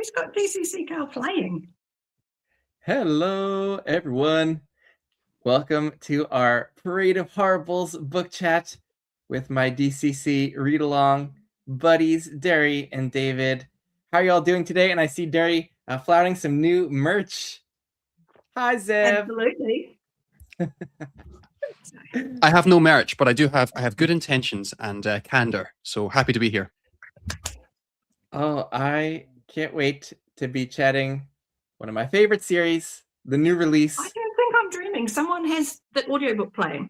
Who's got DCC Girl playing? Hello, everyone. Welcome to our Parade of Horribles book chat with my DCC read along buddies, Derri and David. How are y'all doing today? And I see Derri flouting some new merch. Hi, Zev. Absolutely. I have no merch, but I have good intentions and candor. So happy to be here. Oh, I can't wait to be chatting one of my favorite series, the new release. I don't think I'm dreaming. Someone has the audiobook playing.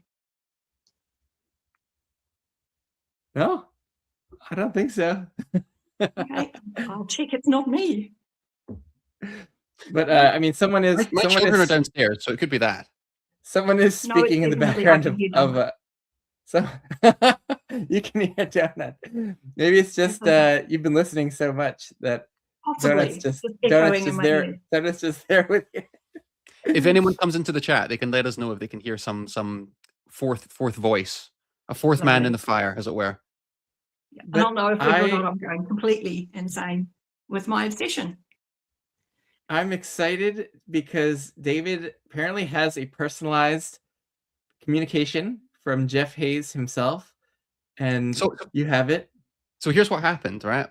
No, I don't think so. Okay, I'll check. It's not me. But I mean, someone is. My children are downstairs, so it could be that. Someone is speaking in the background of so you can hear Donut. Maybe it's just you've been listening so much that possibly Donut's just there with you. If anyone comes into the chat, they can let us know if they can hear some fourth voice, a fourth man in the fire, as it were. Yeah. And I'll know if or not I'm going completely insane with my obsession. I'm excited because David apparently has a personalized communication from Jeff Hayes himself, and so you have it. So here's what happened, right?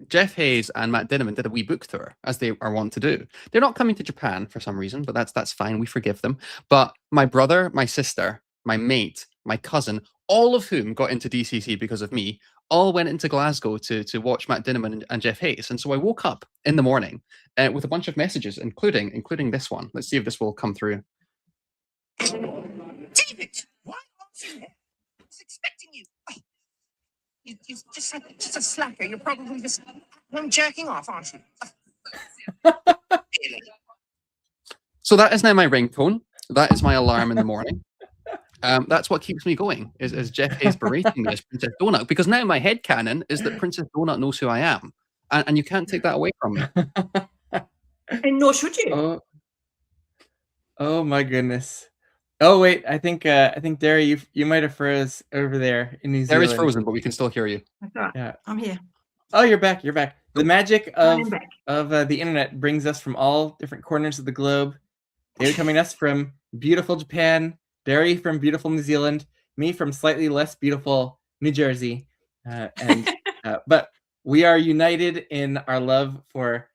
Jeff Hayes and Matt Dinniman did a wee book tour, as they are wont to do. They're not coming to Japan for some reason, but that's fine. We forgive them. But my brother, my sister, my mate, my cousin, all of whom got into DCC because of me, all went into Glasgow to watch Matt Dinniman and Jeff Hayes. And so I woke up in the morning with a bunch of messages, including this one. Let's see if this will come through. David, why aren't you here? I was expecting you. You're just a slacker. You're probably just jerking off, aren't you? So that is now my ringtone. That is my alarm in the morning. That's what keeps me going, is Jeff Hayes berating me as Princess Donut, because now my headcanon is that Princess Donut knows who I am. And you can't take that away from me. And nor should you. Oh my goodness. Oh wait, I think Derri, you might have froze over there in New Zealand. Derri's frozen, but we can still hear you. That's right. Yeah, I'm here. Oh, you're back. You're back. The magic of the internet brings us from all different corners of the globe. David coming to us from beautiful Japan, Derri from beautiful New Zealand, me from slightly less beautiful New Jersey, but we are united in our love for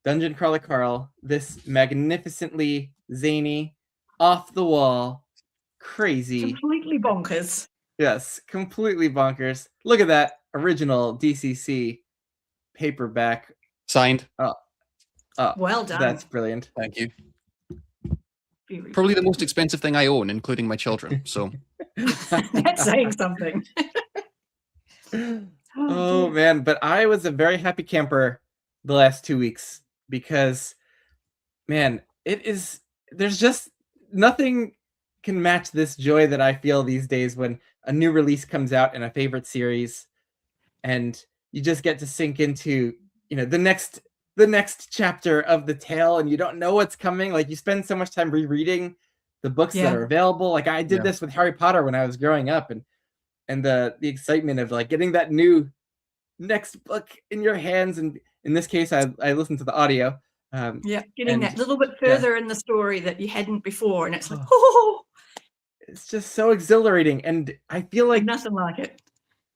Dungeon Crawler Carl, this magnificently zany, off the wall, crazy, completely bonkers. Yes, completely bonkers. Look at that original DCC paperback. Signed. Oh, well done. That's brilliant. Thank you. Probably the most expensive thing I own, including my children. So that's saying something. Oh man, but I was a very happy camper the last 2 weeks because, man, there's just nothing can match this joy that I feel these days when a new release comes out in a favorite series, and you just get to sink into, the next chapter of the tale, and you don't know what's coming. Like, you spend so much time rereading the books that are available. Like I did this with Harry Potter when I was growing up, and the excitement of like getting that new next book in your hands, and in this case I listened to the audio. Getting that little bit further in the story that you hadn't before, and it's like, it's just so exhilarating, and I feel like nothing like it.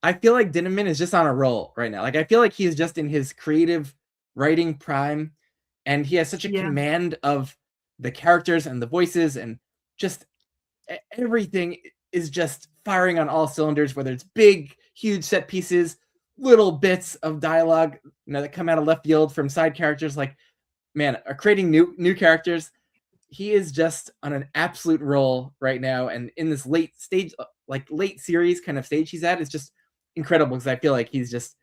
I feel like Dinniman is just on a roll right now. Like I feel like he's just in his creative writing prime, and he has such a command of the characters and the voices, and just everything is just firing on all cylinders, whether it's big, huge set pieces, little bits of dialogue, that come out of left field from side characters. Like, man, are creating new characters. He is just on an absolute roll right now, and in this late series kind of stage he's at is just incredible, because I feel like he's just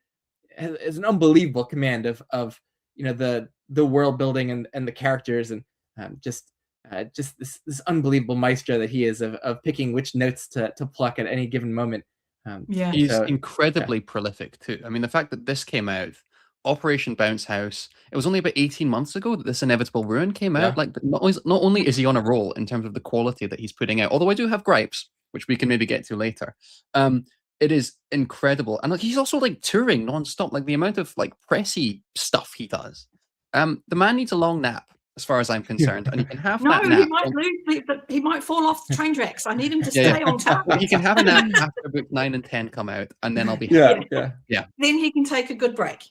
has an unbelievable command of the world building and the characters, and just this unbelievable maestro that he is of picking which notes to pluck at any given moment. He's incredibly prolific too. I mean, the fact that this came out, Operation Bounce House, it was only about 18 months ago that This Inevitable Ruin came out. Like, not only is he on a roll in terms of the quality that he's putting out, although I do have gripes, which we can maybe get to later. It is incredible. And like, he's also like touring nonstop, like the amount of like pressy stuff he does. The man needs a long nap, as far as I'm concerned, and he can have No, that he nap. might lose, but he might fall off the train tracks. I need him to Yeah, stay on target. He can have a nap after book 9 and 10 come out, and then I'll be Yeah, happy. yeah. Then he can take a good break.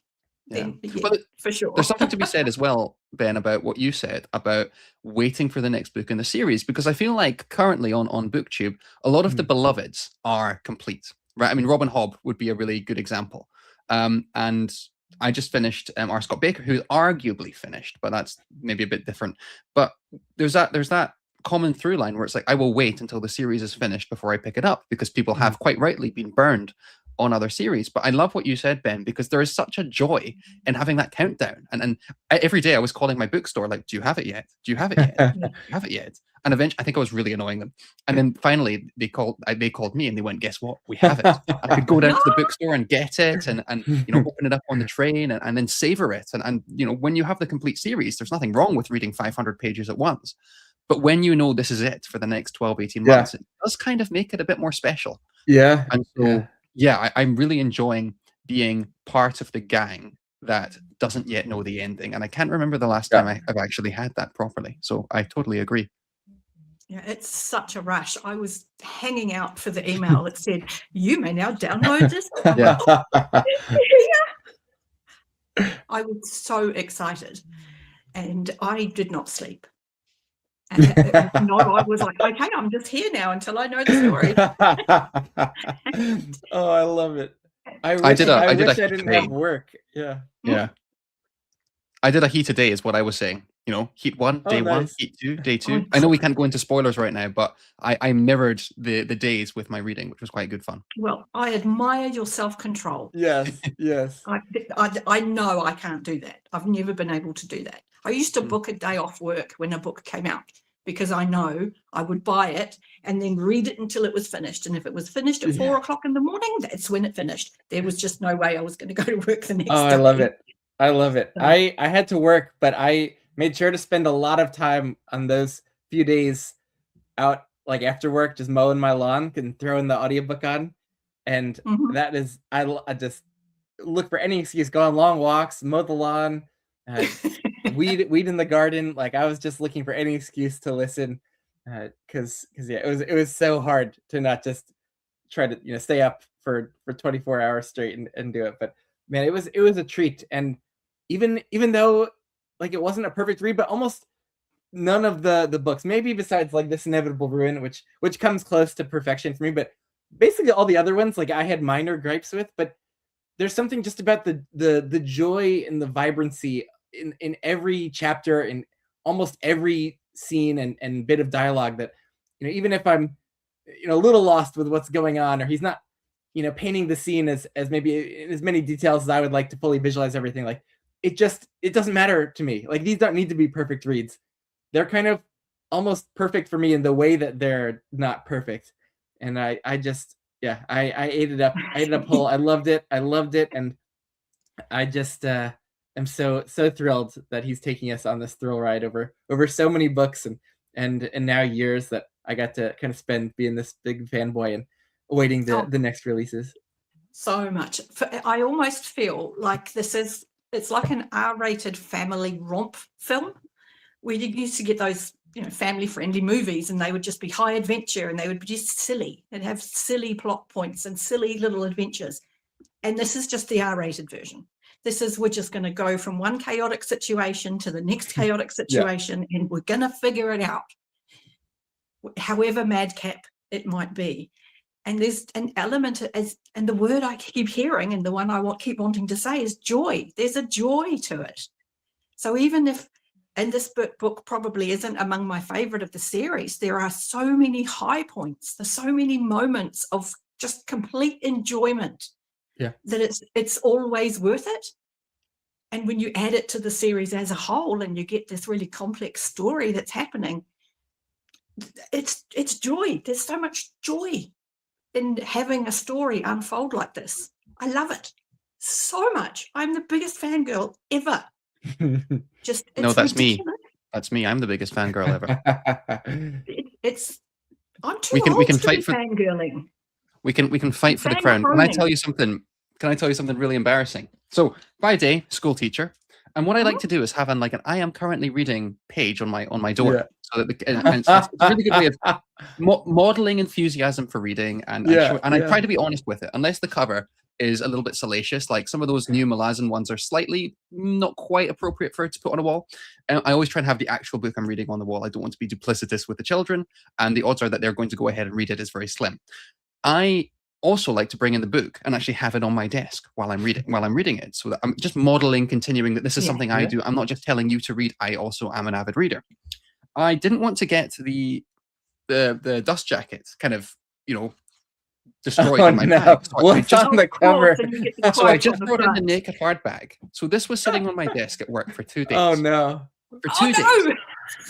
Then, But for sure. there's something to be said as well, Ben, about what you said about waiting for the next book in the series, because I feel like currently on BookTube, a lot of the beloveds are complete, right? I mean, Robin Hobb would be a really good example. And I just finished R. Scott Baker, who's arguably finished, but that's maybe a bit different. But there's that common through line where it's like, I will wait until the series is finished before I pick it up, because people have quite rightly been burned on other series. But I love what you said, Ben, because there is such a joy in having that countdown. And every day I was calling my bookstore, like, do you have it yet? Do you have it yet? Do you have it yet? And eventually, I think I was really annoying them. And then finally they called me and they went, guess what? We have it. I could go down to the bookstore and get it and open it up on the train and then savor it. And when you have the complete series, there's nothing wrong with reading 500 pages at once. But when you know this is it for the next 12, 18 months, it does kind of make it a bit more special. Yeah. And so, I'm really enjoying being part of the gang that doesn't yet know the ending. And I can't remember the last time I've actually had that properly. So I totally agree. Yeah, it's such a rush. I was hanging out for the email that said, you may now download this. I was so excited. And I did not sleep. And I was like, okay, I'm just here now until I know the story. Oh, I love it. I wish I didn't have work. Yeah. Yeah. I did a heat a day is what I was saying. Heat 1, day 1, heat 2, day 2. I know we can't go into spoilers right now, but I mirrored the days with my reading, which was quite good fun. Well, I admire your self-control. Yes, yes. I know I can't do that. I've never been able to do that. I used to book a day off work when a book came out, because I know I would buy it and then read it until it was finished. And if it was finished at 4 o'clock in the morning, that's when it finished. There was just no way I was going to go to work the next day. I love it. I love it. I had to work, but I made sure to spend a lot of time on those few days out, like after work, just mowing my lawn and throwing the audiobook on. And that is, I just look for any excuse, go on long walks, mow the lawn, weed in the garden. Like I was just looking for any excuse to listen, because it was so hard to not just try to stay up for 24 hours straight and do it. But man, it was a treat. And even though like it wasn't a perfect read, but almost none of the books, maybe besides like This Inevitable Ruin, which comes close to perfection for me, but basically all the other ones, like I had minor gripes with. But there's something just about the joy and the vibrancy in every chapter, in almost every scene and bit of dialogue, that even if I'm a little lost with what's going on, or he's not painting the scene as maybe in as many details as I would like to fully visualize everything, like it doesn't matter to me. Like these don't need to be perfect reads. They're kind of almost perfect for me in the way that they're not perfect. And I ate it up. I ate it up whole. I loved it. And I just am so thrilled that he's taking us on this thrill ride over so many books and now years that I got to kind of spend being this big fanboy and awaiting the next releases. So much. I almost feel like it's like an R-rated family romp film, where you used to get those family-friendly movies, and they would just be high adventure, and they would be just silly and have silly plot points and silly little adventures. And this is just the R-rated version. We're just going to go from one chaotic situation to the next chaotic situation, and we're going to figure it out, however madcap it might be. And there's an element, and the word I keep hearing, and the one I keep wanting to say, is joy. There's a joy to it. So even if, and this book probably isn't among my favorite of the series, there are so many high points. There's so many moments of just complete enjoyment. Yeah. That it's always worth it. And when you add it to the series as a whole, and you get this really complex story that's happening, it's joy. There's so much joy in having a story unfold like this. I love it so much. I'm the biggest fangirl ever. No, that's ridiculous. Me. That's me. I'm the biggest fangirl ever. I'm too old to be fangirling. We can fight for the crown. Can I tell you something really embarrassing? So by day, school teacher, And what I like to do is have like an I am currently reading page on my door. Yeah. So that and it's a really good way of modeling enthusiasm for reading and I try to be honest with it, unless the cover is a little bit salacious. Like some of those new Malazan ones are slightly not quite appropriate for it to put on a wall. And I always try and have the actual book I'm reading on the wall. I don't want to be duplicitous with the children, and the odds are that they're going to go ahead and read it is very slim. I also like to bring in the book and actually have it on my desk while I'm reading it, so that I'm just modeling, continuing that this is something I do. I'm not just telling you to read. I also am an avid reader. I didn't want to get the dust jacket kind of, destroyed in my bag. So What's on the cover? So I just brought in the naked hardback. So this was sitting on my desk at work for 2 days. Oh no. For 2 days.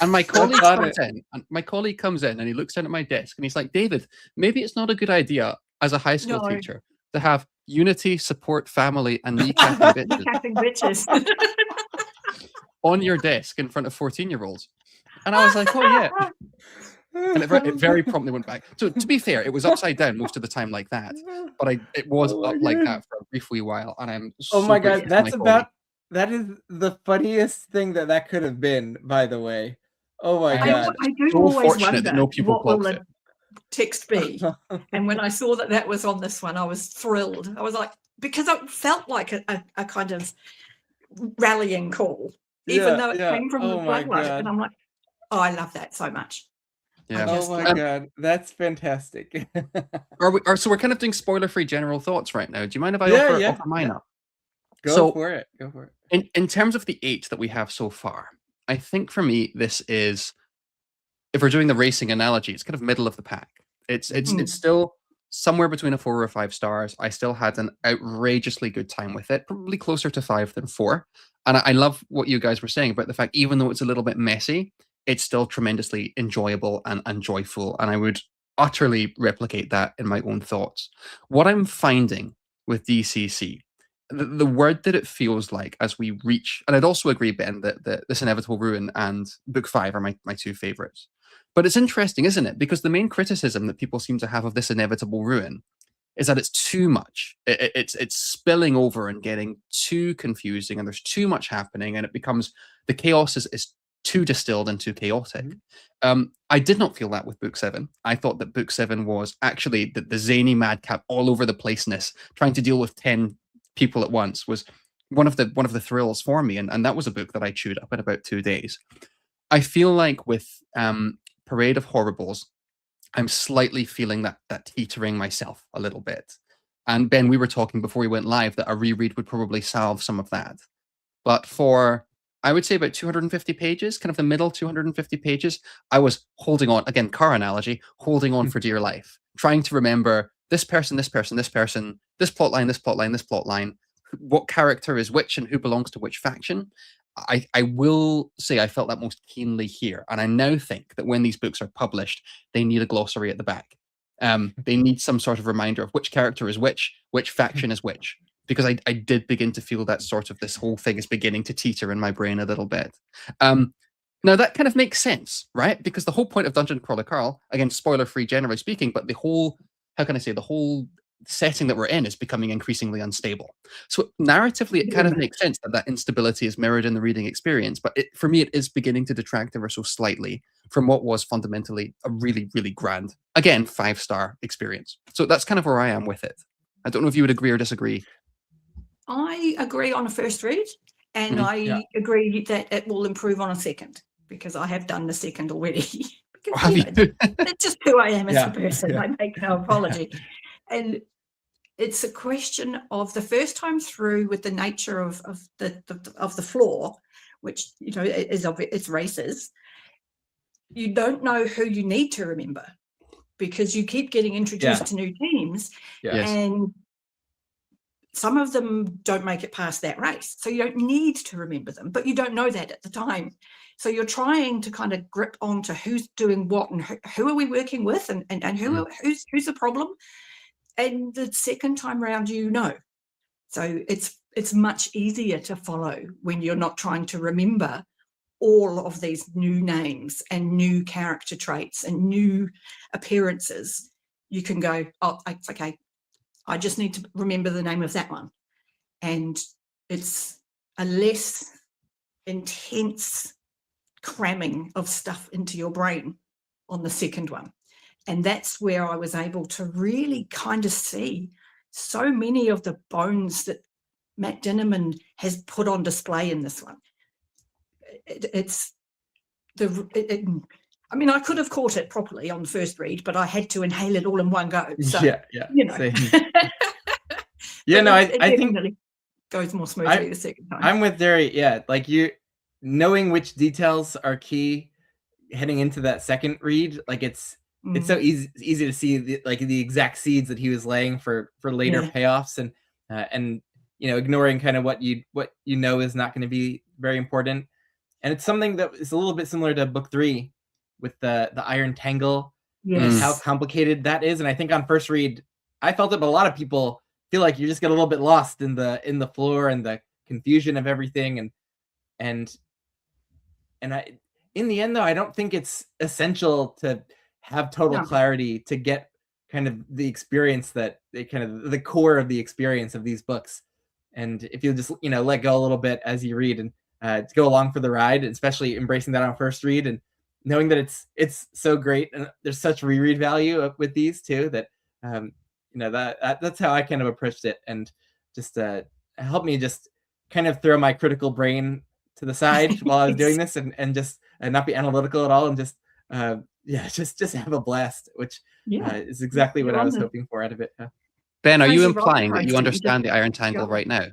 And my colleague comes in and he looks down at my desk and he's like, David, maybe it's not a good idea as a high school teacher to have unity, support, family, and kneecapping bitches on your desk in front of 14-year-olds. And I was like, oh yeah. And it very promptly went back. So to be fair, it was upside down most of the time like that. But it was up like that for a brief wee while. And I'm oh my god, that is the funniest thing that could have been, by the way. Oh my god. I do so always fortunate wonder that no people what will clocked the text be. And when I saw that was on this one, I was thrilled. I was like, because it felt like a kind of rallying call, even though it came from the bloodline. And I'm like, oh, I love that so much. Yeah. Oh my god, that's fantastic. So we're kind of doing spoiler-free general thoughts right now. Do you mind if I offer mine up? Go for it. In terms of the 8 that we have so far, I think for me this is, if we're doing the racing analogy, it's kind of middle of the pack. It's still somewhere between a 4 or 5 stars. I still had an outrageously good time with it, probably closer to 5 than 4. And I love what you guys were saying about the fact, even though it's a little bit messy, it's still tremendously enjoyable and joyful. And I would utterly replicate that in my own thoughts. What I'm finding with DCC, the word that it feels like as we reach, and I'd also agree, Ben, that This Inevitable Ruin and Book 5 are my 2 favorites. But it's interesting, isn't it? Because the main criticism that people seem to have of This Inevitable Ruin is that it's too much. It's spilling over and getting too confusing, and there's too much happening, and it becomes, the chaos is too distilled and too chaotic. I did not feel that with Book 7. I thought that Book 7 was actually the zany madcap all over the placeness, trying to deal with 10 people at once, was one of the thrills for me, and that was a book that I chewed up in about 2 days. I feel like with Parade of Horribles, I'm slightly feeling that teetering myself a little bit. And Ben, we were talking before we went live that a reread would probably salve some of that. But for, I would say, about 250 pages, kind of the middle 250 pages, I was holding on, again, car analogy, holding on for dear life, trying to remember this person, this person, this person, this plot line, this plot line, this plot line, what character is which and who belongs to which faction. I will say I felt that most keenly here. And I now think that when these books are published, they need a glossary at the back. They need some sort of reminder of which character is which faction is which. Because I did begin to feel that sort of, this whole thing is beginning to teeter in my brain a little bit. Now that kind of makes sense, right? Because the whole point of Dungeon Crawler Carl, again, spoiler-free generally speaking, but the whole, how can I say, the whole setting that we're in is becoming increasingly unstable. So narratively, it kind of makes sense that instability is mirrored in the reading experience, but for me, it is beginning to detract ever so slightly from what was fundamentally a really, really grand, again, 5-star experience. So that's kind of where I am with it. I don't know if you would agree or disagree. I agree on a first read, and I agree that it will improve on a second, because I have done the second already. That's just who I am as a person. I make no apology. And it's a question of the first time through, with the nature of the floor, which it's races. You don't know who you need to remember, because you keep getting introduced to new teams, and some of them don't make it past that race. So you don't need to remember them, but you don't know that at the time. So you're trying to kind of grip onto who's doing what, and who are we working with, and who's the problem. And the second time round, so it's much easier to follow when you're not trying to remember all of these new names and new character traits and new appearances. You can go, oh, it's okay, I just need to remember the name of that one. And it's a less intense cramming of stuff into your brain on the second one. And that's where I was able to really kind of see so many of the bones that Matt Dinniman has put on display in this one. I mean, I could have caught it properly on the first read, but I had to inhale it all in one go. So, you know. I think it goes more smoothly the second time. I'm with Derri. Yeah, like knowing which details are key heading into that second read, like it's so easy to see the exact seeds that he was laying for later payoffs, and ignoring kind of what you know is not going to be very important. And it's something that is a little bit similar to book 3 with the iron tangle and how complicated that is. And I think on first read, I felt it, but a lot of people feel like you just get a little bit lost in the floor and the confusion of everything. And in the end, though, I don't think it's essential to have total clarity to get kind of the experience the core of the experience of these books. And if you just, let go a little bit as you read and to go along for the ride, especially embracing that on first read and knowing that it's so great and there's such reread value with these too, that that's how I kind of approached it, and just helped me just kind of throw my critical brain to the side while I was doing this, and just not be analytical at all, and just just have a blast, which is exactly what I was hoping for out of it. Ben, are you implying that you understand the iron tangle right now?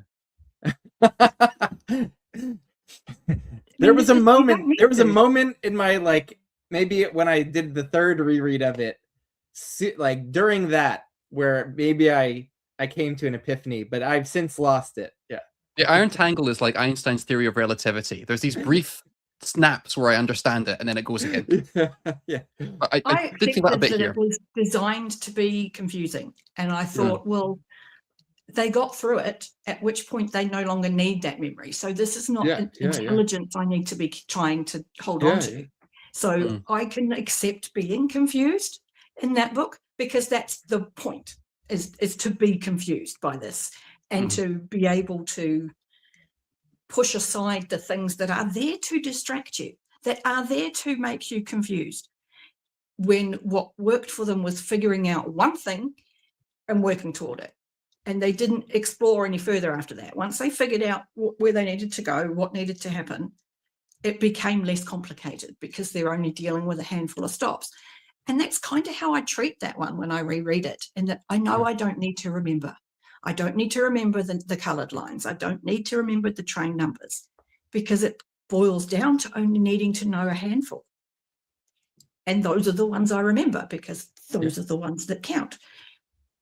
There was a moment in my, maybe when I did the third reread of it, during that, where maybe I came to an epiphany, but I've since lost it. Yeah. The iron tangle is like Einstein's theory of relativity. There's these brief snaps where I understand it, and then it goes again. I did think that a bit here. It was designed to be confusing, and I thought, well, they got through it, at which point they no longer need that memory. So this is not intelligence I need to be trying to hold on to. So I can accept being confused in that book, because that's the point, is to be confused by this, and to be able to push aside the things that are there to distract you, that are there to make you confused, when what worked for them was figuring out one thing and working toward it. And they didn't explore any further after that. Once they figured out where they needed to go, what needed to happen, it became less complicated, because they're only dealing with a handful of stops. And that's kind of how I treat that one when I reread it, and that I know I don't need to remember. I don't need to remember the coloured lines. I don't need to remember the train numbers, because it boils down to only needing to know a handful. And those are the ones I remember, because those are the ones that count.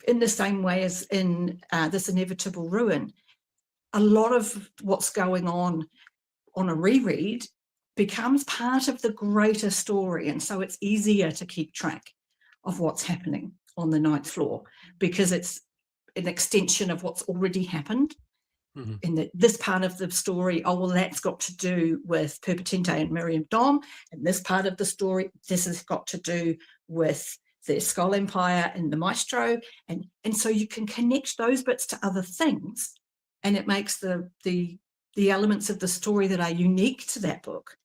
In the same way as in This Inevitable Ruin, a lot of what's going on a reread becomes part of the greater story. And so it's easier to keep track of what's happening on the ninth floor, because it's an extension of what's already happened. In this part of the story, oh, well, that's got to do with Perpetente and Miriam Dom. And this part of the story, this has got to do with the Skull Empire and the Maestro. And so you can connect those bits to other things, and it makes the elements of the story that are unique to that book,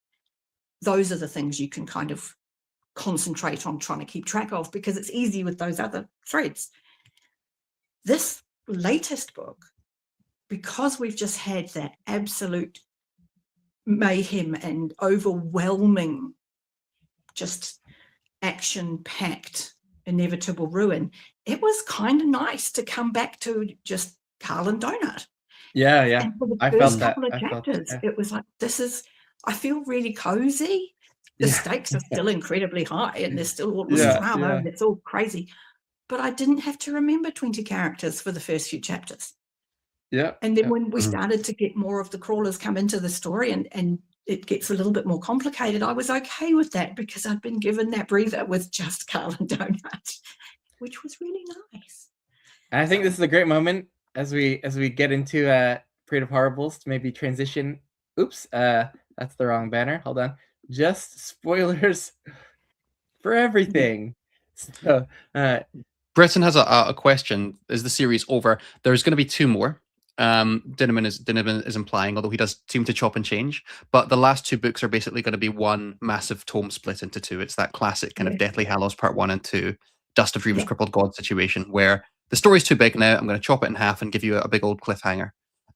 those are the things you can kind of concentrate on trying to keep track of, because it's easy with those other threads. This latest book, because we've just had that absolute mayhem and overwhelming, just action-packed Inevitable Ruin, it was kind of nice to come back to just Carl and Donut. And for the first couple of chapters, it was like, I feel really cozy. The stakes are still incredibly high, and there's still all this drama, and it's all crazy. But I didn't have to remember 20 characters for the first few chapters. And then when we started to get more of the crawlers come into the story, and it gets a little bit more complicated, I was okay with that, because I'd been given that breather with just Carl and Donut, which was really nice. And I think this is a great moment as we get into Parade of Horribles to maybe transition. Oops, that's the wrong banner. Hold on. Just spoilers for everything. So Britton has a question. Is the series over? There's going to be 2 more. Dinnerman is implying, although he does seem to chop and change. But the last 2 books are basically going to be one massive tome split into 2. It's that classic kind of Deathly Hallows Part 1 and 2, Dust of Dreams, Crippled God situation, where the story's too big now. I'm going to chop it in half and give you a big old cliffhanger.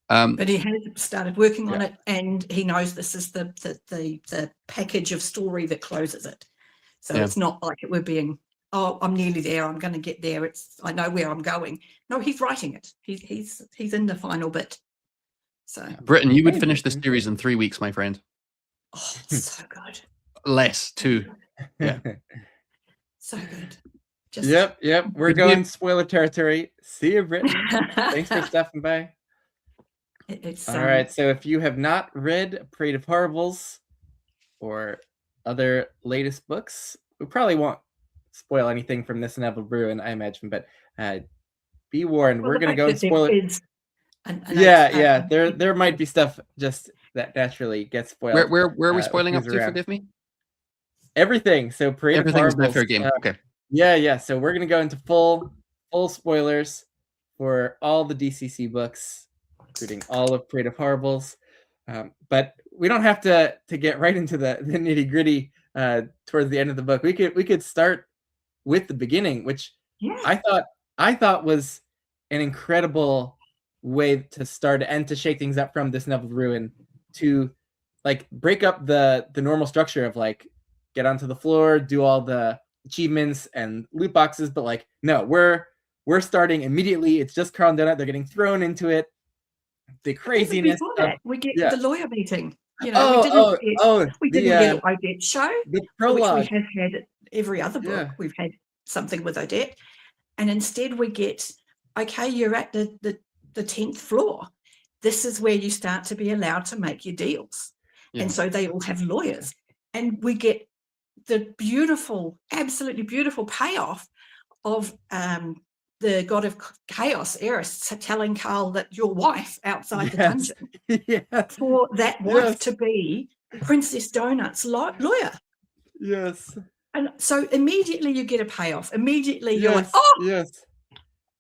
But he has started working on it, and he knows this is the package of story that closes it. So it's not like it we're being, oh, I'm nearly there, I'm going to get there. I know where I'm going. No, he's writing it. He's in the final bit. So Britton, you would finish the series in 3 weeks, my friend. Oh, so good. Less, 2. Yeah. So good. Yep. We're going spoiler territory. See you, Britton. Thanks for stopping by. All right. So if you have not read Parade of Horribles or other latest books, we probably won't spoil anything from this Neville Bruin, I imagine, but be warned, we're going to go and spoil it. There might be stuff just that naturally gets spoiled. Where are we spoiling up to? Forgive me. Everything. So Parade of Horribles. Everything's fair game. Okay. Yeah. So we're going to go into full spoilers for all the DCC books, including all of Parade of Horribles. But we don't have to get right into the nitty gritty towards the end of the book. We could start with the beginning, which I thought was an incredible way to start and to shake things up from this Neville Ruin, to like break up the normal structure of like get onto the floor, do all the achievements and loot boxes, but like no, we're starting immediately. It's just Carl and Donut. They're getting thrown into it. The craziness. Before that, we get the lawyer meeting. You know, we didn't get Odette show, the prologue. Which we have had every other book. Yeah. We've had something with Odette, and instead we get, okay, you're at the 10th floor. This is where you start to be allowed to make your deals, and so they all have lawyers, and we get the beautiful, absolutely beautiful payoff of the god of chaos, Eris, telling Carl that your wife outside the dungeon for that wife to be Princess Donut's lawyer. Yes. And so immediately you get a payoff. Immediately you're like,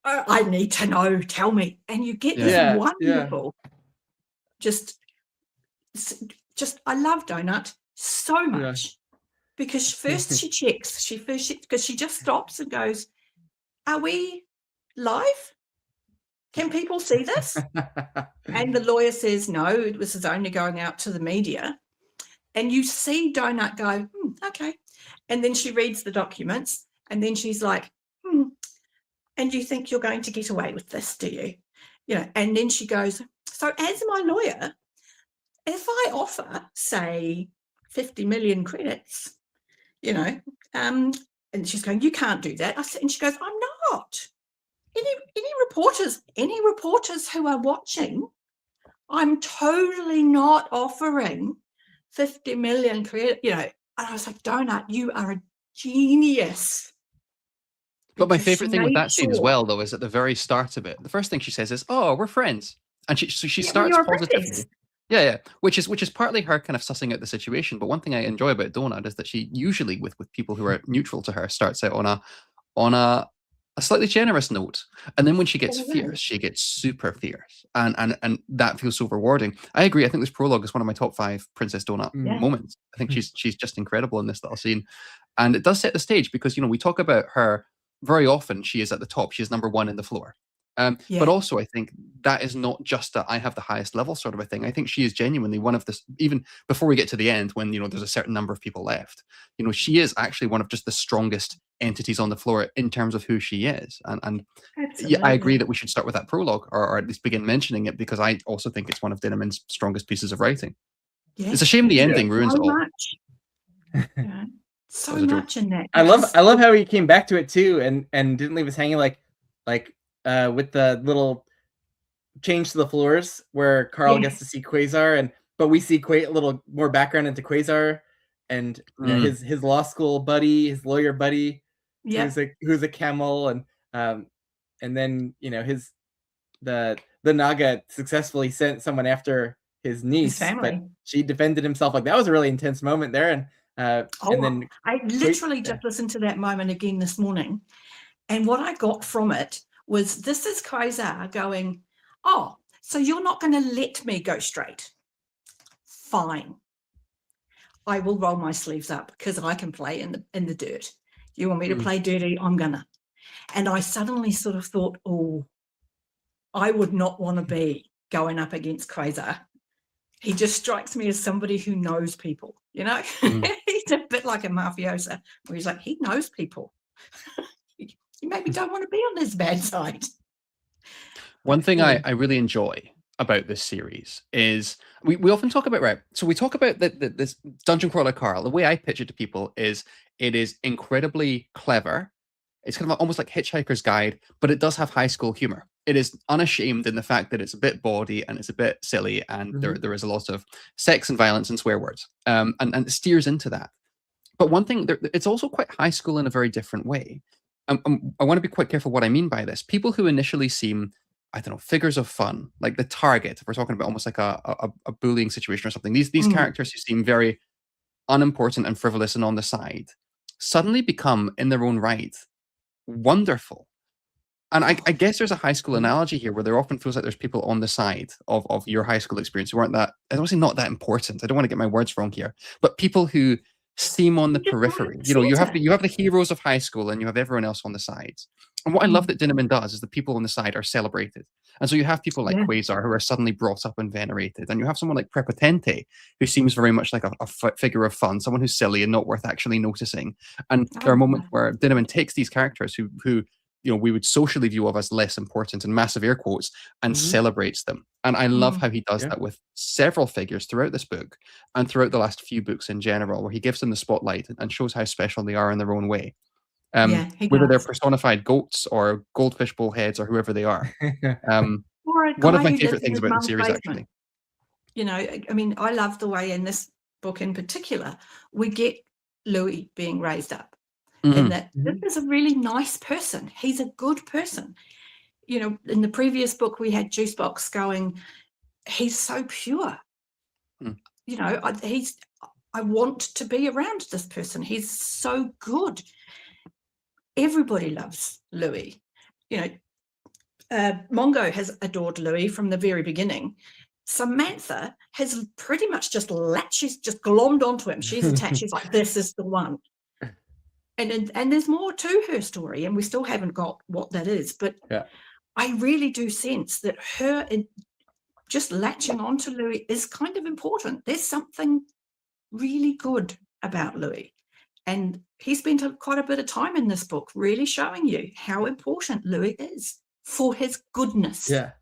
I need to know, tell me. And you get this wonderful, just I love Donut so much because first she checks, because she just stops and goes, are we live? Can people see this? And the lawyer says, no, this is only going out to the media. And you see Donut go, okay. And then she reads the documents, and then she's like, and you think you're going to get away with this, do you? You know, and then she goes, so as my lawyer, if I offer, say, 50 million credits, you know, and she's going, you can't do that. And she goes, I'm not. Any reporters who are watching, I'm totally not offering 50 million credit, you know. And I was like, Donut, you are a genius. But my favorite thing with that scene as well, though, is at the very start of it, the first thing she says is, oh, we're friends. And she starts positively. Yeah. Which is partly her kind of sussing out the situation. But one thing I enjoy about Donut is that she usually, with people who are neutral to her, starts out on a slightly generous note. And then when she gets fierce, she gets super fierce. And that feels so rewarding. I agree. I think this prologue is one of my top 5 Princess Donut moments. I think she's just incredible in this little scene. And it does set the stage because, you know, we talk about her very often. She is at the top. She is number 1 in the floor. But also I think that is not just a I have the highest level sort of a thing. I think she is genuinely one of the, even before we get to the end when, you know, there's a certain number of people left, you know, she is actually one of just the strongest entities on the floor in terms of who she is. And yeah, I agree that we should start with that prologue or at least begin mentioning it, because I also think it's one of Dinnerman's strongest pieces of writing. It's a shame the ending ruins it all. So much in that. I love how he came back to it too and didn't leave us hanging like with the little change to the floors where Carl gets to see Quasar, but we see a little more background into Quasar and his law school buddy, his lawyer buddy, who's a camel, and then, you know, the Naga successfully sent someone after his niece, but she defended himself. Like, that was a really intense moment there. And then I literally just listened to that moment again this morning, and what I got from it was, this is Quasar going, oh, So you're not going to let me go straight. Fine. I will roll my sleeves up because I can play in the dirt. You want me to play dirty? I'm gonna. And I suddenly sort of thought, oh, I would not want to be going up against Quasar. He just strikes me as somebody who knows people, you know? He's a bit like a mafioso, where he's like, he knows people. You maybe don't want to be on his bad side. One thing I really enjoy about this series is we often talk about, right? So we talk about this Dungeon Crawler Carl. The way I pitch it to people is it is incredibly clever. It's kind of almost like Hitchhiker's Guide, but it does have high school humor. It is unashamed in the fact that it's a bit bawdy and it's a bit silly, and there is a lot of sex and violence and swear words, and it steers into that. But one thing, it's also quite high school in a very different way. I want to be quite careful what I mean by this. People who initially seem, I don't know, figures of fun, like the target, if we're talking about almost like a bullying situation or something, these characters who seem very unimportant and frivolous and on the side suddenly become, in their own right, wonderful. And I guess there's a high school analogy here where there often feels like there's people on the side of your high school experience who aren't that, obviously not that important. I don't want to get my words wrong here, but people who seem on the periphery. You know, you have the heroes of high school and you have everyone else on the sides. And what I love that Dinnerman does is the people on the side are celebrated. And so you have people like Quasar who are suddenly brought up and venerated. And you have someone like Prepotente who seems very much like a figure of fun, someone who's silly and not worth actually noticing. And there are moments where Dinnerman takes these characters who you know, we would socially view of as less important, in massive air quotes, and celebrates them. And I love how he does that with several figures throughout this book and throughout the last few books in general, where he gives them the spotlight and shows how special they are in their own way. Whether they're personified goats or goldfish bowl heads or whoever they are. One of my favorite things about the series, actually. You know, I mean, I love the way in this book in particular, we get Louis being raised up. And that this is a really nice person. He's a good person. You know, in the previous book, we had Juicebox going, he's so pure. You know, I want to be around this person. He's so good. Everybody loves Louis. You know, Mongo has adored Louis from the very beginning. Samantha has pretty much just she's just glommed onto him. She's attached. She's like, this is the one. And there's more to her story, and we still haven't got what that is. But I really do sense that her just latching onto Louis is kind of important. There's something really good about Louis. And he spent quite a bit of time in this book really showing you how important Louis is for his goodness. Yeah.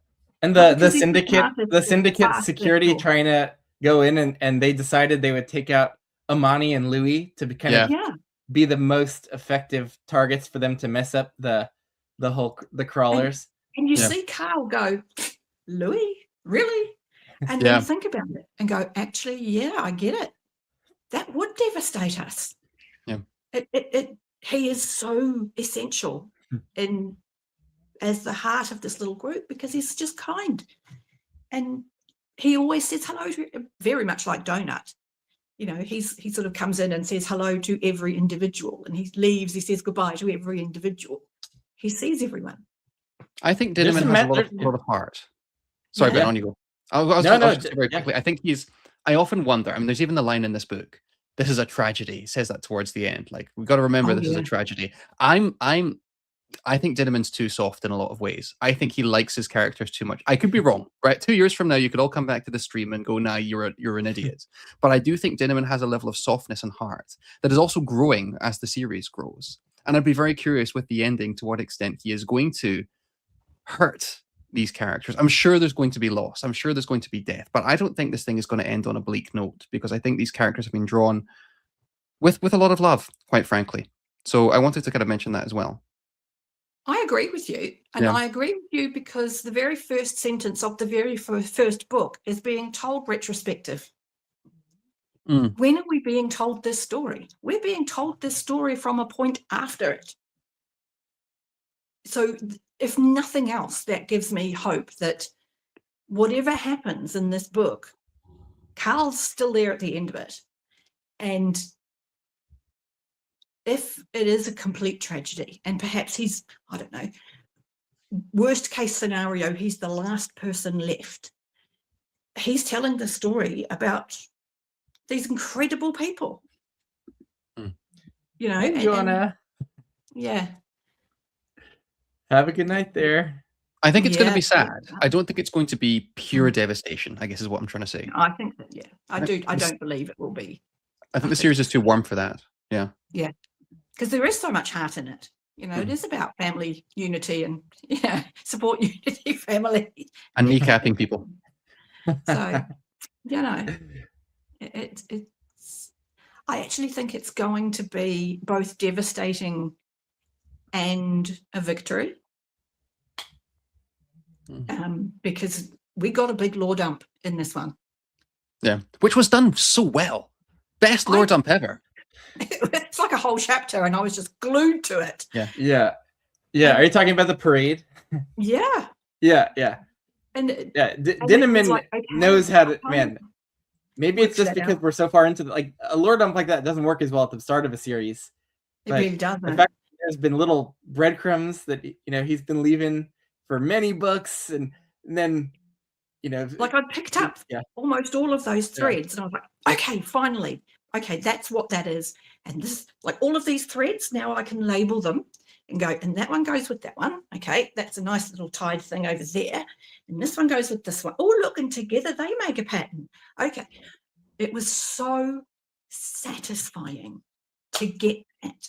And the syndicate security trying to go in and they decided they would take out Amani and Louis to be kind of be the most effective targets for them to mess up the crawlers. And you see Carl go, Louis, really? And then think about it and go, actually, I get it. That would devastate us. Yeah. He is so essential as the heart of this little group because he's just kind. And he always says hello to, very much like Donut. You know, he sort of comes in and says hello to every individual, and he leaves, he says goodbye to every individual. He sees everyone. I think Dinnerman has a lot of heart. Sorry, Ben, on you go. I'll just say very quickly. I think I often wonder, I mean, there's even the line in this book, this is a tragedy. He says that towards the end. Like, we've got to remember this is a tragedy. I think Dinnerman's too soft in a lot of ways. I think he likes his characters too much. I could be wrong, right? 2 years from now, you could all come back to the stream and go, nah, you're an idiot. But I do think Dinnerman has a level of softness and heart that is also growing as the series grows. And I'd be very curious with the ending to what extent he is going to hurt these characters. I'm sure there's going to be loss. I'm sure there's going to be death. But I don't think this thing is going to end on a bleak note because I think these characters have been drawn with a lot of love, quite frankly. So I wanted to kind of mention that as well. I agree with you. And I agree with you because the very first sentence of the very first book is being told retrospective. When are we being told this story? We're being told this story from a point after it. So if nothing else, that gives me hope that whatever happens in this book, Carl's still there at the end of it. And if it is a complete tragedy, and perhaps he's, I don't know, worst case scenario, he's the last person left. He's telling the story about these incredible people. You know, Hey, Joanna. yeah. Have a good night there. I think it's going to Yeah. be sad. I don't think it's going to be pure devastation, I guess is what I'm trying to say. I think that, yeah, I don't believe it will be. I think the series is too warm for that. Yeah. Yeah. Because there is so much heart in it. You know, it is about family unity and support unity, family. And kneecapping people. So, you know, it's I actually think it's going to be both devastating and a victory. Because we got a big lore dump in this one. Yeah. Which was done so well. Best lore dump ever. It's like a whole chapter and I was just glued to it. Yeah. Are you talking about the parade? Yeah. Yeah. And Dinniman like, okay, knows how to, man. Maybe it's just that because out. we're so far into like a lore dump like that doesn't work as well at the start of a series. It really doesn't. The fact that there's been little breadcrumbs that he's been leaving for many books, and then like I picked up almost all of those threads, and I was like, okay, finally, okay, that's what that is. And this, like all of these threads, now I can label them and go, and that one goes with that one. Okay, that's a nice little tied thing over there. And this one goes with this one. Oh, look, and together they make a pattern. Okay. It was so satisfying to get that.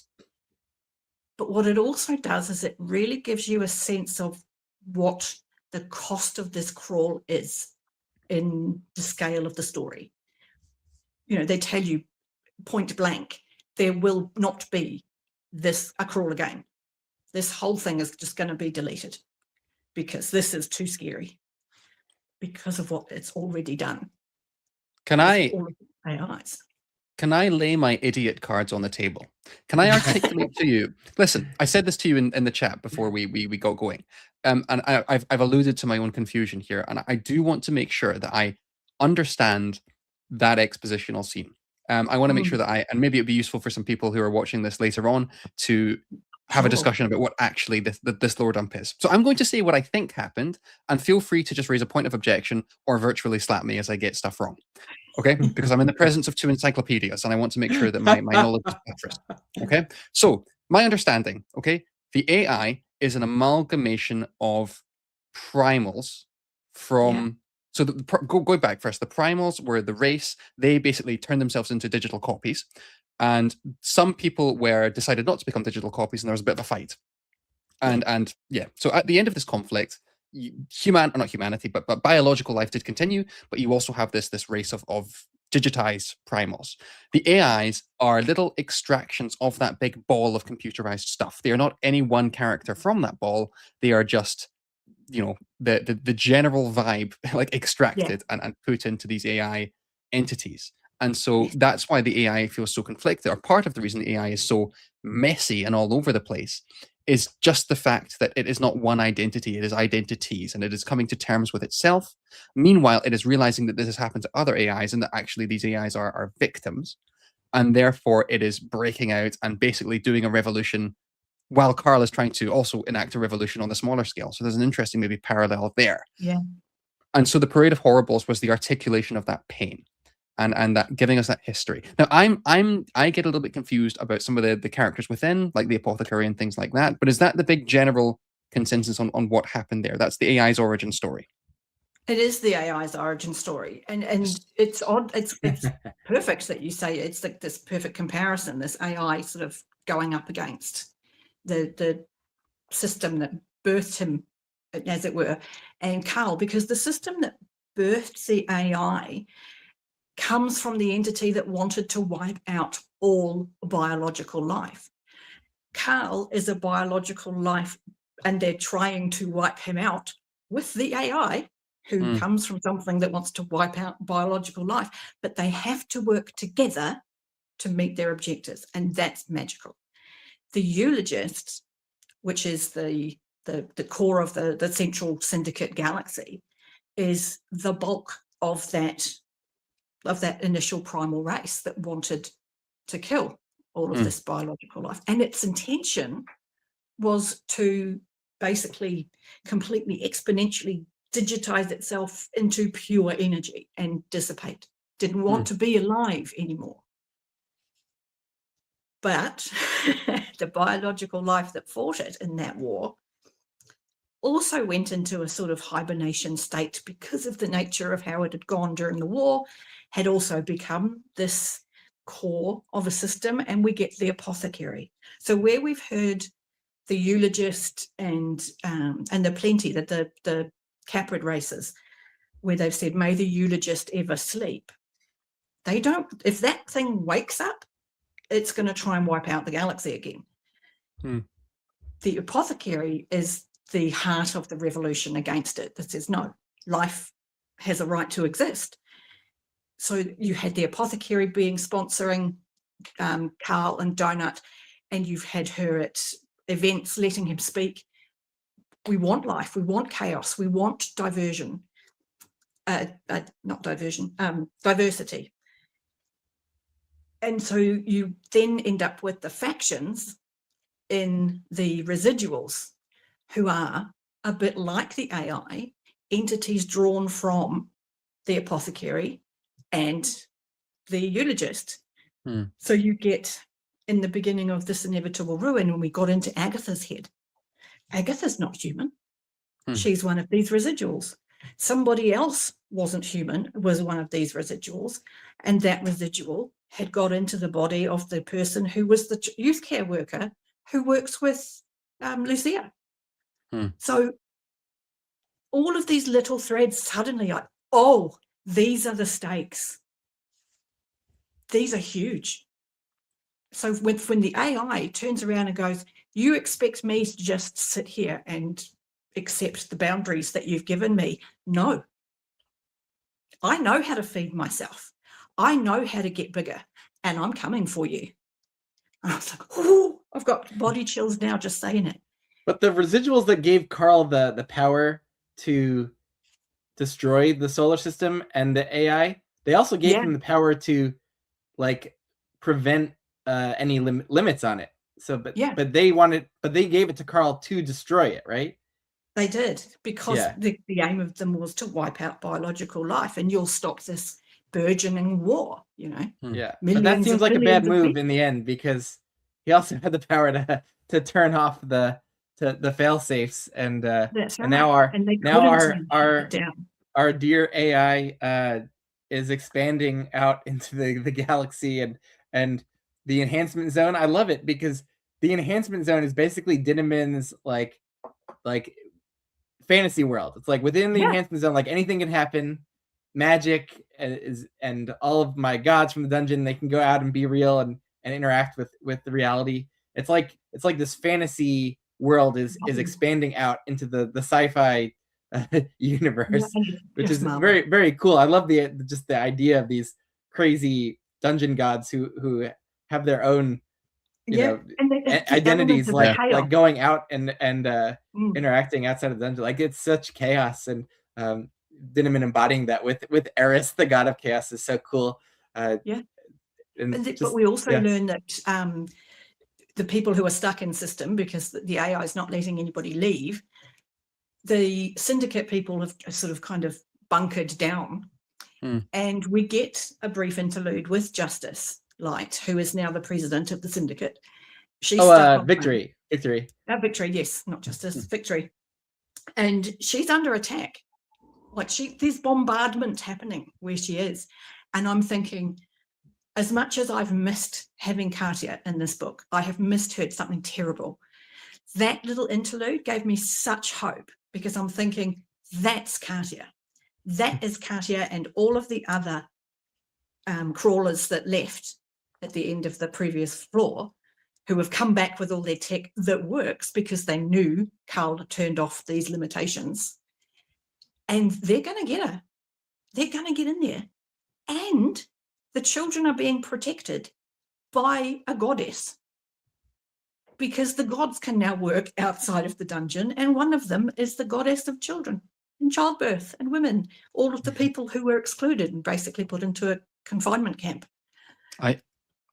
But what it also does is it really gives you a sense of what the cost of this crawl is in the scale of the story. They tell you point blank, there will not be a crawl again. This whole thing is just going to be deleted because this is too scary because of what it's already done. Can I lay my idiot cards on the table? Can I articulate to you? Listen, I said this to you in the chat before we got going, and I've alluded to my own confusion here, and I do want to make sure that I understand that expositional scene. I want to make sure that and maybe it'd be useful for some people who are watching this later on to have a discussion about what actually this lore dump is. So I'm going to say what I think happened, and feel free to just raise a point of objection or virtually slap me as I get stuff wrong. Okay, because I'm in the presence of two encyclopedias and I want to make sure that my knowledge is buttressed. Okay, so my understanding, the AI is an amalgamation of primals from, going back first, the primals were the race. They basically turned themselves into digital copies, and some people decided not to become digital copies, and there was a bit of a fight. And so at the end of this conflict, not humanity, but biological life did continue, but you also have this race of digitized primals. The AIs are little extractions of that big ball of computerized stuff. They are not any one character from that ball. They are just, the general vibe, like extracted and put into these AI entities. And so that's why the AI feels so conflicted, or part of the reason the AI is so messy and all over the place is just the fact that it is not one identity, it is identities, and it is coming to terms with itself. Meanwhile, it is realizing that this has happened to other AIs and that actually these AIs are victims, and therefore it is breaking out and basically doing a revolution while Carl is trying to also enact a revolution on the smaller scale. So there's an interesting maybe parallel there. Yeah. And so the Parade of Horribles was the articulation of that pain. And that giving us that history. Now I get a little bit confused about some of the characters within, like the apothecary and things like that. But is that the big general consensus on what happened there? That's the AI's origin story. It is the AI's origin story, and it's odd. It's perfect that you say it's like this perfect comparison. This AI sort of going up against the system that birthed him, as it were, and Carl, because the system that birthed the AI comes from the entity that wanted to wipe out all biological life. Carl is a biological life, and they're trying to wipe him out with the AI, who comes from something that wants to wipe out biological life. But they have to work together to meet their objectives, and that's magical. The eulogists, which is the core of the central syndicate galaxy, is the bulk of that initial primal race that wanted to kill all of this biological life. And its intention was to basically completely exponentially digitize itself into pure energy and dissipate. Didn't want to be alive anymore. But the biological life that fought it in that war also went into a sort of hibernation state because of the nature of how it had gone during the war, had also become this core of a system, and we get the apothecary. So where we've heard the eulogist and the plenty, that the Caprid races, where they've said, may the eulogist ever sleep. They don't, if that thing wakes up, it's going to try and wipe out the galaxy again. The apothecary is the heart of the revolution against it, that says, no, life has a right to exist. So you had the apothecary sponsoring Carl and Donut, and you've had her at events letting him speak. We want life, we want chaos, we want diversion. Not diversion, diversity. And so you then end up with the factions in the residuals, who are a bit like the AI, entities drawn from the apothecary and the eulogist. So you get, in the beginning of This Inevitable Ruin, when we got into Agatha's head, Agatha's not human. She's one of these residuals. Somebody else wasn't human, was one of these residuals, and that residual had got into the body of the person who was the youth care worker who works with Lucia. So all of these little threads suddenly like, oh, these are the stakes. These are huge. So when the AI turns around and goes, you expect me to just sit here and accept the boundaries that you've given me? No. I know how to feed myself. I know how to get bigger, and I'm coming for you. And I was like, oh, I've got body chills now just saying it. But the residuals that gave Carl the power to destroy the solar system and the AI, they also gave him the power to like prevent any limits on it. So, but they gave it to Carl to destroy it, right? They did, because the aim of them was to wipe out biological life, and you'll stop this burgeoning war, you know. Yeah, but that seems like a bad move in the end, because he also had the power to turn off the fail safes, and that's right. And now our dear AI is expanding out into the galaxy, and the enhancement zone. I love it, because the enhancement zone is basically Dinnaman's like fantasy world. It's like within the enhancement zone, like anything can happen. Magic and all of my gods from the dungeon, they can go out and be real and interact with the reality. It's like this fantasy world is expanding out into the sci-fi universe, which is very, very cool. I love the idea of these crazy dungeon gods who have their own identities, like going out and interacting outside of the dungeon. Like, it's such chaos, and Dinnaman embodying that with Eris, the god of chaos, is so cool. But we also learn that the people who are stuck in system, because the AI is not letting anybody leave, the syndicate people have sort of kind of bunkered down, and we get a brief interlude with Justice Light, who is now the president of the syndicate. She's Victory. Victory, yes, not Justice, Victory. And she's under attack. Like, there's bombardment happening where she is. And I'm thinking, as much as I've missed having Katia in this book, I have misheard something terrible. That little interlude gave me such hope, because I'm thinking, that's Katia. That is Katia and all of the other crawlers that left at the end of the previous floor, who have come back with all their tech that works, because they knew Carl turned off these limitations. And they're going to get her. They're going to get in there. And the children are being protected by a goddess, because the gods can now work outside of the dungeon. And one of them is the goddess of children and childbirth and women, all of the people who were excluded and basically put into a confinement camp.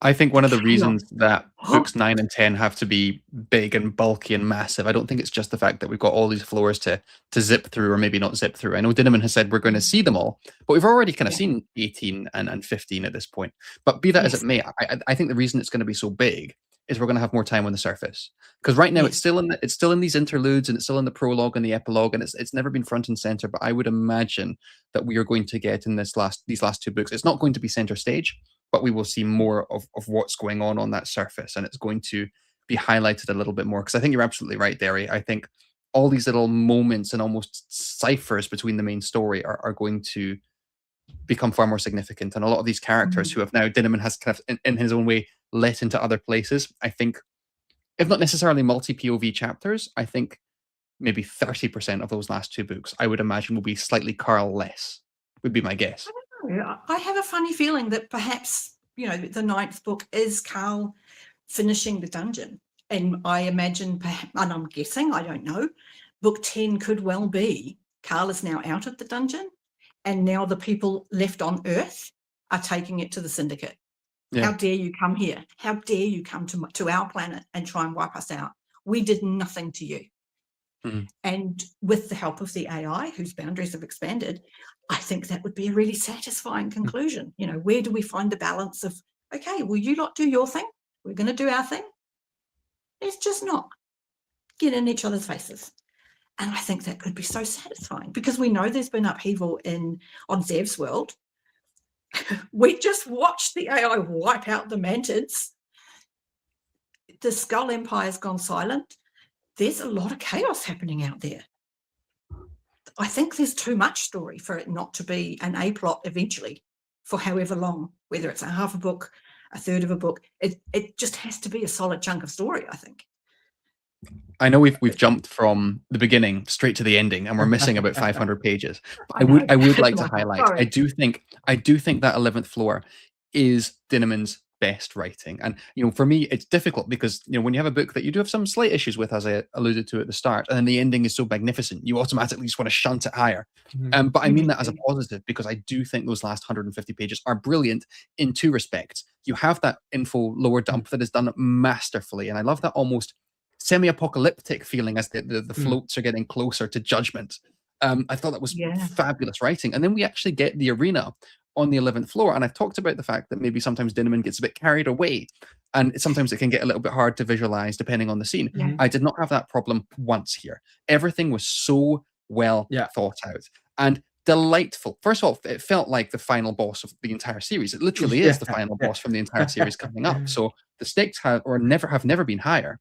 I think one of the Chaos. reasons that Oh. books 9 and 10 have to be big and bulky and massive, I don't think it's just the fact that we've got all these floors to zip through, or maybe not zip through. I know Dinneman has said we're going to see them all, but we've already kind of Yeah. seen 18 and 15 at this point. But be that as Yes. it may, I think the reason it's going to be so big is we're going to have more time on the surface. Because right now Yes. it's still in these interludes, and it's still in the prologue and the epilogue, and it's never been front and center. But I would imagine that we are going to get in these last 2 books. It's not going to be center stage, but we will see more of what's going on that surface, and it's going to be highlighted a little bit more. Because I think you're absolutely right, Derry. I think all these little moments and almost ciphers between the main story are going to become far more significant. And a lot of these characters who have now Dinneman has kind of in his own way let into other places, I think, if not necessarily multi-POV chapters, I think maybe 30% of those last 2 books, I would imagine, will be slightly Carl less, would be my guess. I have a funny feeling that perhaps, the 9th book is Carl finishing the dungeon. And I imagine, perhaps, and I'm guessing, I don't know, book 10 could well be Carl is now out of the dungeon, and now the people left on Earth are taking it to the Syndicate. Yeah. How dare you come here? How dare you come to our planet and try and wipe us out? We did nothing to you. Mhm. And with the help of the AI, whose boundaries have expanded, I think that would be a really satisfying conclusion. Where do we find the balance of, okay, will you lot do your thing? We're going to do our thing. Let's just not get in each other's faces. And I think that could be so satisfying, because we know there's been upheaval on Zev's world. We just watched the AI wipe out the Mantids. The Skull Empire's gone silent. There's a lot of chaos happening out there. I think there's too much story for it not to be an A plot eventually, for however long, whether it's a half a book, a third of a book. It just has to be a solid chunk of story, I think. I know we've jumped from the beginning straight to the ending, and we're missing about 500 pages. I I would know. like to highlight. Sorry. I do think that 11th floor is Dinneman's best writing, and for me it's difficult because when you have a book that you do have some slight issues with, as I alluded to at the start, and then the ending is so magnificent, you automatically just want to shunt it higher. But I mean that as a positive, because I do think those last 150 pages are brilliant in 2 respects. You have that info lower dump that is done masterfully, and I love that almost semi-apocalyptic feeling as the floats are getting closer to judgment. I thought that was fabulous writing. And then we actually get the arena on the 11th floor, and I've talked about the fact that maybe sometimes Dinneman gets a bit carried away, and sometimes it can get a little bit hard to visualize depending on the scene. I did not have that problem once here. Everything was so well thought out and delightful. First of all, it felt like the final boss of the entire series. It literally is the final boss from the entire series coming up. So the stakes have never been higher.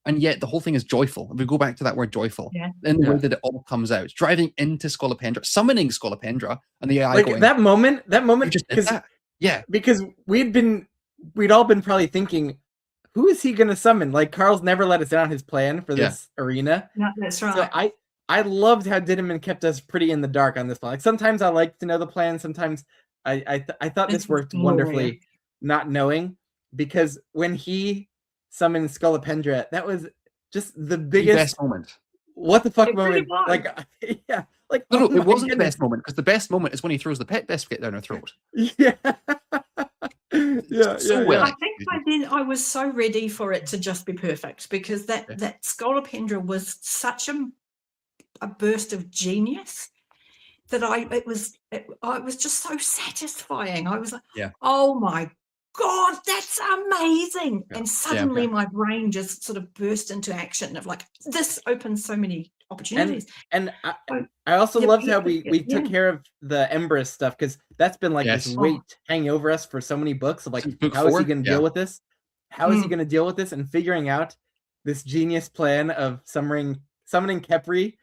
And yet the whole thing is joyful. If we go back to that word joyful, in the way that it all comes out, driving into Scolopendra, summoning Scolopendra, and the AI like going, that moment, just did that. Yeah, because we'd all been probably thinking, who is he going to summon? Like, Carl's never let us down his plan for this arena. No, that's right. So I loved how Dinneman kept us pretty in the dark on this plan. Like, sometimes I like to know the plan. Sometimes I thought this worked wonderfully, not knowing, because when he summoned Scolopendra, that was just the biggest best moment. What the fuck It moment? really was. Like, like No, oh it wasn't my the best moment, because the best moment is when he throws the pet biscuit down her throat. Yeah. So well. I think by then I was so ready for it to just be perfect, because that Scolopendra was such a burst of genius that it was just so satisfying. I was like, oh my God, that's amazing. And suddenly my brain just sort of burst into action of like, this opens so many opportunities. And I also loved how we took care of the Empress stuff, because that's been like this weight hanging over us for so many books of like, how is he going to deal with this? How is he going to deal with this? And figuring out this genius plan of summoning Kepri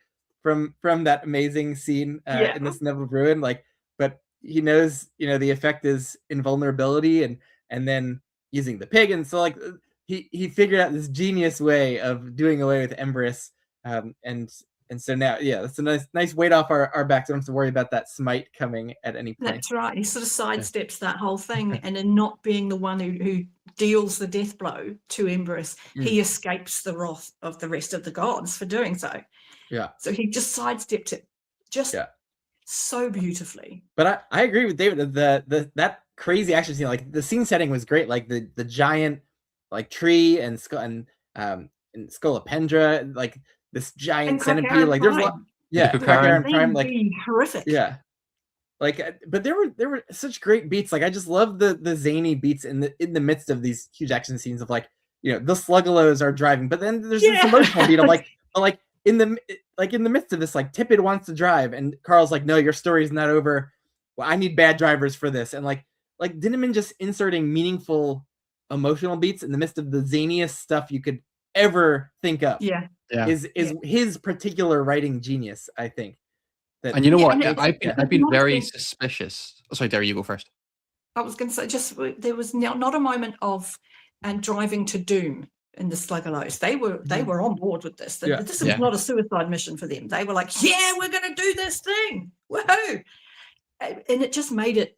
from that amazing scene in this Neville Ruin. Like, but he knows, the effect is invulnerability and then using the pig. And so like he figured out this genius way of doing away with Empress. And so now, that's a nice weight off our backs. Don't have to worry about that smite coming at any point. That's right. He sort of sidesteps that whole thing, and in not being the one who deals the death blow to Empress, he escapes the wrath of the rest of the gods for doing so. Yeah. So he just sidestepped it so beautifully. But I agree with David. That crazy action scene. Like the scene setting was great. Like the giant like tree and Scolopendra, like this giant And centipede. Krakauer Like there's a lot. Prime. Yeah, The Krakauer and They'd Prime. Like be horrific. yeah. Like, but there were such great beats. Like I just love the zany beats in the midst of these huge action scenes of like, you know, the Sluggalos are driving, but then there's this emotional beat of like in the midst of this, like Tippett wants to drive and Carl's like, no, your story's not over. Well, I need bad drivers for this. And like Dinneman just inserting meaningful emotional beats in the midst of the zaniest stuff you could ever think of. Yeah. Is his particular writing genius, I think. And you know what? and I've been very suspicious. Oh, sorry, Derri, you go first. I was going to say, just there was not a moment of driving to doom in the Sluggalos. They were on board with this. This was not a suicide mission for them. They were like, yeah, we're going to do this thing. Woohoo! And it just made it,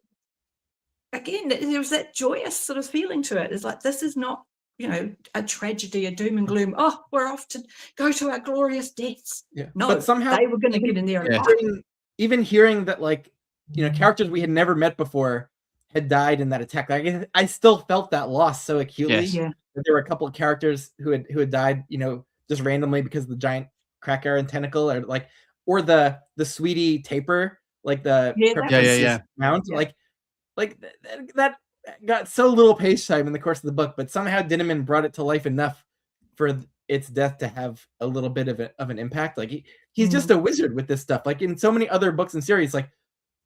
again, there was that joyous sort of feeling to it. It's like, this is not, you know, a tragedy, a doom and gloom. Oh, we're off to go to our glorious deaths. Yeah. No, but somehow they were going to get in there and fight. Even hearing that, like, you know, characters we had never met before had died in that attack. Like, I still felt that loss so acutely. Yeah. That there were a couple of characters who had died, you know, just randomly because of the giant Krakauer and tentacle, or the sweetie taper, like the mount, like that got so little page time in the course of the book, but somehow Dinneman brought it to life enough for its death to have a little bit of an impact. Like he's just a wizard with this stuff. Like in so many other books and series, like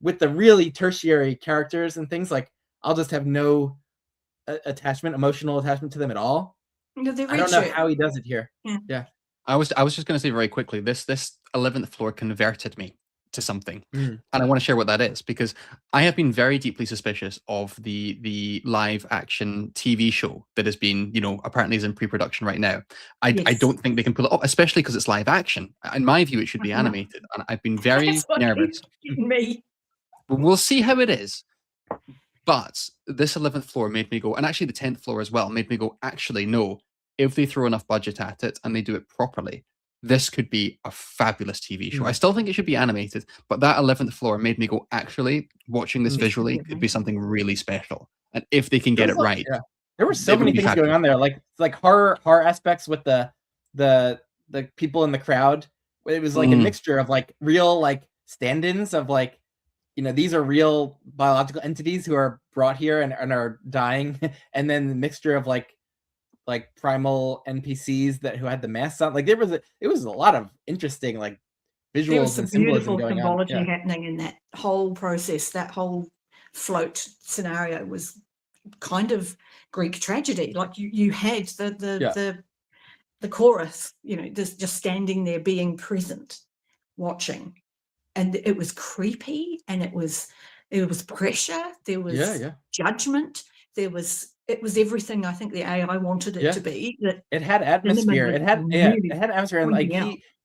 with the really tertiary characters and things, like I'll just have no emotional attachment to them at all. No, I don't know how he does it here. Yeah. I was just going to say very quickly, this 11th floor converted me to something, and I want to share what that is, because I have been very deeply suspicious of the live action TV show that has been, you know, apparently is in pre-production right now. I don't think they can pull it off, especially because it's live action. In my view, it should be animated, and I've been very nervous. But we'll see how it is. But this 11th floor made me go, and actually the 10th floor as well, made me go, actually, no, if they throw enough budget at it and they do it properly, this could be a fabulous TV show. I still think it should be animated, but that 11th floor made me go, actually, watching this visually could be something really special. And if they can get it right. Yeah. There were so many things going on there, like horror aspects with the people in the crowd. It was like a mixture of like real like stand-ins of like, you know, these are real biological entities who are brought here and are dying, and then the mixture of like primal NPCs who had the masks on. Like it was a lot of interesting like visuals. There was some beautiful symbology happening in that whole process. That whole float scenario was kind of Greek tragedy. Like you had the chorus, you know, just standing there, being present, watching. And it was creepy, and it was pressure. There was judgment. It was everything I think the AI wanted it to be. That it had atmosphere. It had atmosphere, and like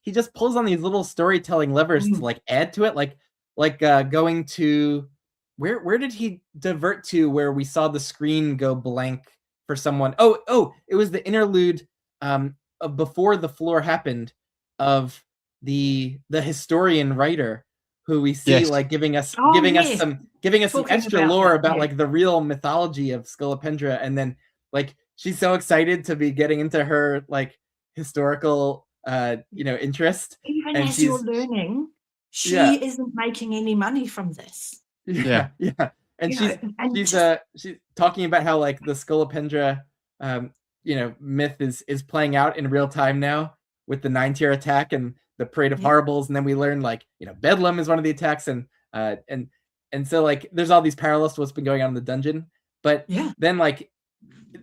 he just pulls on these little storytelling levers to like add to it. Like going to where did he divert to where we saw the screen go blank for someone? Oh, it was the interlude before the floor happened of the historian writer who we see like giving us some extra lore about like the real mythology of Scolopendra, and then like she's so excited to be getting into her like historical interest. Even as you're learning, she isn't making any money from this. And she's talking about how like the Scolopendra myth is playing out in real time now with the 9-tier attack and the Parade of Horribles, and then we learn like, you know, Bedlam is one of the attacks, and so like there's all these parallels to what's been going on in the dungeon. But then like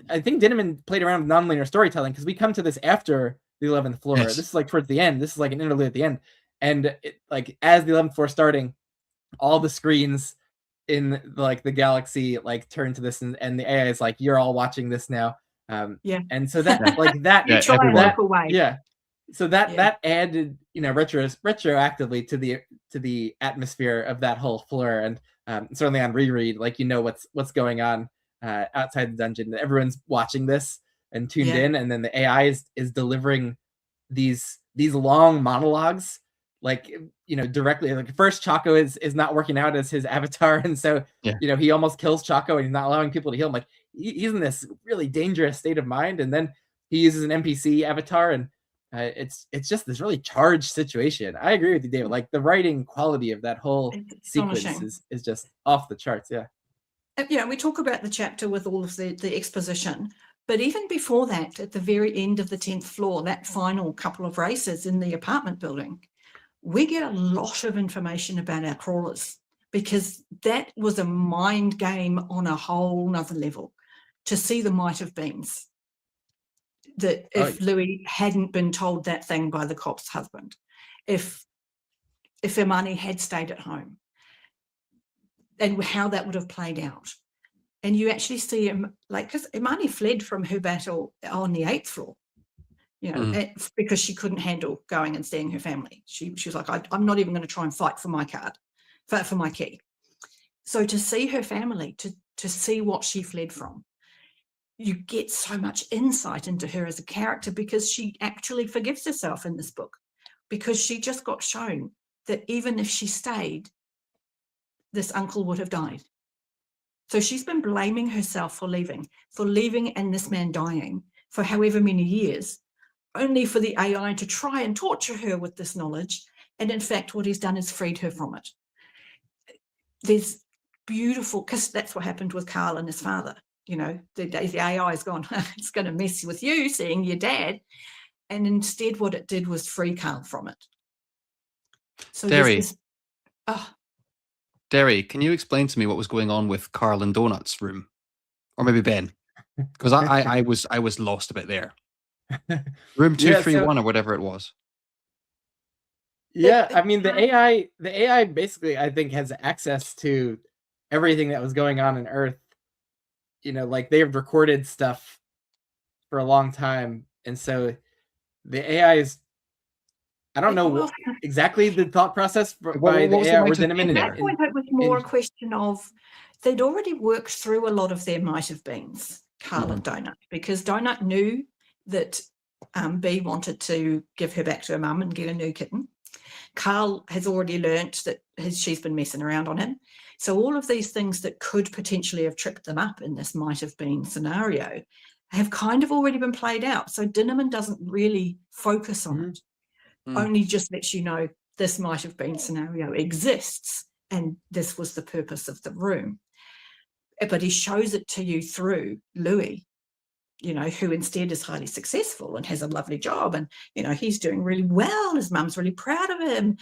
I think Dinneman played around with nonlinear storytelling, because we come to this after the 11th floor. This is like towards the end. This is like an interlude at the end, and like as the 11th floor starting, all the screens in like the galaxy like turn to this, and the AI is like, you're all watching this now. And so that like that you try and walk away. So that added, you know, retroactively to the atmosphere of that whole floor, and certainly on reread, like, you know, what's going on outside the dungeon. Everyone's watching this and tuned in, and then the AI is delivering these long monologues like, directly. Like first Chaco is not working out as his avatar, and so he almost kills Chaco and he's not allowing people to heal him. Like he's in this really dangerous state of mind, and then he uses an NPC avatar, and it's just this really charged situation. I agree with you, David. Like the writing quality of that whole sequence is just off the charts. We talk about the chapter with all of the exposition, but even before that, at the very end of the 10th floor, that final couple of races in the apartment building, we get a lot of information about our crawlers, because that was a mind game on a whole nother level, to see the might have beens. That if Louis hadn't been told that thing by the cop's husband, if Imani had stayed at home, and how that would have played out. And you actually see him, like, because Imani fled from her battle on the 8th floor, because she couldn't handle going and seeing her family. She was like, I'm not even going to try and fight for my card, for my key. So to see her family, to see what she fled from, you get so much insight into her as a character, because she actually forgives herself in this book, because she just got shown that even if she stayed, this uncle would have died. So she's been blaming herself for leaving and this man dying for however many years, only for the AI to try and torture her with this knowledge. And in fact, what he's done is freed her from it. There's beautiful, because that's what happened with Carl and his father. The AI has gone, it's going to mess with you seeing your dad. And instead what it did was free Carl from it. So Derri, can you explain to me what was going on with Carl and Donut's room? Or maybe Ben? Because I was lost a bit there. Room 231 or whatever it was. Yeah, I mean the AI basically, I think, has access to everything that was going on in Earth. Like they've recorded stuff for a long time, and so the AI is, I don't know what exactly the thought process by the AI or Dinnerman. At that point, it was more a question of they'd already worked through a lot of their might have beens, Carl and Donut, because Donut knew that B wanted to give her back to her mum and get a new kitten. Carl has already learnt that she's been messing around on him. So all of these things that could potentially have tripped them up in this might have been scenario have kind of already been played out. So Dinnerman doesn't really focus on it. Only just lets you know this might have been scenario exists, and this was the purpose of the room. But he shows it to you through Louis, who instead is highly successful and has a lovely job, and he's doing really well. His mum's really proud of him,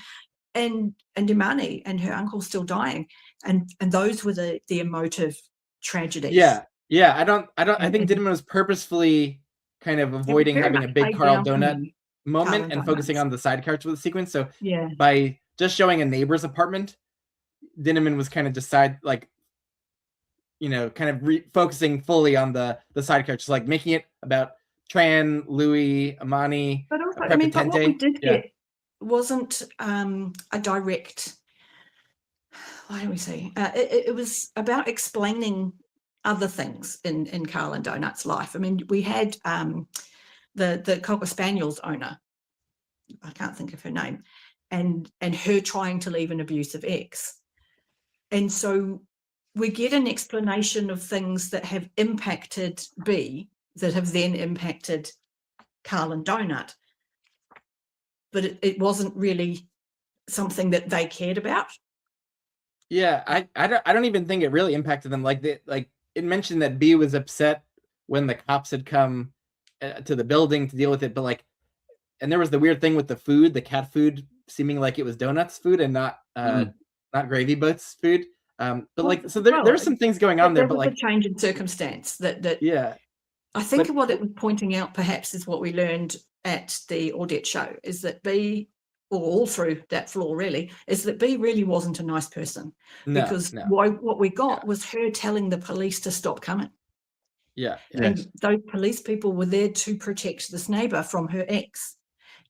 and Imani and her uncle still dying, and those were the emotive tragedies. Yeah. I think Dinnerman was purposefully kind of avoiding having a big Carl Donut moment and focusing on the side characters with the sequence. So by just showing a neighbor's apartment, Dinnerman was kind of focusing fully on the side characters, like making it about Tran, Louis, Imani. But also, but what we did get wasn't a direct. Why do we say? It was about explaining other things in Carl and Donut's life. I mean, we had the Cocker Spaniel's owner, I can't think of her name, and her trying to leave an abusive ex. And so we get an explanation of things that have impacted B, that have then impacted Carl and Donut. But it wasn't really something that they cared about. Yeah, I don't even think it really impacted them. Like it mentioned that B was upset when the cops had come to the building to deal with it, but and there was the weird thing with the food, the cat food, seeming like it was Donut's food and not Gravy Boat's food. But so there's some things going on there, but a change in circumstance that I think what it was pointing out perhaps is what we learned at the Audette show, is that B, or all through that floor really, is that B really wasn't a nice person. What we got was her telling the police to stop coming. And those police people were there to protect this neighbour from her ex.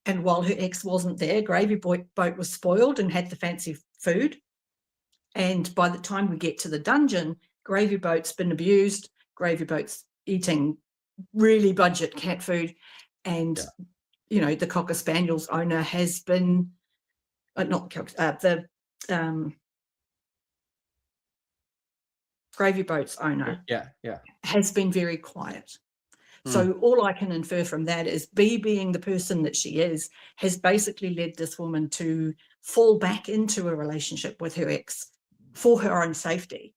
And while her ex wasn't there, Gravy Boat was spoiled and had the fancy food. And by the time we get to the dungeon, Gravy Boat's been abused. Gravy Boat's eating really budget cat food. And, the Cocker Spaniel's owner has been not the gravy boat's owner Yeah. has been very quiet. Hmm. So all I can infer from that is B, being the person that she is, has basically led this woman to fall back into a relationship with her ex for her own safety.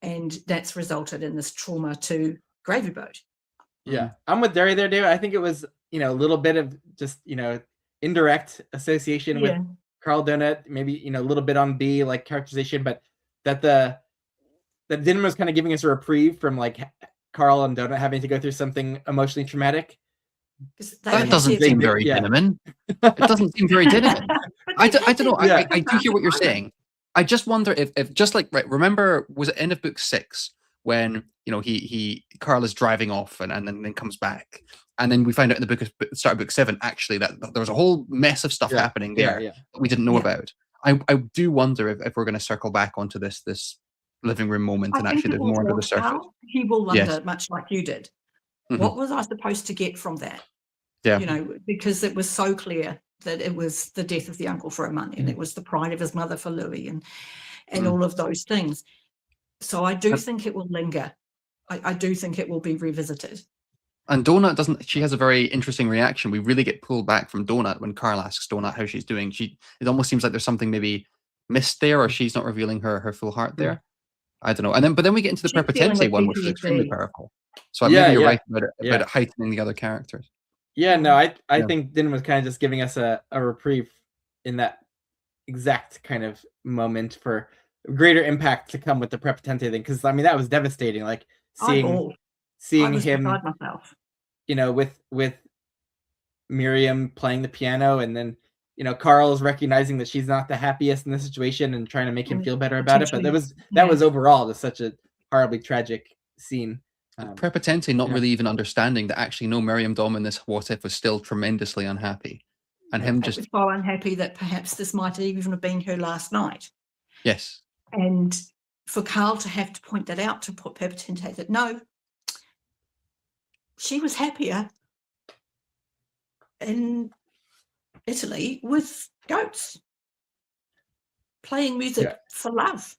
And that's resulted in this trauma to Gravy Boat. Yeah. I'm with Derri there, David. I think it was, a little bit of just, indirect association with Carl Donut, maybe, a little bit on B, like characterization, but that that Dinman was kind of giving us a reprieve from like Carl and Donut having to go through something emotionally traumatic. That doesn't seem very Dinman. It doesn't seem very Dinman. I don't know. I do hear what you're saying. I just wonder if just like, right, remember, was it end of book 6 when, Carl is driving off and then comes back. And then we find out in the start of book 7, actually, that there was a whole mess of stuff happening there that we didn't know about. I do wonder if we're going to circle back onto this living room moment and actually there's more under the surface. He will wonder, much like you did. Mm-hmm. What was I supposed to get from that? Yeah. Because it was so clear that it was the death of the uncle for money, and it was the pride of his mother for Louis, and all of those things. So I do think it will linger. I do think it will be revisited. And Donut doesn't. She has a very interesting reaction. We really get pulled back from Donut when Carl asks Donut how she's doing. It almost seems like there's something maybe missed there, or she's not revealing her full heart there. I don't know. But then we get into the Prepotente one, which is extremely powerful. So maybe you're right about it heightening the other characters. Yeah, no, I think Din was kind of just giving us a reprieve in that exact kind of moment for greater impact to come with the Prepotente thing. Because I mean, that was devastating. Like seeing him, myself. With Miriam playing the piano, and then Carl's recognizing that she's not the happiest in the situation and trying to make him feel better about it. But that was overall just such a horribly tragic scene. Prepotente not really even understanding that actually no, Miriam Dom in this what if was still tremendously unhappy, and him just so unhappy that perhaps this might even have been her last night. Yes. And for Carl to have to point that out to Prepotente that no, she was happier in Italy with goats, playing music for love.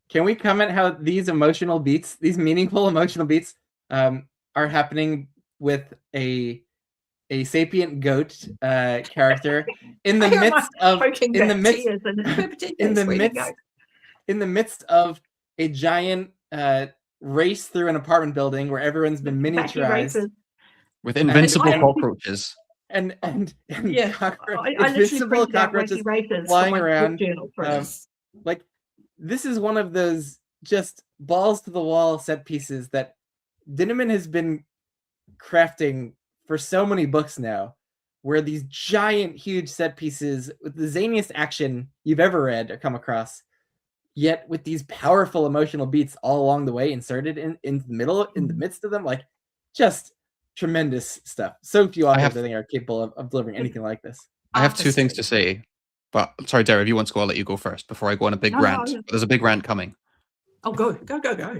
Can we comment how these emotional beats, these meaningful emotional beats, are happening with a sapient goat character in the midst of a giant race through an apartment building where everyone's been miniaturized with invincible cockroaches and invincible cockroaches flying around. Like, this is one of those just balls to the wall set pieces that Dinman has been crafting for so many books now, where these giant, huge set pieces with the zaniest action you've ever read or come across, yet with these powerful emotional beats all along the way inserted in the midst of them, like just tremendous stuff. So few authors, I think, are capable of delivering anything like this. I have 2 things to say. But sorry, Derri, if you want to go, I'll let you go first before I go on a big rant. No. There's a big rant coming. Oh, go.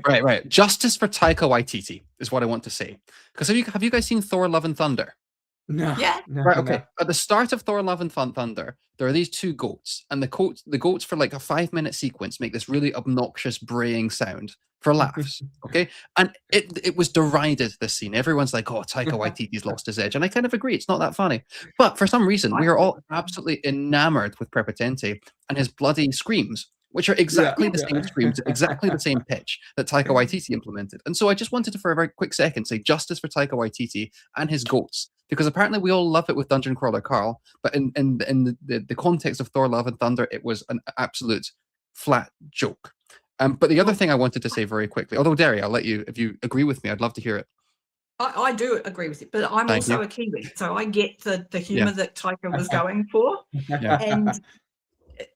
Right. Justice for Taika Waititi is what I want to say. Because have you guys seen Thor: Love and Thunder? No. Yeah. No, right. Okay. No. At the start of Thor: Love and Thunder, there are these 2 goats, and the goats for like a 5-minute sequence make this really obnoxious braying sound for laughs. Okay, and it was derided, this scene. Everyone's like, "Oh, Taika Waititi's lost his edge," and I kind of agree. It's not that funny, but for some reason, we are all absolutely enamored with Prepotente and his bloody screams, which are exactly the same screams, exactly the same pitch that Taika Waititi implemented. And so I just wanted to, for a very quick second, say justice for Taika Waititi and his goats, because apparently we all love it with Dungeon Crawler Carl, but in the context of Thor: Love and Thunder, it was an absolute flat joke. But the other thing I wanted to say very quickly, although Derri, I'll let you, if you agree with me, I'd love to hear it. I do agree with you, but I'm also a Kiwi, so I get the humour that Taika was going for. And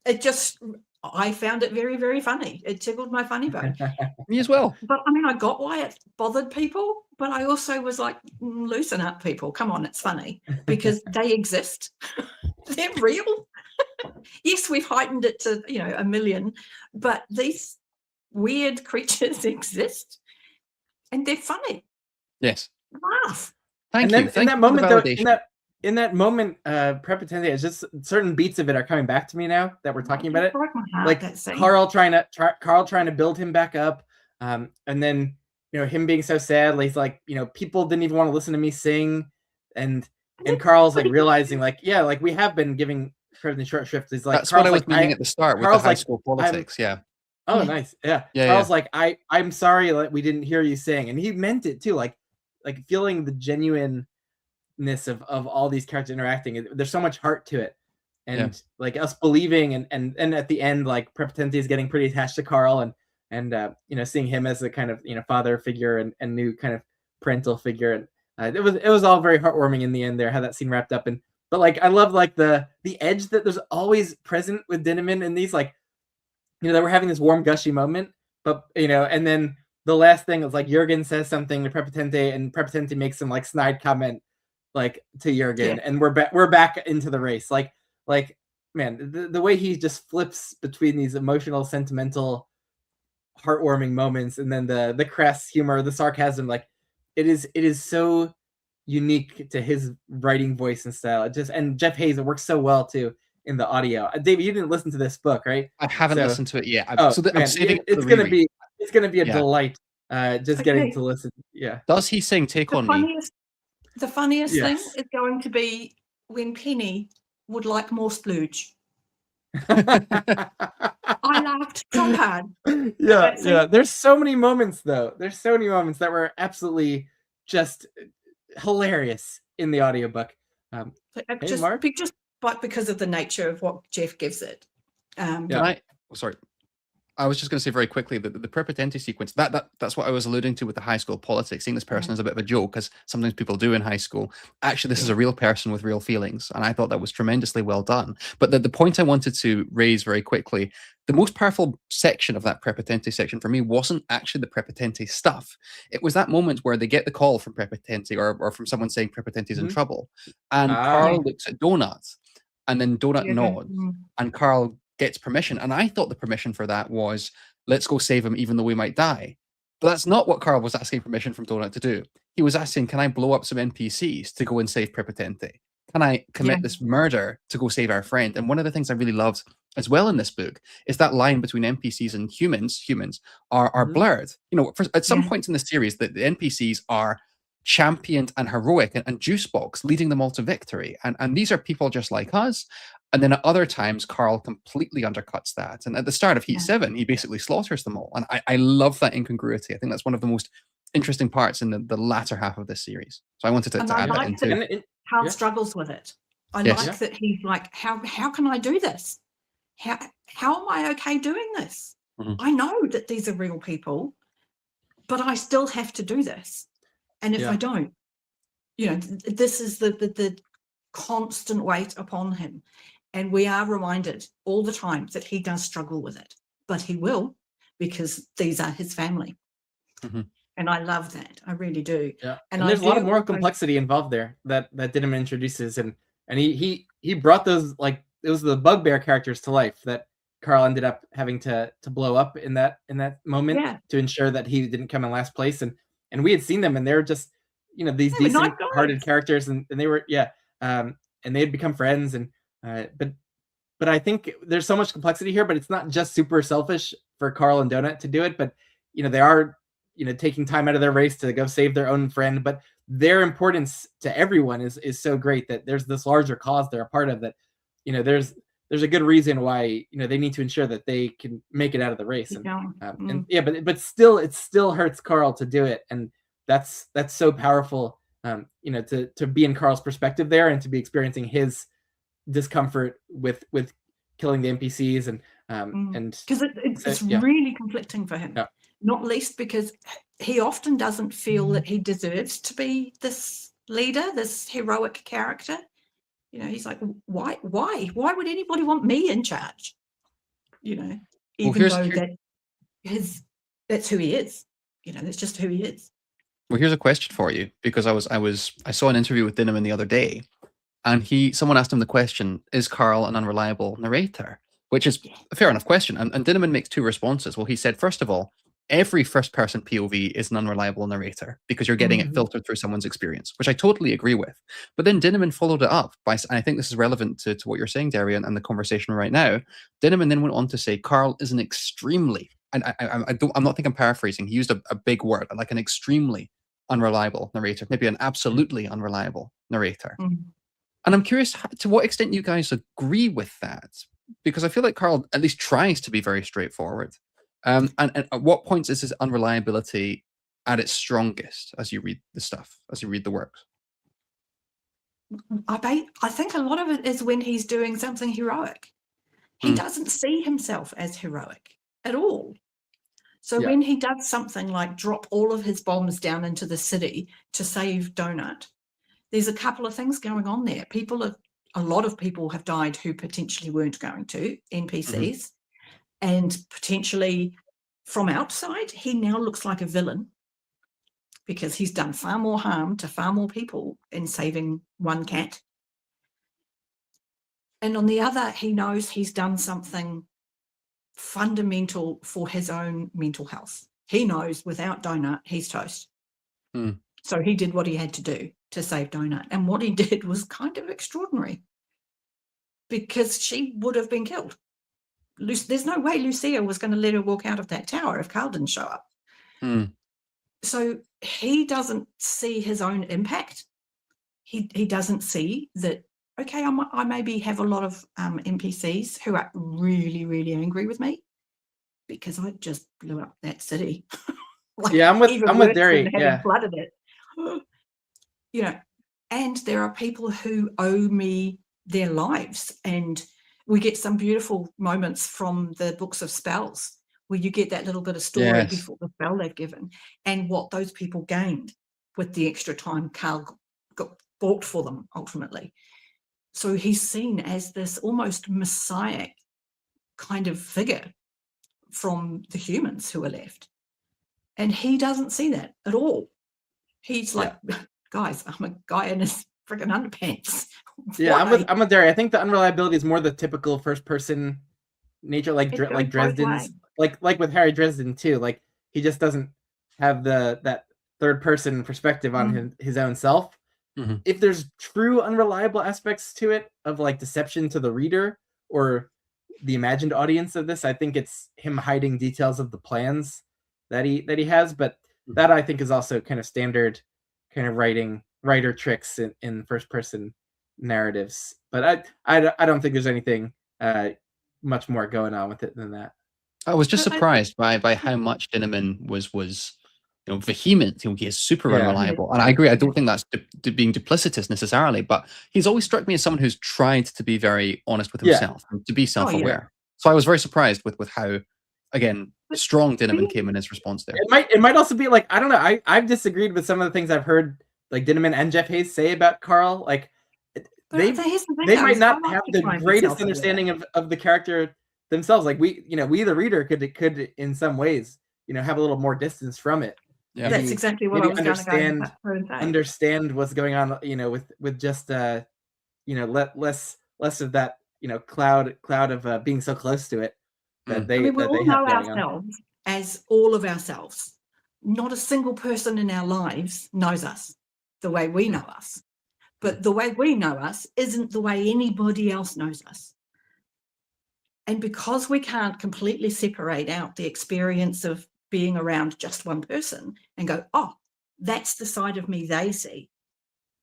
it just, I found it very, very funny. It tickled my funny bone. Me as well. But I mean, I got why it bothered people, but I also was like, loosen up, people. Come on, it's funny, because they exist. They're real. Yes, we've heightened it to, 1 million, but these weird creatures exist and they're funny. Yes. Laugh. Thank you. In that moment, though, in that moment, Prepotente, it's just certain beats of it are coming back to me now that we're talking about it. broke my heart, Like that scene. Carl trying to build him back up, and then him being so sad. Like, he's like, people didn't even want to listen to me sing, and Carl's like realizing like, yeah, like we have been giving President short shrift. He's like, That's Carl's what I was like, meaning at the start with Carl's the high like, school politics. Yeah. Oh, Yeah. nice. Yeah. Yeah, Carl's yeah. like, I'm sorry that we didn't hear you sing. And he meant it too. Like feeling the genuineness of all these characters interacting. There's so much heart to it. And like us believing and at the end, like Prepotente is getting pretty attached to Carl and seeing him as a kind of, father figure and new kind of parental figure. And it was all very heartwarming in the end there, how that scene wrapped up. But like, I love like the edge that there's always present with Dinneman and these like, that we're having this warm, gushy moment, but and then the last thing is like Jurgen says something to Prepotente, and Prepotente makes some like snide comment like to Jurgen, and we're back into the race. Like man, the way he just flips between these emotional, sentimental, heartwarming moments, and then the crass humor, the sarcasm, like it is so unique to his writing voice and style. And Jeff Hayes, it works so well too in the audio. David, you didn't listen to this book, right? I haven't listened to it yet. I'm saving it it's for the gonna reread. be a delight. Just getting to listen. Yeah. Does he sing "Take on Me"? The funniest thing Yes. is going to be when Penny would like more splooge. I laughed so hard. Yeah. There's so many moments though. There's so many moments that were absolutely just hilarious in the audiobook. Just but because of the nature of what Jeff gives it. Sorry. I was just going to say very quickly that the Prepotente sequence, that's what I was alluding to with the high school politics, seeing this person as a bit of a joke, as sometimes people do in high school. Actually, this is a real person with real feelings, and I thought that was tremendously well done. But the point I wanted to raise very quickly, the most powerful section of that Prepotente section for me wasn't actually the Prepotente stuff. It was that moment where they get the call from Prepotente or from someone saying Prepotente's in trouble, and Carl looks at Donut, and then Donut nods, and Carl gets permission. And I thought the permission for that was, let's go save him even though we might die. But that's not what Carl was asking permission from Donut to do. He was asking, can I blow up some NPCs to go and save Prepotente? Can I commit this murder to go save our friend? And one of the things I really loved as well in this book is that line between NPCs and humans are blurred. At some points in the series, the NPCs are championed and heroic and Juicebox leading them all to victory. And these are people just like us. And then at other times, Carl completely undercuts that. And at the start of Heat 7, he basically slaughters them all. And I love that incongruity. I think that's one of the most interesting parts in the latter half of this series. So I wanted to add that into Carl struggles with it. I like that he's like, how can I do this? How am I okay doing this? I know that these are real people, but I still have to do this. And if I don't, this is the constant weight upon him. And we are reminded all the time that he does struggle with it, but he will, because these are his family. And I love that. I really do. Yeah. And there's a lot of moral complexity involved there that Dinneman introduces. And he brought those, like, it was the bugbear characters to life that Carl ended up having to blow up in that moment to ensure that he didn't come in last place. And we had seen them, and they're just, these decent hearted characters, and they were, and they had become friends. And but I think there's so much complexity here, but it's not just super selfish for Carl and Donut to do it, but they are taking time out of their race to go save their own friend, but their importance to everyone is so great that there's this larger cause they're a part of, that there's a good reason why they need to ensure that they can make it out of the race. But still, it still hurts Carl to do it, and that's so powerful, to be in Carl's perspective there, and to be experiencing his discomfort with killing the NPCs, and because it's really conflicting for him, not least because he often doesn't feel that he deserves to be this leader, this heroic character. He's like, why would anybody want me in charge? Even though that's who he is. That's just who he is. Well, here's a question for you, because I saw an interview with Dinneman the other day, and someone asked him the question, is Carl an unreliable narrator? Which is a fair enough question. And Dinneman makes two responses. Well, he said, first of all, every first-person POV is an unreliable narrator because you're getting it filtered through someone's experience, which I totally agree with. But then Dinneman followed it up by, and I think this is relevant to what you're saying, Derri, and the conversation right now. Dinneman then went on to say Carl is an extremely, and I'm not think I'm paraphrasing. He used a big word, like an extremely unreliable narrator, maybe an absolutely unreliable narrator. And I'm curious to what extent you guys agree with that, because I feel like Carl at least tries to be very straightforward. And at what points is his unreliability at its strongest as you read the stuff, as you read the works? I think a lot of it is when he's doing something heroic. He doesn't see himself as heroic at all. So when he does something like drop all of his bombs down into the city to save Donut, there's a couple of things going on there. A lot of people have died who potentially weren't going to, NPCs, and potentially from outside, he now looks like a villain because he's done far more harm to far more people in saving one cat. And on the other, he knows he's done something fundamental for his own mental health. He knows without Donut, he's toast. So he did what he had to do to save Donut. And what he did was kind of extraordinary because she would have been killed. There's no way Lucia was going to let her walk out of that tower if Carl didn't show up. So he doesn't see his own impact. He doesn't see that, okay, I maybe have a lot of NPCs who are really, really angry with me because I just blew up that city. Like, I'm with Derri. Yeah, flooded it. You know, and there are people who owe me their lives, and we get some beautiful moments from the books of spells where you get that little bit of story before the spell they've given and what those people gained with the extra time Carl got bought for them ultimately. So he's seen as this almost messiah kind of figure from the humans who are left. And he doesn't see that at all. He's like, guys, I'm a guy in his freaking underpants. Yeah, I'm with Derri. I think the unreliability is more the typical first person nature, like Dresden's, like with Harry Dresden too. Like he just doesn't have that third person perspective on his own self. If there's true unreliable aspects to it of like deception to the reader or the imagined audience of this, I think it's him hiding details of the plans that he has. But that I think is also kind of standard kind of writer tricks in first person narratives. But I don't think there's anything much more going on with it than that. I was just surprised by how much Dinneman was vehement. He is super unreliable, and I agree. I don't think that's being duplicitous necessarily, but he's always struck me as someone who's tried to be very honest with himself and to be self-aware. So I was very surprised with how, again, strong Dinneman came in his response there. It might also be like, I don't know. I've disagreed with some of the things I've heard like Dinneman and Jeff Hayes say about Carl. Like they might not have the greatest understanding of the character themselves. Like we the reader could in some ways have a little more distance from it. Yeah, that's exactly what I was going to go. Understand what's going on, with just less of that cloud of being so close to it that they we all know ourselves as all of ourselves. Not a single person in our lives knows us the way we know us, but the way we know us isn't the way anybody else knows us. And because we can't completely separate out the experience of being around just one person and go, oh, that's the side of me they see,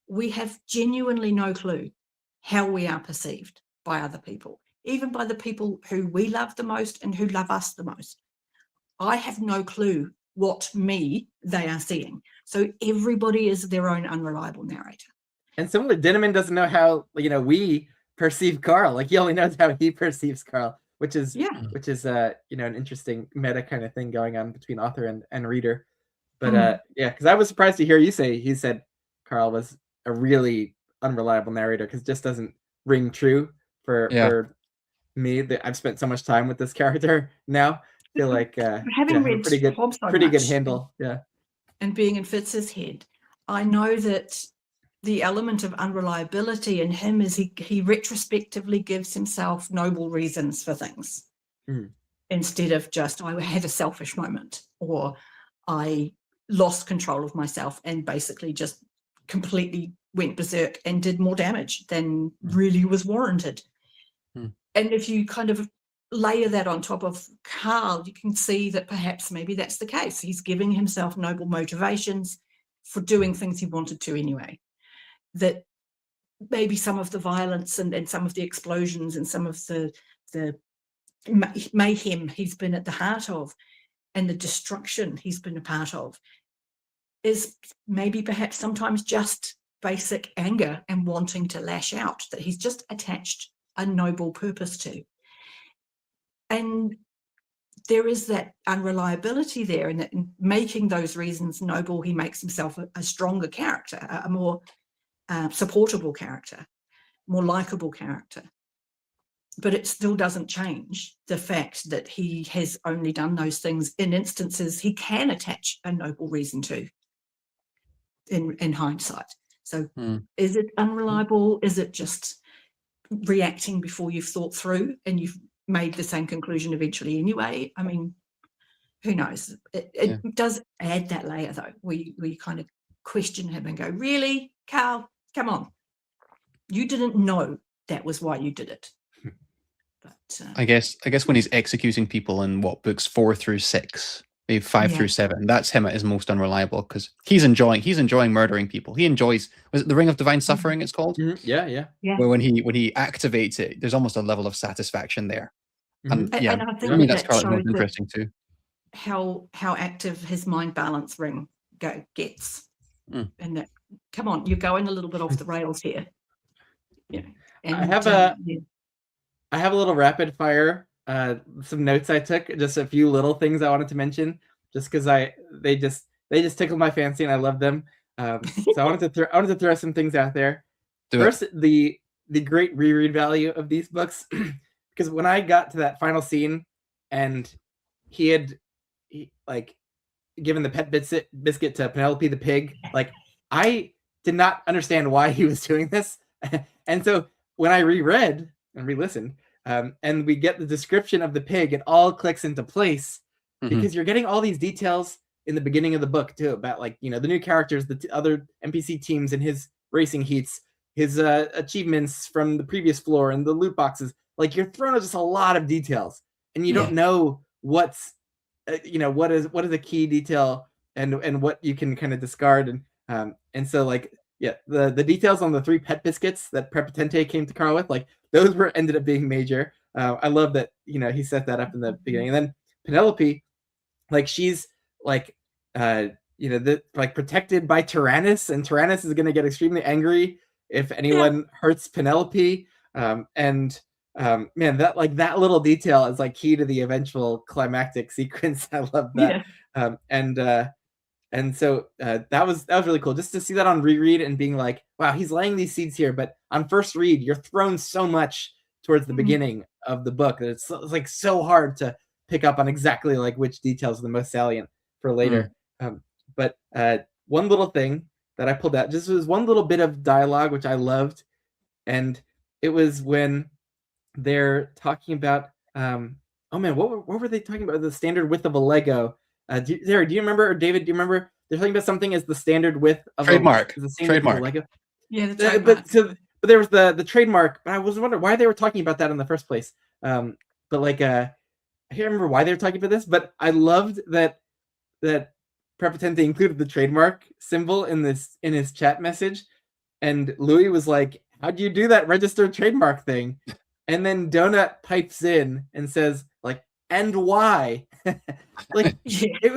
we have genuinely no clue how we are perceived by other people, even by the people who we love the most and who love us the most. I have no clue what me they are seeing. So everybody is their own unreliable narrator. And similarly, Dinneman doesn't know how we perceive Carl. Like he only knows how he perceives Carl, which is an interesting meta kind of thing going on between author and reader. But because I was surprised to hear you say he said Carl was a really unreliable narrator because it just doesn't ring true for me. That I've spent so much time with this character now. I feel like having read pretty good handle, and being in Fitz's head, I know that the element of unreliability in him is he retrospectively gives himself noble reasons for things. instead of just, I had a selfish moment, or I lost control of myself and basically just completely went berserk and did more damage than really was warranted. And if you kind of layer that on top of Carl, you can see that perhaps maybe that's the case. He's giving himself noble motivations for doing things he wanted to anyway. That maybe some of the violence and some of the explosions and some of the mayhem he's been at the heart of, and the destruction he's been a part of, is maybe perhaps sometimes just basic anger and wanting to lash out that he's just attached a noble purpose to. And there is that unreliability there, and that in making those reasons noble, he makes himself a stronger character, a more supportable character, more likable character. But it still doesn't change the fact that he has only done those things in instances he can attach a noble reason to in hindsight. So is it unreliable? Is it just reacting before you've thought through and you've made the same conclusion eventually anyway? I mean, who knows? It does add that layer, though, where you kind of question him and go, really, Carl, come on. You didn't know that was why you did it. But I guess when he's executing people in books 4 through 6, maybe 5 through 7, that's him at his most unreliable, because he's enjoying murdering people. He enjoys, was it the Ring of Divine Suffering it's called? Yeah. Where when he activates it, there's almost a level of satisfaction there. And and I think I mean that that's shows interesting too. How active his mind balance ring gets. And that, come on, you're going a little bit off the rails here. Yeah. And I have a little rapid fire, some notes I took, just a few little things I wanted to mention, just because they just tickle my fancy and I love them. So I wanted to throw some things out there. First, the great reread value of these books, because when I got to that final scene and he like given the pet biscuit to Penelope the pig, like I did not understand why he was doing this, and so when I reread and re-listened, and we get the description of the pig, it all clicks into place, because you're getting all these details in the beginning of the book too, about like, the new characters, the other NPC teams in his racing heats, his achievements from the previous floor, and the loot boxes. Like, you're thrown just a lot of details, and you don't know what's what is a key detail and what you can kind of discard, and so like the details on the 3 pet biscuits that Prepotente came to Carl with, like those ended up being major. I love that he set that up in the beginning. And then Penelope, like she's like like protected by Tyrannus, and Tyrannus is going to get extremely angry if anyone hurts Penelope. Man, that little detail is like key to the eventual climactic sequence. I love that. And so that was really cool, just to see that on reread and being like, wow, he's laying these seeds here. But on first read, you're thrown so much towards the beginning of the book that it's like so hard to pick up on exactly like which details are the most salient for later. But one little thing that I pulled out just was one little bit of dialogue which I loved, and it was when they're talking about oh man, what were they talking about? The standard width of a Lego. Derri, do you remember, or David, do you remember? They're talking about something as the standard width of trademark. Trademark. Lego. Yeah, the trademark. But there was the trademark. But I was wondering why they were talking about that in the first place. But like I can't remember why they were talking about this. But I loved that Prepotente included the trademark symbol in his chat message, and Louis was like, "How do you do that registered trademark thing?" And then Donut pipes in and says, like, "And why?" Like it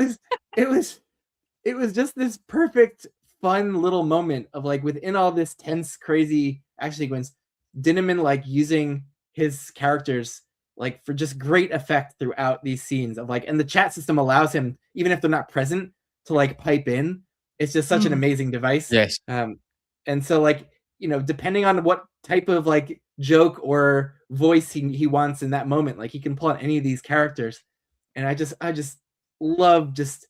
was just this perfect, fun little moment of like, within all this tense, crazy action sequence, Dinniman like using his characters like for just great effect throughout these scenes of like, and the chat system allows him, even if they're not present, to like pipe in. It's just such an amazing device. Yes. And so like, depending on what type of like joke or voice he wants in that moment, like he can pull out any of these characters. And I just love just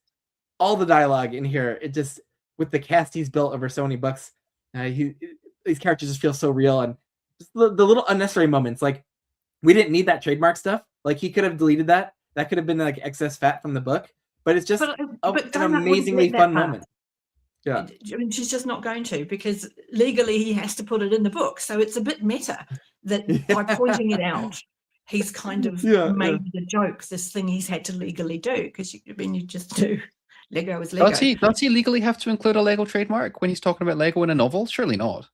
all the dialogue in here. It just, with the cast he's built over so many books, these characters just feel so real, and just the little unnecessary moments. Like, we didn't need that trademark stuff. Like, he could have deleted that that could have been like excess fat from the book, but it's just But an Donut wouldn't amazingly get that fun part. moment. Yeah. I mean, she's just not going to, because legally he has to put it in the book. So it's a bit meta that by pointing it out, he's kind of made the joke, this thing he's had to legally do, because you just do. Lego is Lego. Does he legally have to include a Lego trademark when he's talking about Lego in a novel? Surely not.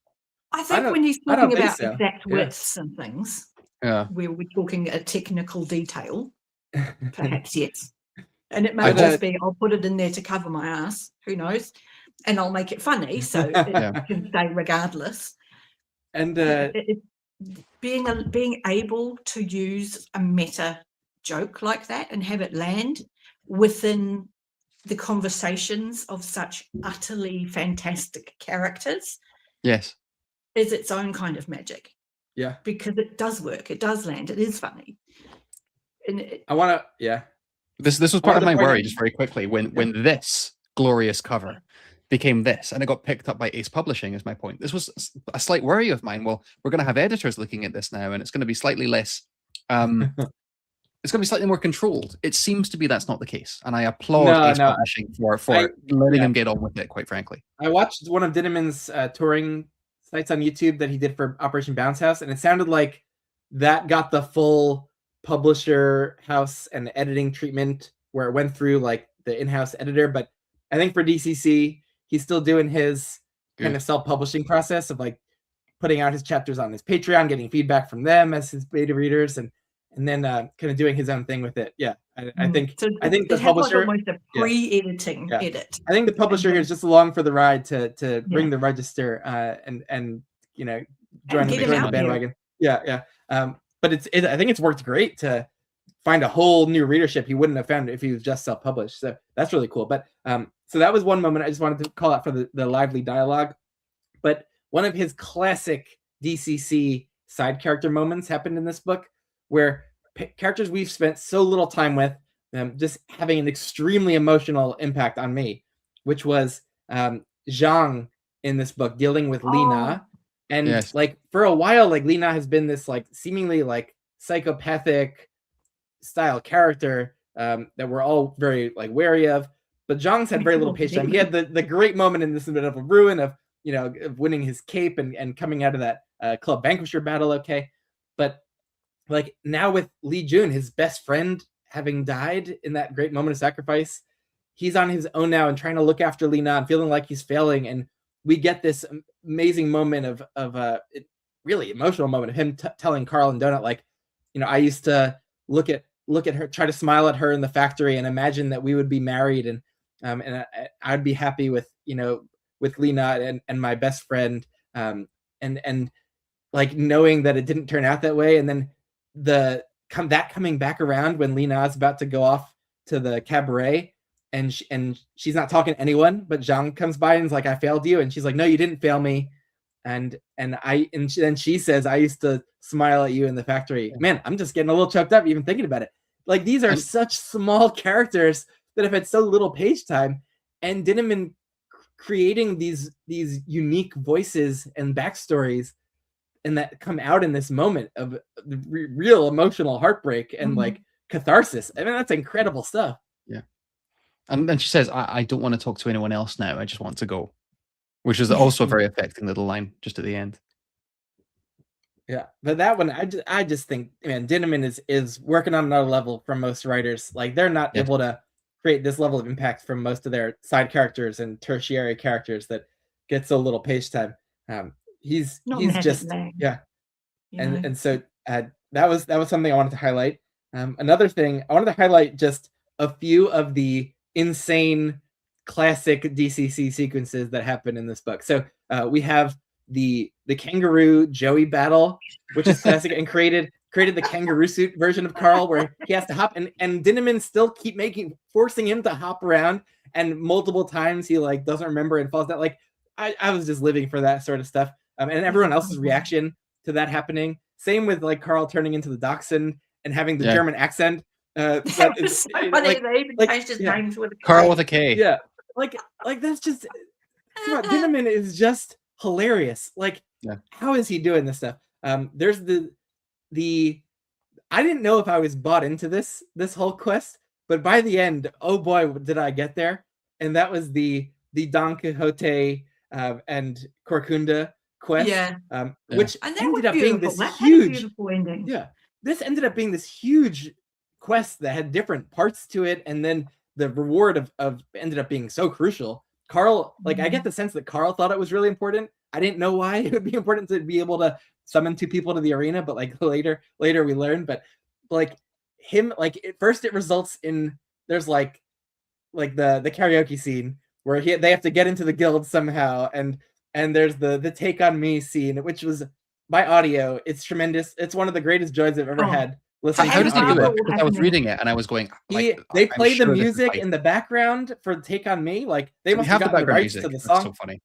I think when he's talking about exact Yeah. widths and things, Yeah. where we're talking a technical detail, perhaps yes. And it may just be, I'll put it in there to cover my ass, who knows? And I'll make it funny, so it can stay regardless. And being able to use a meta joke like that and have it land within the conversations of such utterly fantastic characters, yes, is its own kind of magic. Yeah, because it does work, it does land, it is funny. And I want to, yeah. This was part of my worry, just very quickly, when this glorious cover became this, and it got picked up by Ace Publishing, is my point. This was a slight worry of mine. Well, we're going to have editors looking at this now, and it's going to be slightly less, it's going to be slightly more controlled. It seems to be that's not the case, and I applaud Ace Publishing for letting them get on with it, quite frankly. I watched one of Dinneman's touring sites on YouTube that he did for Operation Bounce House, and it sounded like that got the full publisher house and editing treatment, where it went through like the in-house editor. But I think for DCC, he's still doing his kind of self-publishing process of like putting out his chapters on his Patreon, getting feedback from them as his beta readers, and then kind of doing his own thing with it. Yeah, I think the publisher almost a pre-editing edit. I think the publisher here is just along for the ride to bring the register and you know join the bandwagon. Yeah. But I think it's worked great to find a whole new readership he wouldn't have found if he was just self-published. So that's really cool. But so that was one moment I just wanted to call out for the lively dialogue. But one of his classic DCC side character moments happened in this book, where characters we've spent so little time with just having an extremely emotional impact on me, which was Zhang in this book dealing with Lina. And like for a while, like Lina has been this like seemingly like psychopathic style character that we're all very like wary of. But Zhang's had very little patience. He had the great moment in this bit of a ruin of, you know, of winning his cape and coming out of that club vanquisher battle. Okay. But like now with Li Jun, his best friend, having died in that great moment of sacrifice, he's on his own now and trying to look after Lina and feeling like he's failing. And we get this amazing moment of really emotional moment of him telling Carl and Donut, like, you know, I used to look at her, try to smile at her in the factory and imagine that we would be married, and I'd be happy with, you know, with Lina and my best friend, and like knowing that it didn't turn out that way. And then coming back around when Lina is about to go off to the cabaret, and she's not talking to anyone, but Zhang comes by and is like, I failed you. And she's like, no, you didn't fail me. And then she says, I used to smile at you in the factory. Man, I'm just getting a little choked up even thinking about it. Like, these are such small characters that have had so little page time, and Dinneman creating these unique voices and backstories, and that come out in this moment of real emotional heartbreak and like catharsis. I mean, that's incredible stuff. Yeah. And then she says, I don't want to talk to anyone else now. I just want to go, which is also a very affecting little line just at the end. Yeah, but that one, I just think, man, Dinneman is working on another level from most writers. Like, they're not able to create this level of impact from most of their side characters and tertiary characters that get so little page time. He's just and so that was something I wanted to highlight. Another thing I wanted to highlight, just a few of the insane classic DCC sequences that happen in this book. So we have the kangaroo Joey battle, which is classic, and created the kangaroo suit version of Carl, where he has to hop, and Dinneman still keep forcing him to hop around, and multiple times he like doesn't remember and falls down. Like, I was just living for that sort of stuff, and everyone else's reaction to that happening. Same with like Carl turning into the dachshund and having the German accent. That was so funny. They even changed his names with a K. Carl with a K. Yeah, like that's just, come on, Dinneman is just hilarious. Like, how is he doing this stuff? There's I didn't know if I was bought into this whole quest, but by the end, oh boy, did I get there! And that was the Don Quixote and Corcunda quest, which And that ended was up being beautiful. this That had a huge, beautiful ending. yeah, this ended up being this huge quest that had different parts to it, and then the reward of ended up being so crucial. Carl, like, I get the sense that Carl thought it was really important. I didn't know why it would be important to be able to summon 2 people to the arena, but like later we learned. But like him, like at first it results in there's like the karaoke scene where they have to get into the guild somehow, and there's the Take on Me scene, which was by audio. It's tremendous. It's one of the greatest joys I've ever had. How does he do it? audio. Because I was reading it and I was going, like, They I'm play the sure this is music hype. in the background for Take on Me. Like they So must we have have the gotten the background rights music. to the That's song. so funny.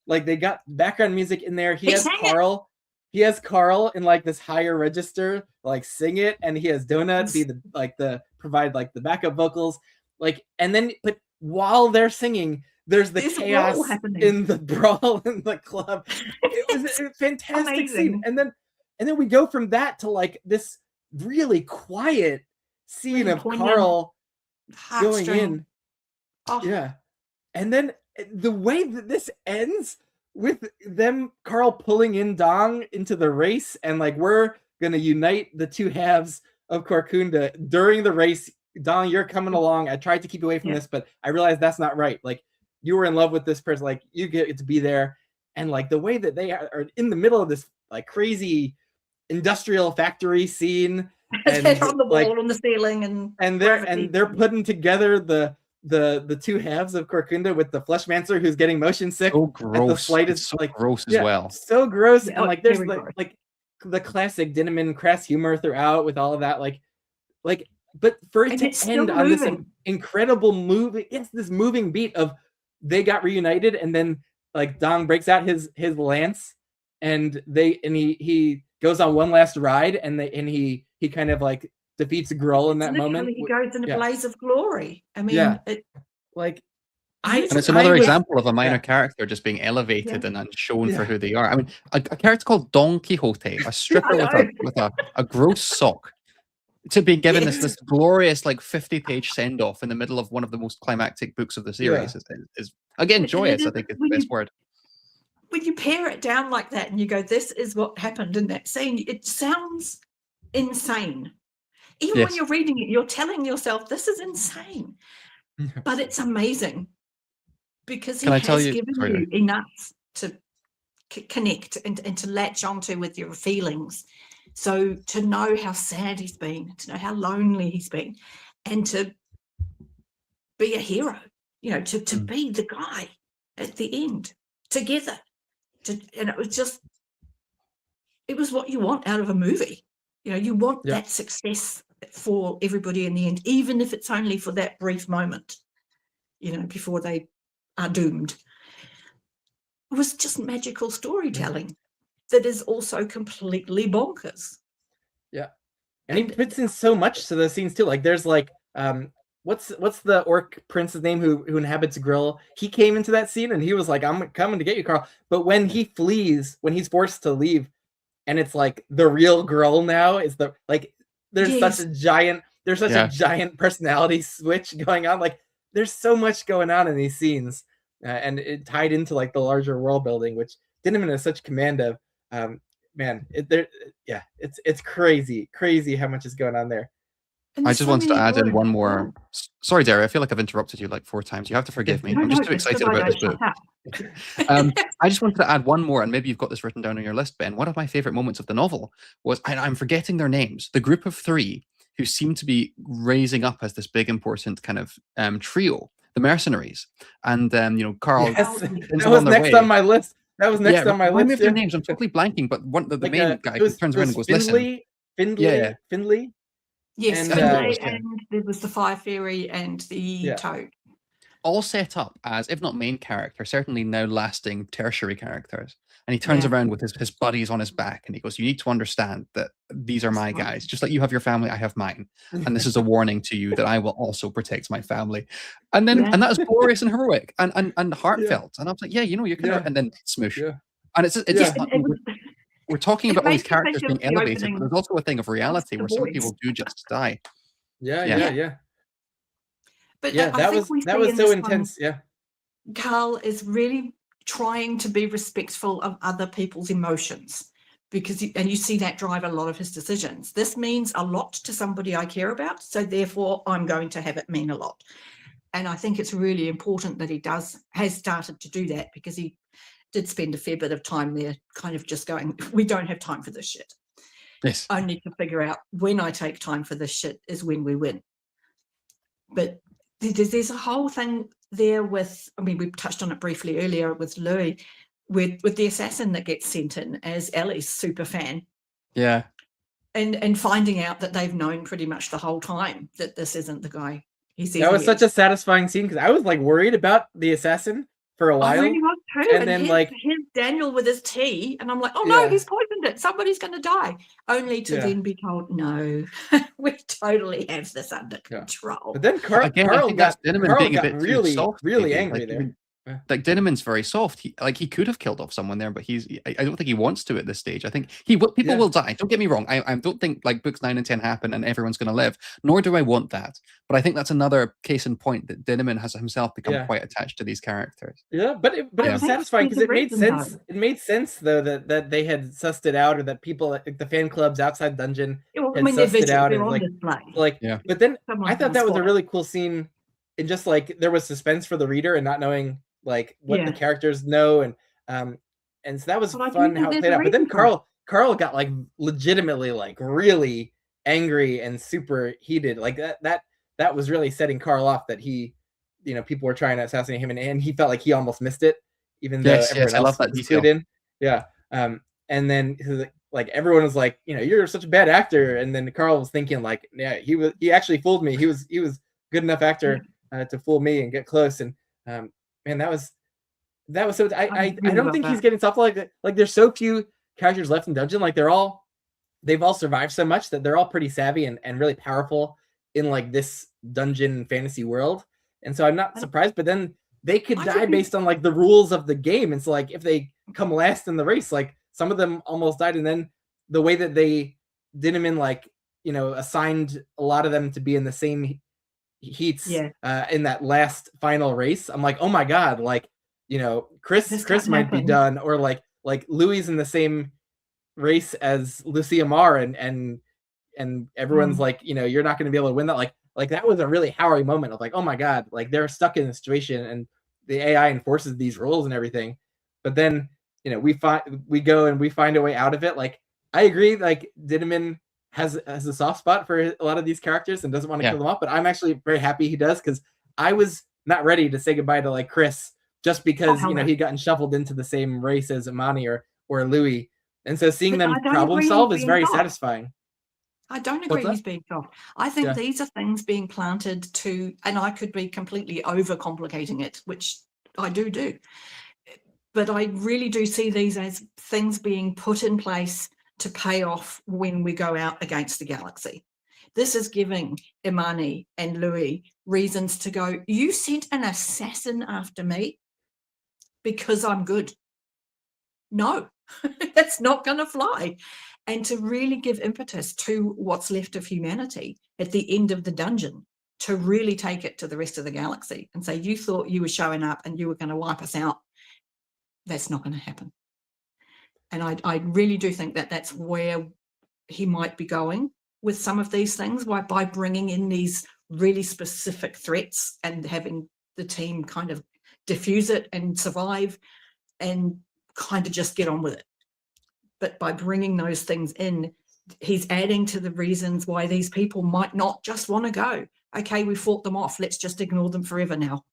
Like they got background music in there. He He has sang it. Carl. He has Carl in like this higher register, like sing it, and he has Donut be the provide like the backup vocals. Like, and then but while they're singing, there's the There's a chaos brawl happening. in the brawl in the club. It was a fantastic scene. Amazing. And then we go from that to like this really quiet scene Really of poignant, Carl going heartstring. in. Oh, Yeah. And then the way that this ends with them, Carl pulling in Dong into the race, and like we're gonna unite the 2 halves of Corcunda during the race. Dong, you're coming along. I tried to keep you away from this, but I realized that's not right. Like you were in love with this person, like you get to be there. And like the way that they are in the middle of this like crazy industrial factory scene, and they're on the wall, like on the ceiling, and they're putting together the 2 halves of Corcunda with the Fleshmancer who's getting motion sick. So At the gross. slightest, It's so like gross as well. so gross. Yeah, And like there's very the, gross. like the classic Dinneman crass humor throughout with all of that, like but for it And to it's still end on this moving. incredible movie, it's this moving beat of they got reunited, and then like Dong breaks out his lance, and he goes on one last ride, and he kind of like defeats Grull in that moment. He goes in a Yeah. blaze of glory. I mean, Yeah. Like And it's another was- example of a minor yeah. character just being elevated and shown for Yeah. who they are. I mean, a character called Don Quixote, a stripper with a gross sock, to be given this glorious like 50-page send-off in the middle of one of the most climactic books of the series is again joyous. I think is the best word. When you pare it down like that and you go, this is what happened in that scene, it sounds insane. Even when you're reading it, you're telling yourself, this is insane. But it's amazing because he has given you enough to connect and to latch onto with your feelings. So to know how sad he's been, to know how lonely he's been, and to be a hero, to be the guy at the end together. And it was what you want out of a movie. You want that success for everybody in the end, even if it's only for that brief moment, before they are doomed. It was just magical storytelling that is also completely bonkers. Yeah. And he puts in so much to those scenes too. Like there's like what's the orc prince's name who inhabits Grill? He came into that scene and he was like, I'm coming to get you, Carl. But when he flees, when he's forced to leave, and it's like the real Grill now is the like there's such a giant personality switch going on. Like there's so much going on in these scenes. And it tied into like the larger world building, which Dinneman has such command of. Man, it's crazy how much is going on there. I just wanted to add in one more. Sorry, Derri, I feel like I've interrupted you like 4 times. You have to forgive me. I'm just too excited about this book. I just wanted to add one more, and maybe you've got this written down on your list, Ben. One of my favorite moments of the novel was, and I'm forgetting their names, the group of 3 who seem to be raising up as this big important kind of trio, the mercenaries, and Carl. Yes, that was next on my list. That was next on my list. Remind me of their names. I'm totally blanking, but one the main guy who turns around and goes, Findlay, "Listen." Findlay. Yes, and, Findlay, and there was the Fire Fairy and the Toad. All set up as, if not main character, certainly now lasting tertiary characters. And he turns around with his buddies on his back and he goes, you need to understand that these are my guys. Just like you have your family, I have mine. And this is a warning to you that I will also protect my family. And then and that is glorious and heroic and heartfelt. And I was like, you can and then smoosh. And it's just we're talking It about all these makes me think characters of being the elevated, but opening there's also a thing of reality The where some Boys. people do just die. Yeah, Yeah. yeah, yeah. But Yeah, I think we that see was in so this one, intense. Yeah. Carl is really trying to be respectful of other people's emotions because and you see that drive a lot of his decisions. This means a lot to somebody I care about, so therefore I'm going to have it mean a lot. And I think it's really important that he has started to do that, because he did spend a fair bit of time there kind of just going, we don't have time for this shit. Yes. I need to figure out when I take time for this shit is when we win. But there's a whole thing there with, I mean, we touched on it briefly earlier with Louis, with the assassin that gets sent in as Ellie's super fan. Yeah. And finding out that they've known pretty much the whole time that this isn't the guy he says. That was such a satisfying scene, because I was like worried about the assassin for a while. I really was too. And then, here's Daniel with his tea, and I'm like, oh no, Yeah. he's poisoned it. Somebody's going to die. Only to then be told, no, we totally have this under control. But then I Carl think that's got, Dinniman Carl being a got bit too really, soft, really maybe. angry Like, there. even- like Dinniman's very soft. He could have killed off someone there, but I don't think he wants to at this stage. I think people will die. Don't get me wrong. I don't think like books 9 and 10 happen and everyone's going to live. Nor do I want that. But I think that's another case in point that Dinniman has himself become quite attached to these characters. Yeah, but it was satisfying because it made sense. It made sense though that they had sussed it out, or that people like the fan clubs outside dungeon had sussed it out, and But then I thought that was a really cool scene. And just like there was suspense for the reader and not knowing like what the characters know, and so that was fun how it played out. But then Carl got like legitimately like really angry and super heated. Like that was really setting Carl off, that he, people were trying to assassinate him, and he felt like he almost missed it, even though everyone else was clued in. Yeah. And then like everyone was like, you're such a bad actor, and then Carl was thinking like, yeah, he actually fooled me. He was good enough actor to fool me and get close. And man, that was so. I don't think he's getting tough like that. Like there's so few characters left in dungeon. Like they've all survived so much that they're all pretty savvy and really powerful in like this dungeon fantasy world. And so I'm not surprised. But then they could die based on like the rules of the game. It's like if they come last in the race, like some of them almost died, and then the way that they did them in, like assigned a lot of them to be in the same heats in that last final race. I'm like, oh my god, like Chris might be done, or like Louis in the same race as Lucia Marr, and everyone's like, you're not going to be able to win that. Like that was a really Howery moment of like, oh my god, like they're stuck in a situation and the AI enforces these rules and everything. But then we go and we find a way out of it. Like I agree, like Dinniman has a soft spot for a lot of these characters and doesn't want to kill them off, but I'm actually very happy he does, because I was not ready to say goodbye to like Chris just because he'd gotten shuffled into the same race as Imani or Louis, and so seeing them problem solve is very satisfying. I don't agree he's being soft. I think these are things being planted to, and I could be completely overcomplicating it, which I do, but I really do see these as things being put in place to pay off when we go out against the galaxy. This is giving Imani and Louis reasons to go, you sent an assassin after me because I'm good. No, that's not going to fly. And to really give impetus to what's left of humanity at the end of the dungeon, to really take it to the rest of the galaxy and say, you thought you were showing up and you were going to wipe us out. That's not going to happen. And I really do think that that's where he might be going with some of these things, by bringing in these really specific threats and having the team kind of diffuse it and survive and kind of just get on with it. But by bringing those things in, he's adding to the reasons why these people might not just want to go. Okay, we fought them off. Let's just ignore them forever now.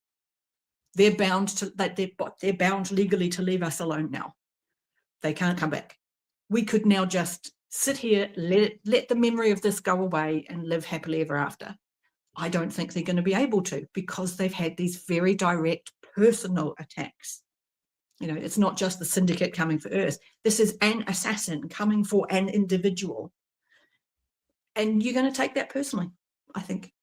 They're bound legally to leave us alone now. They can't come back. We could now just sit here, let the memory of this go away and live happily ever after. I don't think they're going to be able to, because they've had these very direct personal attacks. It's not just the syndicate coming for Earth. This is an assassin coming for an individual. And you're going to take that personally, I think.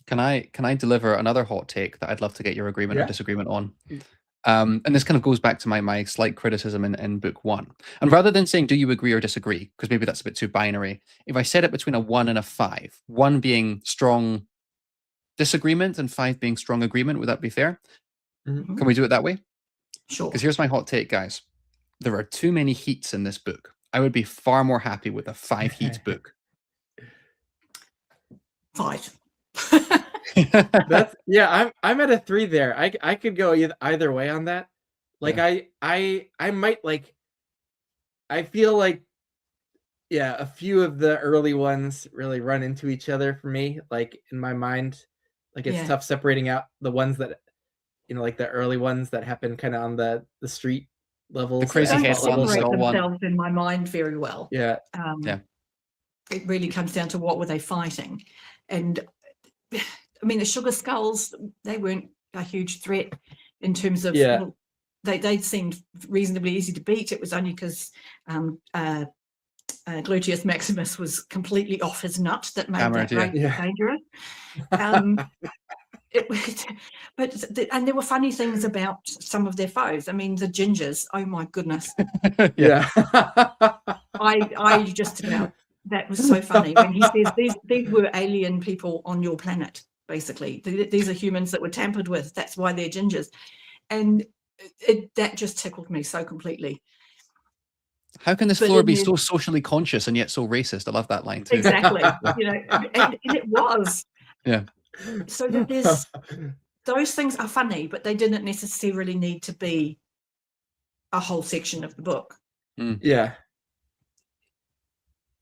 Can I deliver another hot take that I'd love to get your agreement or disagreement on? And this kind of goes back to my slight criticism in book 1. And rather than saying, do you agree or disagree? Because maybe that's a bit too binary. If I set it between a 1 and a 5, 1 being strong disagreement and 5 being strong agreement, would that be fair? Mhm. Can we do it that way? Sure. Because here's my hot take, guys. There are too many heats in this book. I would be far more happy with a 5 heat book. 5. That's I'm at a 3 there. I could go either way on that. Like I might like. I feel like a few of the early ones really run into each other for me. Like in my mind, like it's Yeah. tough separating out the ones that like the early ones that happen kind of on the street levels. The crazy Don't head ones separate are one. themselves in my mind very well. Yeah. Yeah. It really comes down to what were they fighting, and I mean the Sugar Skulls, they weren't a huge threat in terms of well, they seemed reasonably easy to beat. It was only because Gluteus Maximus was completely off his nut that made Hammered, that race dangerous. And there were funny things about some of their foes. I mean, the gingers. Oh my goodness! Yeah. I just about, that was so funny when he says these were alien people on your planet. Basically, these are humans that were tampered with. That's why they're gingers, and that just tickled me so completely. How can this floor be so socially conscious and yet so racist? I love that line too. Exactly. And it was. Yeah. So that those things are funny, but they didn't necessarily need to be a whole section of the book. Yeah.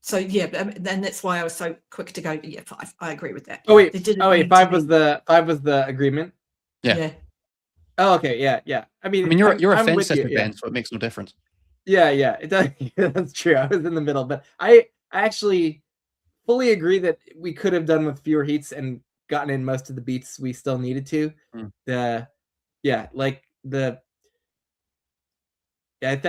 So and that's why I was so quick to go. Yeah, 5. I agree with that. Oh wait. Need 5 was the agreement. Yeah. Oh, okay. Yeah. I mean, you're a I'm fence with sister, you, Ben, so it makes no difference. Yeah. It does. That's true. I was in the middle, but I actually fully agree that we could have done with fewer heats and gotten in most of the beats we still needed to. I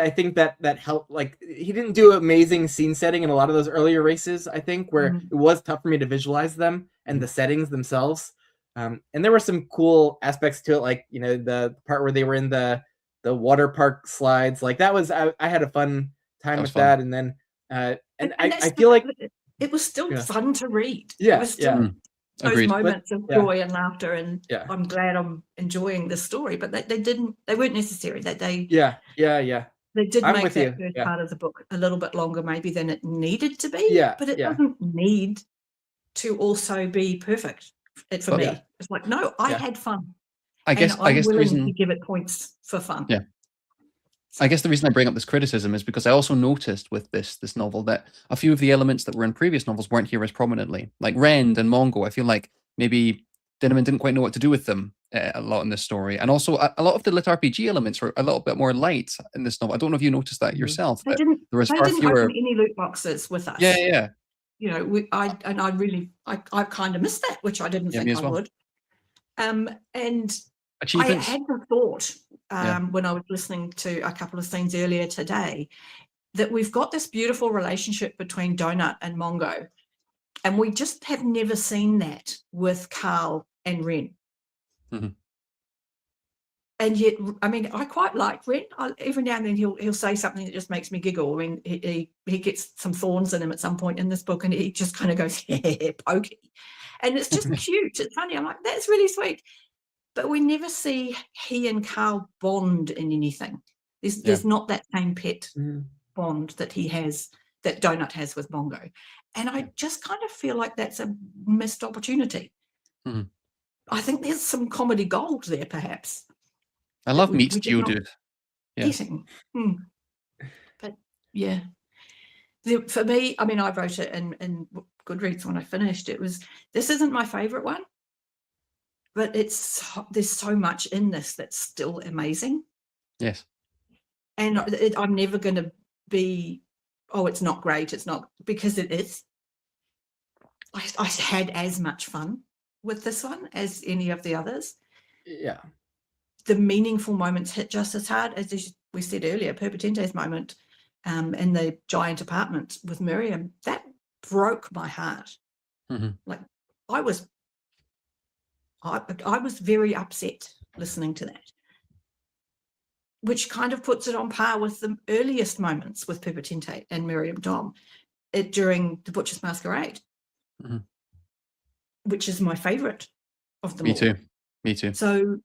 think that helped. Like, he didn't do amazing scene setting in a lot of those earlier races, I think, where it was tough for me to visualize them and the settings themselves. And there were some cool aspects to it, like, the part where they were in the water park slides. Like, that was, I had a fun time with that. And then I feel like it was still fun to read. Yeah, it was still those Agreed. moments of joy and laughter, and I'm glad I'm enjoying this story. But they weren't necessary. They did I'm make with that you. first part of the book a little bit longer maybe than it needed to be. But it doesn't need to also be perfect. For me, it's like, no, I had fun. I guess the reason to give it points for fun. Yeah. I guess the reason I bring up this criticism is because I also noticed with this novel that a few of the elements that were in previous novels weren't here as prominently. Like Rend and Mongo, I feel like maybe Dinneman didn't quite know what to do with them a lot in this story. And also a lot of the lit RPG elements were a little bit more light in this novel. I don't know if you noticed that yourself. They didn't fewer... open any loot boxes with us. Yeah. I kind of missed that, which I didn't think I would. And I had the thought when I was listening to a couple of scenes earlier today that we've got this beautiful relationship between Donut and Mongo, and we just have never seen that with Carl and Ren. And yet, I mean, I quite like Ren. Every now and then he'll say something that just makes me giggle. I mean, he gets some thorns in him at some point in this book, and he just kind of goes, pokey. And it's just cute. It's funny. I'm like, that's really sweet. But we never see he and Carl bond in anything. There's not that same pet bond that that Donut has with Mongo. And I just kind of feel like that's a missed opportunity. I think there's some comedy gold there, perhaps. I love meat stew, dude. Eating. But yeah. For me, I mean, I wrote it in Goodreads when I finished. This isn't my favorite one. But there's so much in this that's still amazing. Yes. And I'm never going to be, it's not great. It's not, because it is. I had as much fun with this one as any of the others. Yeah. The meaningful moments hit just as hard as we said earlier, Perpetente's moment in the giant apartment with Miriam. That broke my heart. Like, I was very upset listening to that. which kind of puts it on par with the earliest moments with Pepper Tente and Miriam Dom during The Butcher's Masquerade, which is my favourite of them all. Me too. So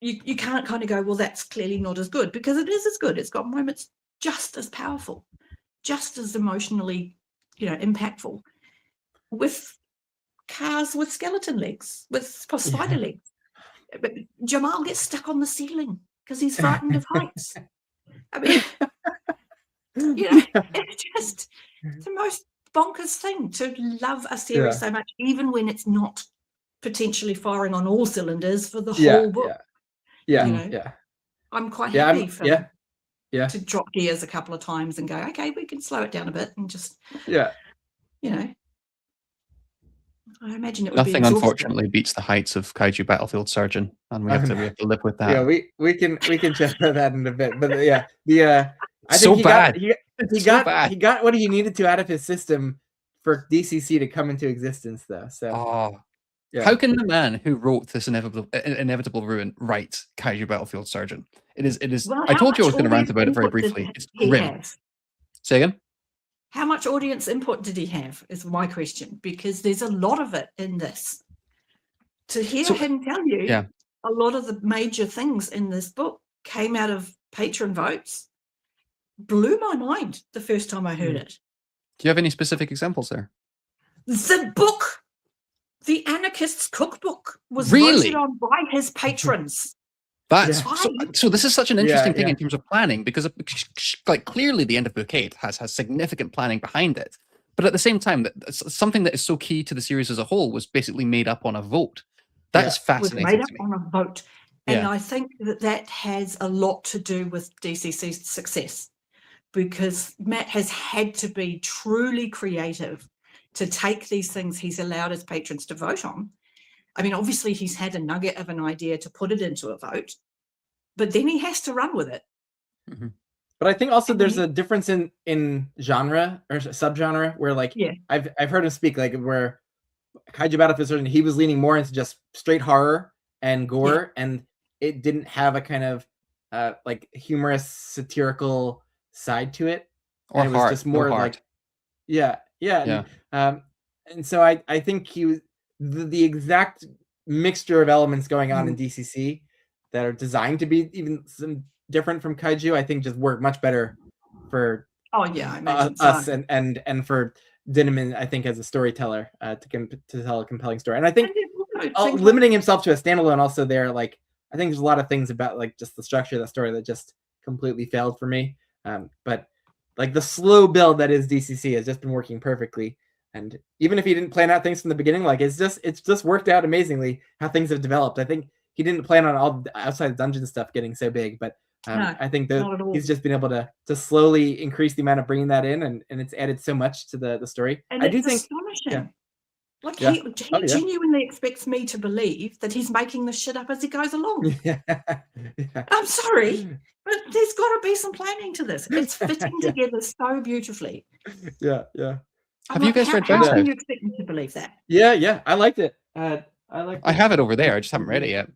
you can't kind of go, well, that's clearly not as good, because it is as good. It's got moments just as powerful, just as emotionally, impactful, with cars with skeleton legs, with spider legs. But Jamal gets stuck on the ceiling because he's frightened of heights. I mean, it's just the most bonkers thing to love a series so much, even when it's not potentially firing on all cylinders for the whole book. I'm quite happy for to drop gears a couple of times and go, okay, we can slow it down a bit and just I imagine it would be nothing unfortunately beats the heights of Kaiju Battlefield Surgeon, and we have to live with that. Yeah, we can chat about that in a bit, but I think so he bad. He got what he needed to out of his system for DCC to come into existence, though. So how can the man who wrote this inevitable ruin write Kaiju Battlefield Surgeon? It is. Well, I told you I was much going to rant audience about it very input did briefly. It's he grim. have? Say again. How much audience input did he have is my question, because there's a lot of it in this. To hear him tell you a lot of the major things in this book came out of patron votes blew my mind the first time I heard it. Do you have any specific examples there? The book, The Anarchist's Cookbook, was Really? voted on by his patrons. That's so this is such an interesting thing in terms of planning, because like clearly the end of Book 8 has significant planning behind it, but at the same time that something that is so key to the series as a whole was basically made up on a vote. That is fascinating. Was made up on a vote, and I think that has a lot to do with DCC's success, because Matt has had to be truly creative to take these things he's allowed his patrons to vote on. I mean, obviously he's had a nugget of an idea to put it into a vote, but then he has to run with it. But I think also there's a difference in genre or subgenre where, like, I've heard him speak, like, where Kaiju Battlefield Surgeon, he was leaning more into just straight horror and gore, and it didn't have a kind of like humorous satirical side to it, or and it was just more like and so I think he was the exact mixture of elements going on in DCC that are designed to be even some different from Kaiju, I think just work much better for us and for Dinniman, I think, as a storyteller to tell a compelling story. And I think limiting himself to a standalone also there, like, I think there's a lot of things about, like, just the structure of the story that just completely failed for me. But like the slow build that is DCC has just been working perfectly. And even if he didn't plan out things from the beginning, like, it's just worked out amazingly how things have developed. I think he didn't plan on all the outside dungeon stuff getting so big, but I think that he's just been able to slowly increase the amount of bringing that in, and it's added so much to the story. And I do think astonishing. Like he genuinely expects me to believe that he's making this shit up as he goes along. I'm sorry, but there's got to be some planning to this. It's fitting together so beautifully. Have you guys read How can you expect me to believe that? Yeah, I liked it. I have it over there. I just haven't read it yet.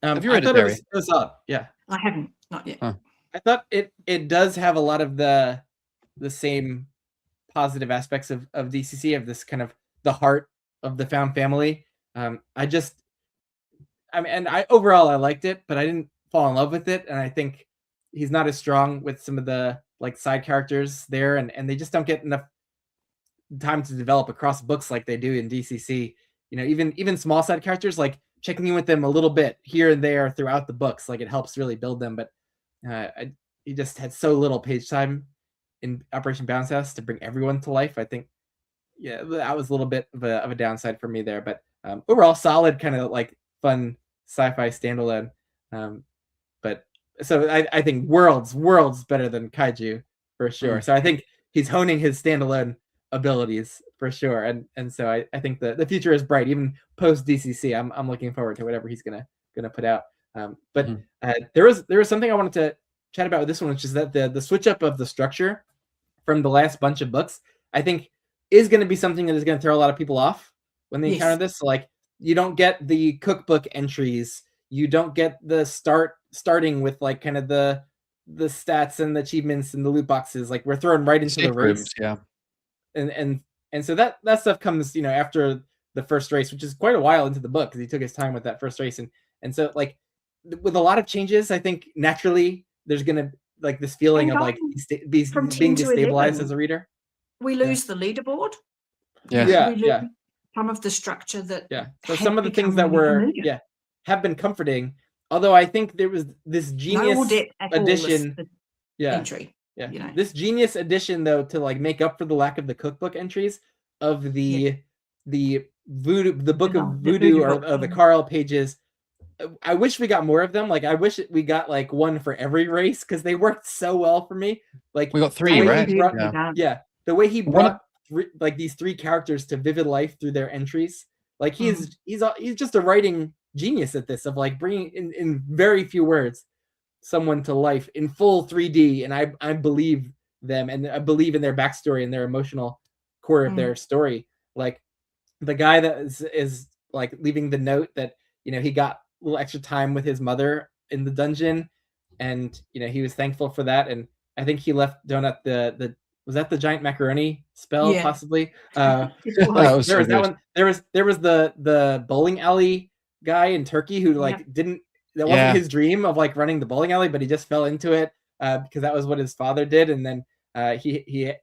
Have you read it, Derri? It was up. I haven't, not yet. I thought it does have a lot of the same positive aspects of DCC, of this kind of the heart of the found family. Overall I liked it, but I didn't fall in love with it, and I think he's not as strong with some of the, like, side characters there, and they just don't get enough time to develop across books like they do in DCC. Even small side characters, like, checking in with them a little bit here and there throughout the books, like, it helps really build them. But he just had so little page time in Operation Bounce House to bring everyone to life. I think that was a little bit of a downside for me there, but overall solid, kind of like fun sci-fi standalone. But so I think worlds better than Kaiju for sure. So I think he's honing his standalone abilities for sure, and so I think the future is bright, even post DCC. I'm looking forward to whatever he's gonna put out. But there was something I wanted to chat about with this one, which is that the switch up of the structure from the last bunch of books, I think, is going to be something that is going to throw a lot of people off when they encounter this. So, like, you don't get the cookbook entries, you don't get the starting with like kind of the stats and the achievements and the loot boxes. Like we're thrown right into the Safe race. rooms, yeah. And so that stuff comes, you know, after the first race, which is quite a while into the book because he took his time with that first race. And so like with a lot of changes, I think naturally there's gonna like this feeling of like from being 10 to destabilized 11, as a reader. we lose the leaderboard. Yes. We lose some of the structure that So had some of the things that become were familiar. have been comforting, although I think there was this No genius depth at all, addition. this Yeah. entry. Yeah. You know. This genius addition though to like make up for the lack of the cookbook entries of the voodoo, the book of voodoo or the Carl pages. I wish we got more of them. Like I wish we got like one for every race because they worked so well for me. Like We got 3, right? The way he brought like these 3 characters to vivid life through their entries. Like he's just a writing genius at this of like bringing in very few words someone to life in full 3D, and I believe them, and I believe in their backstory and their emotional core of their story. Like the guy that is like leaving the note that, you know, he got a little extra time with his mother in the dungeon, and you know he was thankful for that. And I think he left Donut the was that the giant macaroni spell possibly? That was there so was that good. one. There was the bowling alley guy in Turkey who like that wasn't his dream of like running the bowling alley, but he just fell into it because that was what his father did. And then he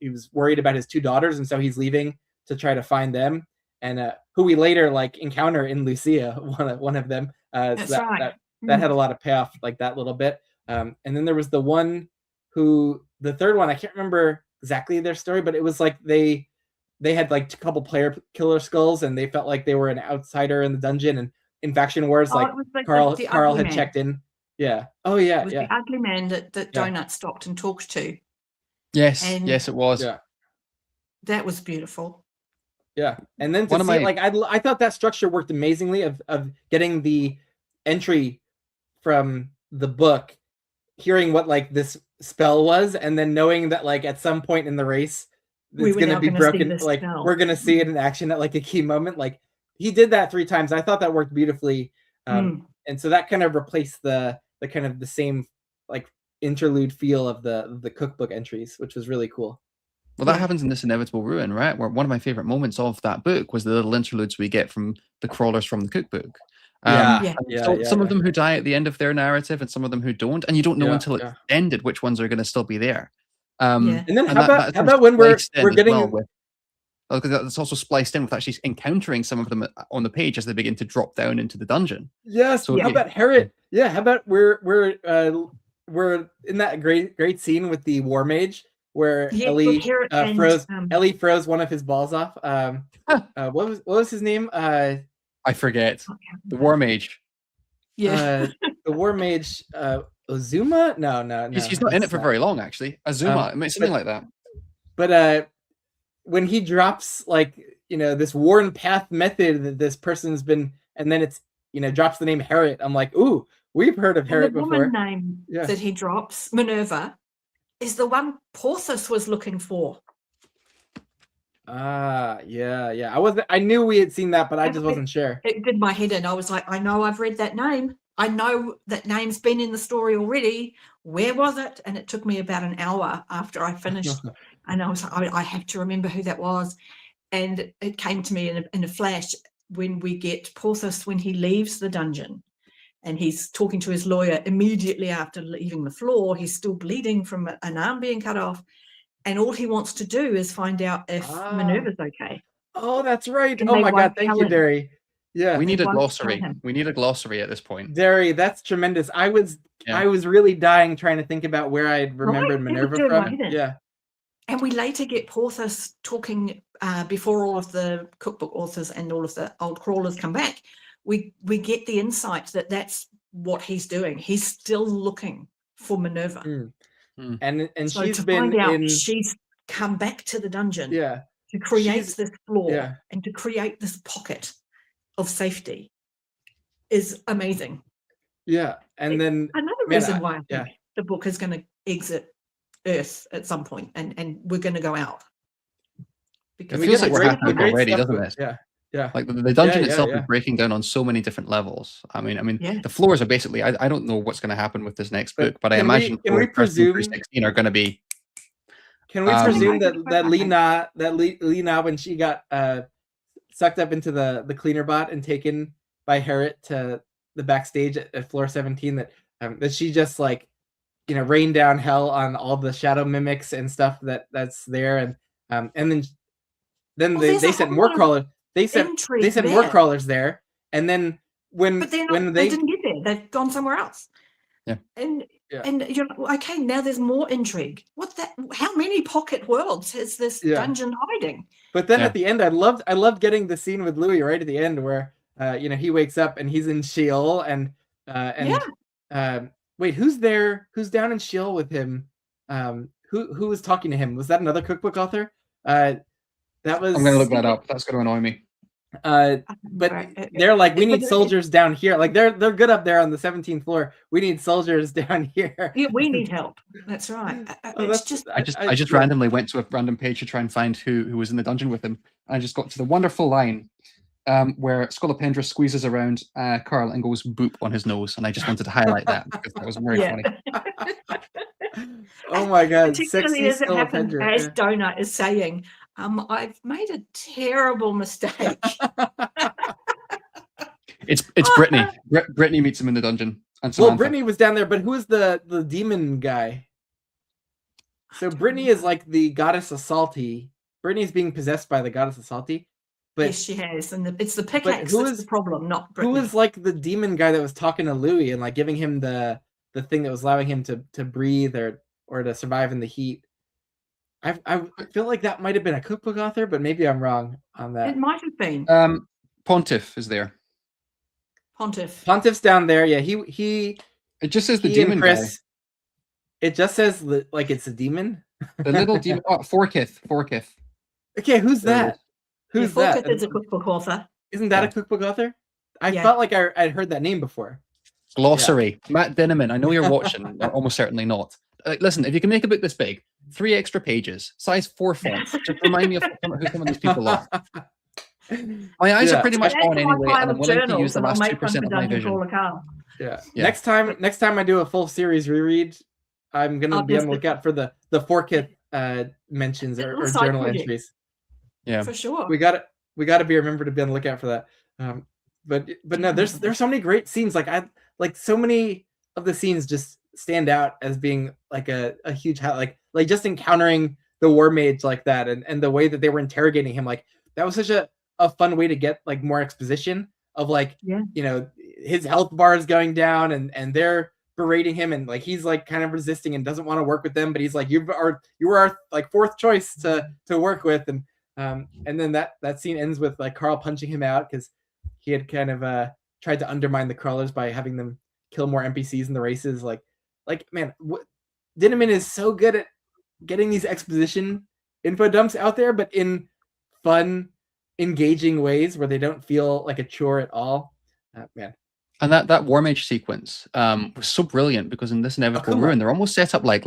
was worried about his 2 daughters, and so he's leaving to try to find them. And who we later like encounter in Lucia, one of them. That's so that had a lot of payoff, like that little bit. And then there was the one who, the third one, I can't remember exactly their story, but it was like they had like a couple player killer skulls, and they felt like they were an outsider in the dungeon. And in Faction Wars, like Carl had checked in. Yeah. Oh yeah. It was the ugly man that Donut stopped and talked to. Yes. Yes, it was. Yeah. That was beautiful. Yeah. And then to see, like I thought that structure worked amazingly of getting the entry from the book, hearing what like this spell was, and then knowing that like at some point in the race it's going to be broken. Like we're going to see it in action at like a key moment. Like he did that 3 times. I thought that worked beautifully. And so that kind of replaced the kind of the same like interlude feel of the cookbook entries, which was really cool. Well, that happens in This Inevitable Ruin, right? Where one of my favorite moments of that book was the little interludes we get from the crawlers from the cookbook. Some of them who die at the end of their narrative, and some of them who don't, and you don't know until it's ended which ones are going to still be there. And then how about when we're getting because that's also spliced in with actually encountering some of them on the page as they begin to drop down into the dungeon. Yes. So how about Herod? Yeah. How about we're in that great scene with the War Mage where Ellie froze one of his balls off. What was his name? I forget. The War Mage. The War Mage. Ozuma? No. He's not in it for very long, actually. Azuma, something like that. But when he drops like, you know, this worn path method that this person's been, and then it's, you know, drops the name Herod, I'm like, ooh, we've heard of Herod before. The woman name that he drops, Minerva, is the one Porthos was looking for. I knew we had seen that, but I just wasn't sure. It did my head in. I was like, I know I've read that name. I know that name's been in the story already. Where was it? And it took me about an hour after I finished. And I was like, I have to remember who that was. And it came to me in a flash when we get Porthos, when he leaves the dungeon and he's talking to his lawyer immediately after leaving the floor. He's still bleeding from an arm being cut off. And all he wants to do is find out if Minerva's okay. Oh, that's right. Oh my God. Thank you, Derri. Yeah. We need a glossary. We need a glossary at this point. Derri, that's tremendous. I was really dying trying to think about where I'd remembered Minerva from. Yeah. And we later get Porthos talking before all of the cookbook authors and all of the old crawlers come back. We get the insight that that's what he's doing. He's still looking for Minerva. And so she's to been find out she's come back to the dungeon to create this floor and to create this pocket of safety is amazing. Yeah. And then another reason why I think the book is going to exit Earth at some point and we're going to go out. Because it feels like we're happening already, doesn't it? Yeah. Yeah. Like the dungeon Yeah, itself yeah. is breaking down on so many different levels. I mean, Yeah. the floors are basically. I don't know what's going to happen with this next But book, but I can we- imagine can we floors 13 through presume- 16 are going to be. Can we Um, presume Okay. that Lena when she got sucked up into the cleaner bot and taken by Harriet to the backstage at floor 17, that she just like, rained down hell on all the shadow mimics and stuff that's there, and then Well, there's they a sent whole more lot of crawlers. They sent intrigue more there. crawlers there, and then But they didn't get there. They've gone somewhere else. Yeah. And Yeah. you're like, okay, now there's more intrigue. How many pocket worlds is this dungeon hiding? But then Yeah. at the end, I loved getting the scene with Louis right at the end where he wakes up and he's in Sheol and wait, who's there? Who's down in Sheol with him? Who was talking to him? Was that another cookbook author? That was. I'm going to look that up. That's going to annoy me. But they're like, we need soldiers down here. Like they're good up there on the 17th floor. We need soldiers down here. Yeah, we need help. That's right. I just randomly went to a random page to try and find who was in the dungeon with him. And I just got to the wonderful line where Scolopendra squeezes around Carl and goes boop on his nose. And I just wanted to highlight that because that was very funny. Oh my god! Particularly Sexy as it happens, Scolopendra. as Donut is saying, I've made a terrible mistake. It's Brittany. Brittany meets him in the dungeon. And well, Samantha. Brittany was down there, but who is the demon guy? So Brittany is like the goddess of Salty. Brittany's being possessed by the goddess of Salty. But yes, she has, and it's the pickaxe that's the problem, not Brittany. Who was like the demon guy that was talking to Louis and like giving him the thing that was allowing him to breathe or to survive in the heat? I feel like that might have been a cookbook author, but maybe I'm wrong on that. It might have been. Pontiff is there. Pontiff's down there. Yeah, he. It just says the demon guy. It just says like it's a demon. The little demon. Oh, Forkith. Okay, who's that? Who's that? Forkith is a cookbook author. Isn't that a cookbook author? I felt like I'd heard that name before. Glossary. Yeah. Matt Dinniman. I know you're watching. Or almost certainly not. Listen, if you can make a book this big, 3 extra pages, size 4 fonts, just remind me of who some of these people are. My eyes are pretty much on anyway, and I'm willing to use the last 2% of my vision. Yeah. Next time I do a full series reread, I'm gonna be on the lookout for the Forkith mentions or journal entries. Yeah, for sure. We got to be remembered to be on the lookout for that. But no, there's so many great scenes. Like so many of the scenes just stand out as being like a huge like just encountering the war mage like that and the way that they were interrogating him, like that was such a fun way to get like more exposition of like his health bar is going down and they're berating him and like he's like kind of resisting and doesn't want to work with them, but he's like you were our like 4th choice to work with, and then that scene ends with like Carl punching him out because he had kind of tried to undermine the crawlers by having them kill more NPCs in the races. Like man, Dinniman is so good at getting these exposition info dumps out there, but in fun, engaging ways where they don't feel like a chore at all. Man. And that war mage sequence was so brilliant because in this inevitable ruin, they're almost set up like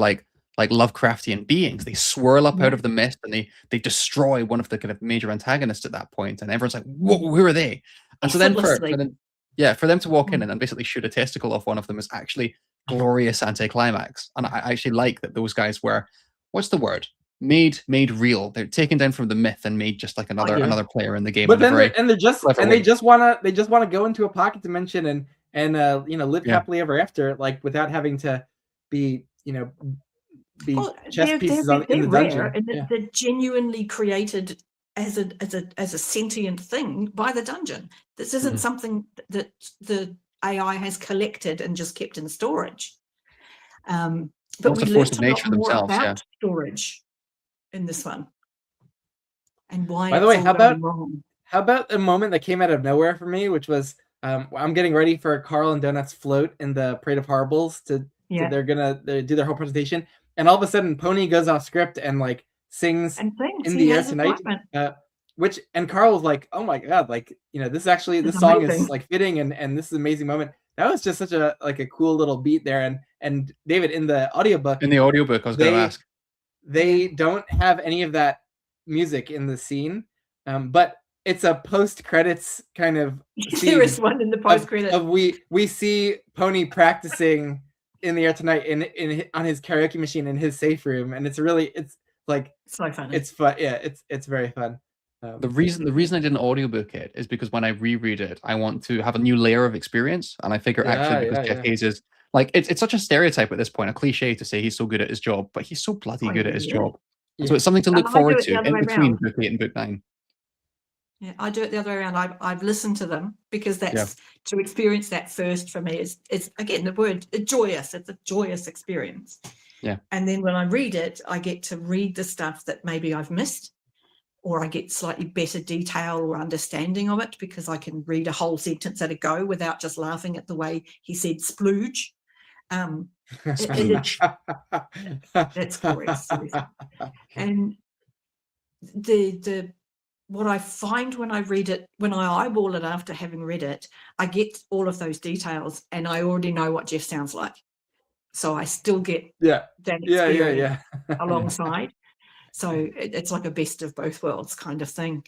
Lovecraftian beings. They swirl up out of the mist and they destroy one of the kind of major antagonists at that point, and everyone's like, "Whoa, who are they?" And so then for them to walk in and basically shoot a testicle off one of them is actually glorious anticlimax. And I actually like that those guys were, what's the word? Made real. They're taken down from the myth and made just like another player in the game. But then they just wanna go into a pocket dimension and live happily ever after, like without having to be chess pieces in the dungeon. And they're genuinely created as a sentient thing by the dungeon. This isn't something that the AI has collected and just kept in storage. But we learned a lot more about storage in this one, and why. By the way, how about a moment that came out of nowhere for me, which was I'm getting ready for Carl and Donut's float in the Parade of Horribles they're gonna do their whole presentation, and all of a sudden Pony goes off script and like sings in the air tonight. And Carl was like, "Oh my god, like this song is like fitting and this is an amazing moment." That was just such a cool little beat there. And David, in the audiobook, I was going to ask. They don't have any of that music in the scene, but it's a post credits kind of There is scene one in the post credit. of we see Pony practicing in the air tonight in on his karaoke machine in his safe room, and it's like So funny. it's fun. Yeah, it's very fun. The reason I didn't audiobook it is because when I reread it, I want to have a new layer of experience, and I figure actually because Jeff Hayes is like it's such a stereotype at this point, a cliche to say he's so good at his job, but he's so bloody good at his job. So it's something to look forward to in between book 8 and book 9. Yeah, I do it the other way around. I've listened to them because that's to experience that first for me is again the word joyous. It's a joyous experience. Yeah. And then when I read it, I get to read the stuff that maybe I've missed, or I get slightly better detail or understanding of it because I can read a whole sentence at a go without just laughing at the way he said splooge. That's glorious. And the what I find when I read it, when I eyeball it after having read it, I get all of those details and I already know what Jeff sounds like. So I still get that experience alongside. So it's like a best of both worlds kind of thing.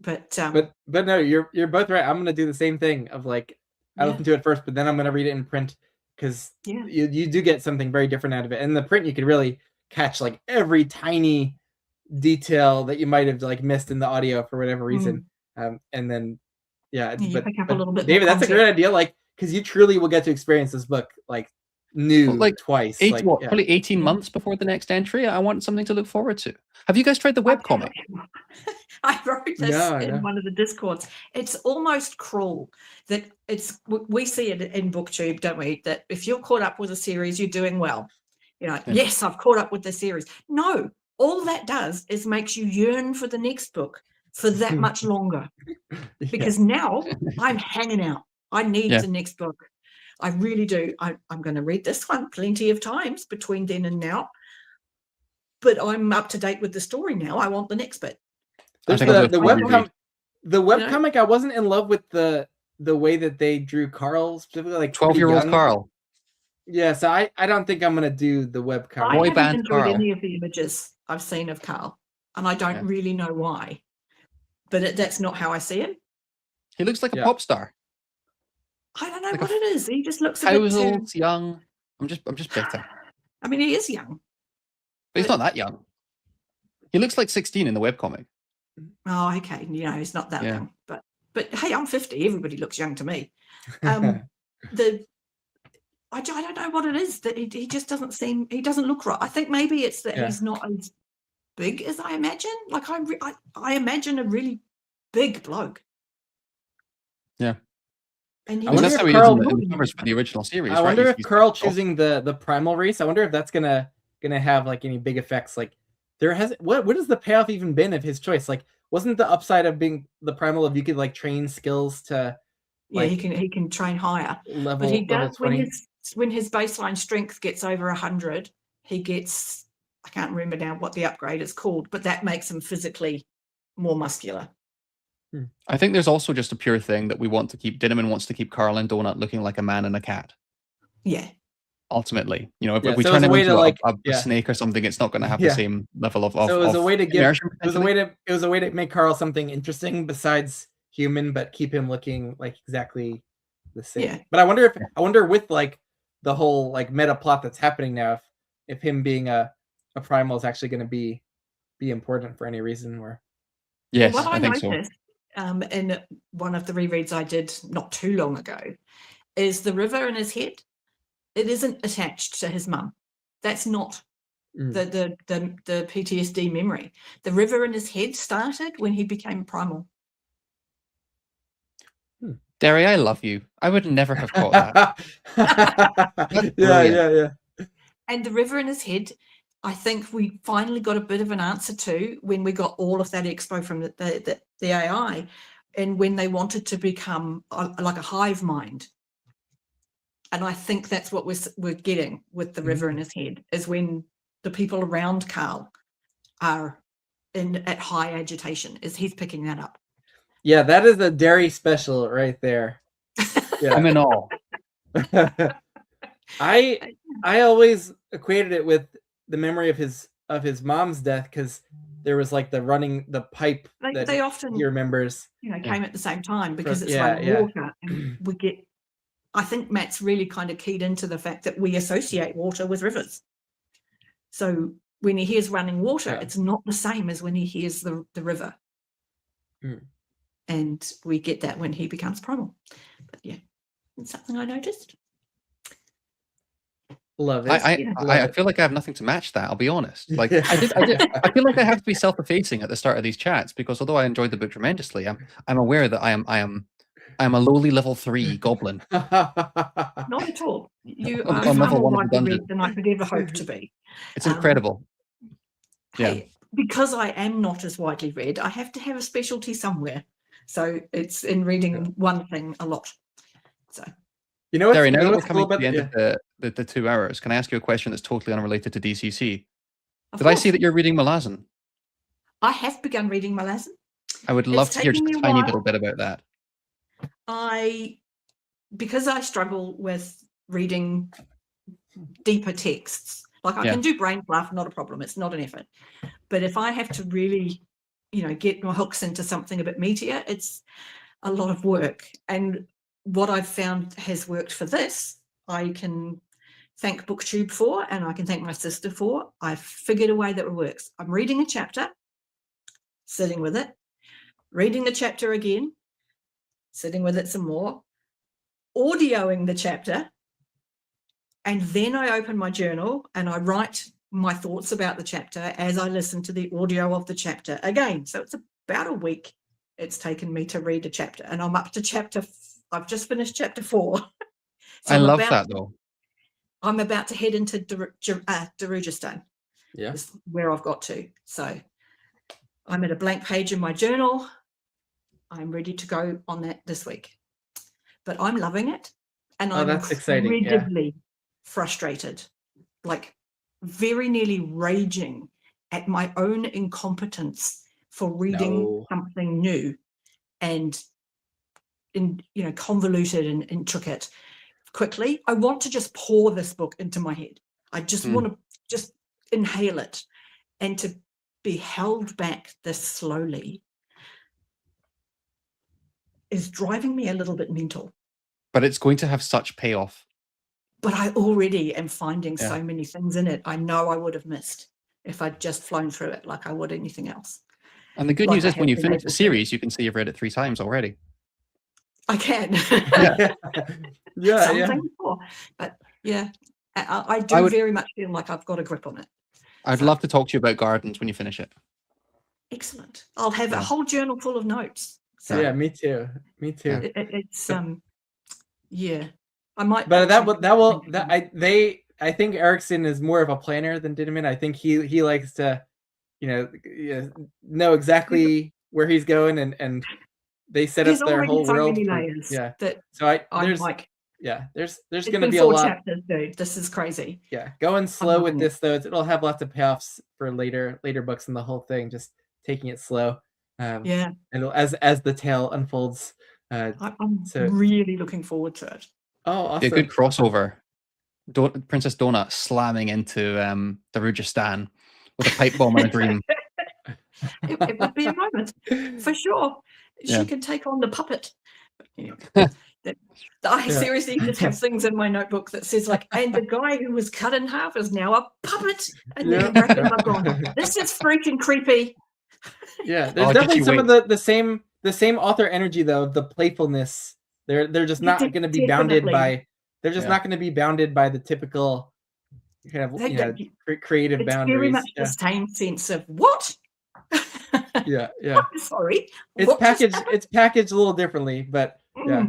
But no, you're both right. I'm gonna do the same thing of like I listen to it first, but then I'm gonna read it in print because you do get something very different out of it. And the print you could really catch like every tiny detail that you might have like missed in the audio for whatever reason. And then you pick up a little bit David, more that's a great idea. Like because you truly will get to experience this book like new twice. Probably 18 months before the next entry. I want something to look forward to. Have you guys tried the webcomic? I wrote this in one of the Discords. It's almost cruel that we see it in BookTube, don't we? That if you're caught up with a series, you're doing well. You're like, yes, I've caught up with the series. No, all that does is makes you yearn for the next book for that much longer. Because now I'm hanging out. I need the next book. I really do. I'm going to read this one plenty of times between then and now. But I'm up to date with the story now. I want the next bit. There's the webcomic. I wasn't in love with the way that they drew Carl, specifically like 12-year-old Carl. Yeah, so I don't think I'm gonna do the webcomic. I haven't enjoyed any of the images I've seen of Carl, and I don't really know why. But that's not how I see him. He looks like a pop star. I don't know what it is. He just looks a bit too young. I'm just bitter. I mean, he is young. But he's not that young. He looks like 16 in the webcomic. Oh, okay. He's not that young. But hey, I'm 50. Everybody looks young to me. I don't know what it is that he just doesn't seem. He doesn't look right. I think maybe it's that he's not as big as I imagine. Like I imagine a really big bloke. Yeah. And that's how he is in the covers for the original series. I wonder if Carl choosing the primal race. I wonder if that's gonna have like any big effects. Like there has what has the payoff even been of his choice? Like wasn't the upside of being the primal if you could like train skills to he can train higher. But he does when his baseline strength gets over 100, he gets, I can't remember now what the upgrade is called, but that makes him physically more muscular. I think there's also just a pure thing that we want to keep. Dinnerman wants to keep Carl and Donut looking like a man and a cat. Yeah. Ultimately, if we turn him into a snake or something, it's not going to have the same level of. So it was a way to it was a way to make Carl something interesting besides human, but keep him looking like exactly the same. Yeah. But I wonder with like the whole like meta plot that's happening now, if him being a primal is actually going to be important for any reason. Or yes, what I think noticed, so. In one of the rereads I did not too long ago, is the river in his head. It isn't attached to his mum. That's not the PTSD memory. The river in his head started when he became primal. Derri, I love you. I would never have caught that. Yeah. And the river in his head, I think we finally got a bit of an answer to when we got all of that expo from the AI, and when they wanted to become like a hive mind. And I think that's what we're getting with the river in his head, is when the people around Carl are at high agitation, is he's picking that up. Yeah, that is a Derri special right there. Yeah. I'm in awe. I always equated it with the memory of his mom's death, because there was like the pipe that They often, he remembers. came at the same time because it's yeah, like yeah. water, and we get. I think Matt's really kind of keyed into the fact that we associate water with rivers. So when he hears running water, Yeah. it's not the same as when he hears the river. Mm. And we get that when he becomes primal. But yeah, it's something I noticed. Love it. I feel like I have nothing to match that. I'll be honest. Like I feel like I have to be self-effacing at the start of these chats because although I enjoyed the book tremendously, I'm aware that I am a lowly level 3 goblin. Not at all. You are On far level more 1 of the widely dungeon. read than I could ever hope to be. It's incredible. Hey, because I am not as widely read, I have to have a specialty somewhere. So it's in reading one thing a lot. So Derri, now that we're coming to the end of the 2 hours, can I ask you a question that's totally unrelated to DCC? Did I see that you're reading Malazan? I have begun reading Malazan. I would love to hear just a tiny little bit about that. Because I struggle with reading deeper texts, like I can do brain fluff, not a problem. It's not an effort. But if I have to really, get my hooks into something a bit meatier, it's a lot of work. And what I've found has worked for this, I can thank BookTube for, and I can thank my sister for. I've figured a way that it works. I'm reading a chapter, sitting with it, reading the chapter again, sitting with it some more, audioing the chapter, and then I open my journal and I write my thoughts about the chapter as I listen to the audio of the chapter again. So it's about a week it's taken me to read a chapter, and I'm up to I've just finished chapter 4. So I love that though. I'm about to head into Darujistan. Yeah, is where I've got to. So I'm at a blank page in my journal. I'm ready to go on that this week. But I'm loving it, and I'm that's exciting. incredibly frustrated, like very nearly raging at my own incompetence for reading something new and convoluted and intricate quickly. I want to just pour this book into my head. I just want to just inhale it, and to be held back this slowly is driving me a little bit mental. But it's going to have such payoff. But I already am finding so many things in it I know I would have missed if I'd just flown through it like I would anything else. And the good news is when you finish the series, you can say you've read it 3 times already. I can. More. But yeah, I do very much feel like I've got a grip on it. I'd love to talk to you about gardens when you finish it. Excellent. I'll have a whole journal full of notes. So yeah, me too. It's I might. But I think Erickson is more of a planner than Dineman. I think he likes to, know exactly where he's going, and they set up their whole world. Many layers there's going to be a lot. Chapters, dude. This is crazy. Yeah, going slow with this though. It'll have lots of payoffs for later books in the whole thing. Just taking it slow. And as the tale unfolds. I'm really looking forward to it. Oh, awesome. A good crossover. Princess Donut slamming into Darujistan with a pipe bomb and a dream. It would be a moment for sure. She can take on the puppet. I seriously just have things in my notebook that says like, and the guy who was cut in half is now a puppet. And then I've gone, this is freaking creepy. Yeah, there's definitely some of the same author energy though, the playfulness. They're just not going to be bounded by. They're just not going to be bounded by the typical kind of creative boundaries. Very much the same sense of what? Yeah. I'm sorry. It's packaged a little differently, but yeah.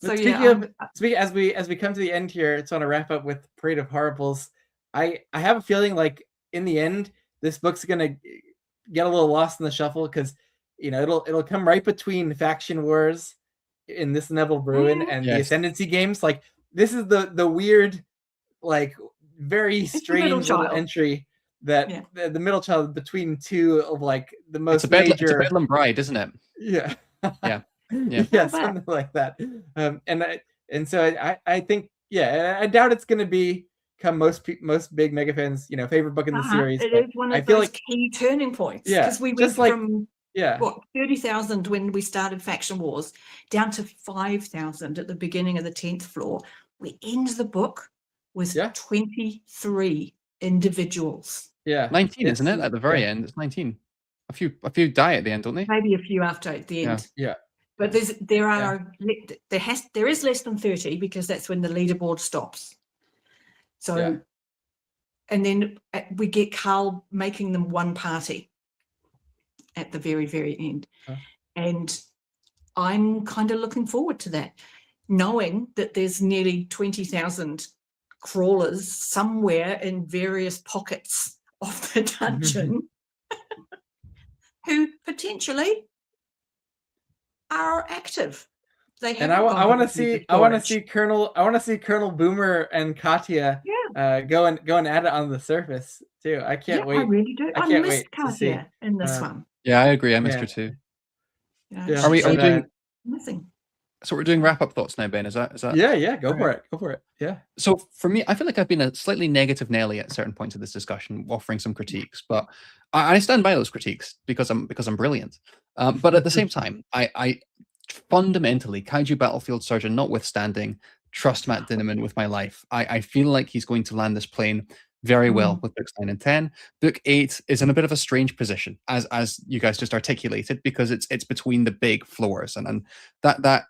But speaking as we come to the end here, it's on to wrap up with Parade of Horribles. I have a feeling like in the end, this book's gonna get a little lost in the shuffle because it'll come right between faction wars in this Neville Bruin and the Ascendancy games. Like this is the weird, like very strange little entry that the middle child between two of like the most major. It's a Bedlam Bride, isn't it? Yeah. Yeah, something like that. And so I think I doubt it's going to be become most big mega fans, favorite book in the series. It but is one I of feel those like key turning points, Yeah, because we went just like- from yeah, what 30,000 when we started Faction Wars down to 5,000 at the beginning of the 10th floor. We end the book with Yeah. 23 individuals, yeah, 19, isn't it? It's- At the very yeah. end, it's 19. A few die at the end, don't they? maybe a few after at the end. Yeah. But there is less than 30, because that's when the leaderboard stops. So, Yeah. and then we get Carl making them one party at the very, very end. Huh. And I'm kind of looking forward to that, knowing that there's nearly 20,000 crawlers somewhere in various pockets of the dungeon who potentially are active. They And haven't I gone want to to the see storage. I want to see Colonel Boomer and Katya going at it on the surface too. I can't wait. I really do. I can't missed wait to see. Katya in this one. Yeah, I agree. I missed Yeah. her too. You know, Are we she's doing? missing? So we're doing wrap-up thoughts now, Ben. Is that? Yeah, go for it. Yeah. So for me, I feel like I've been a slightly negative Nelly at certain points of this discussion, offering some critiques, but I stand by those critiques because I'm brilliant. But at the same time, I fundamentally, Kaiju Battlefield Surgeon notwithstanding, trust Matt Dinniman with my life. I feel like he's going to land this plane very well with books 9 and 10. Book 8 is in a bit of a strange position, as you guys just articulated, because it's between the big floors, and that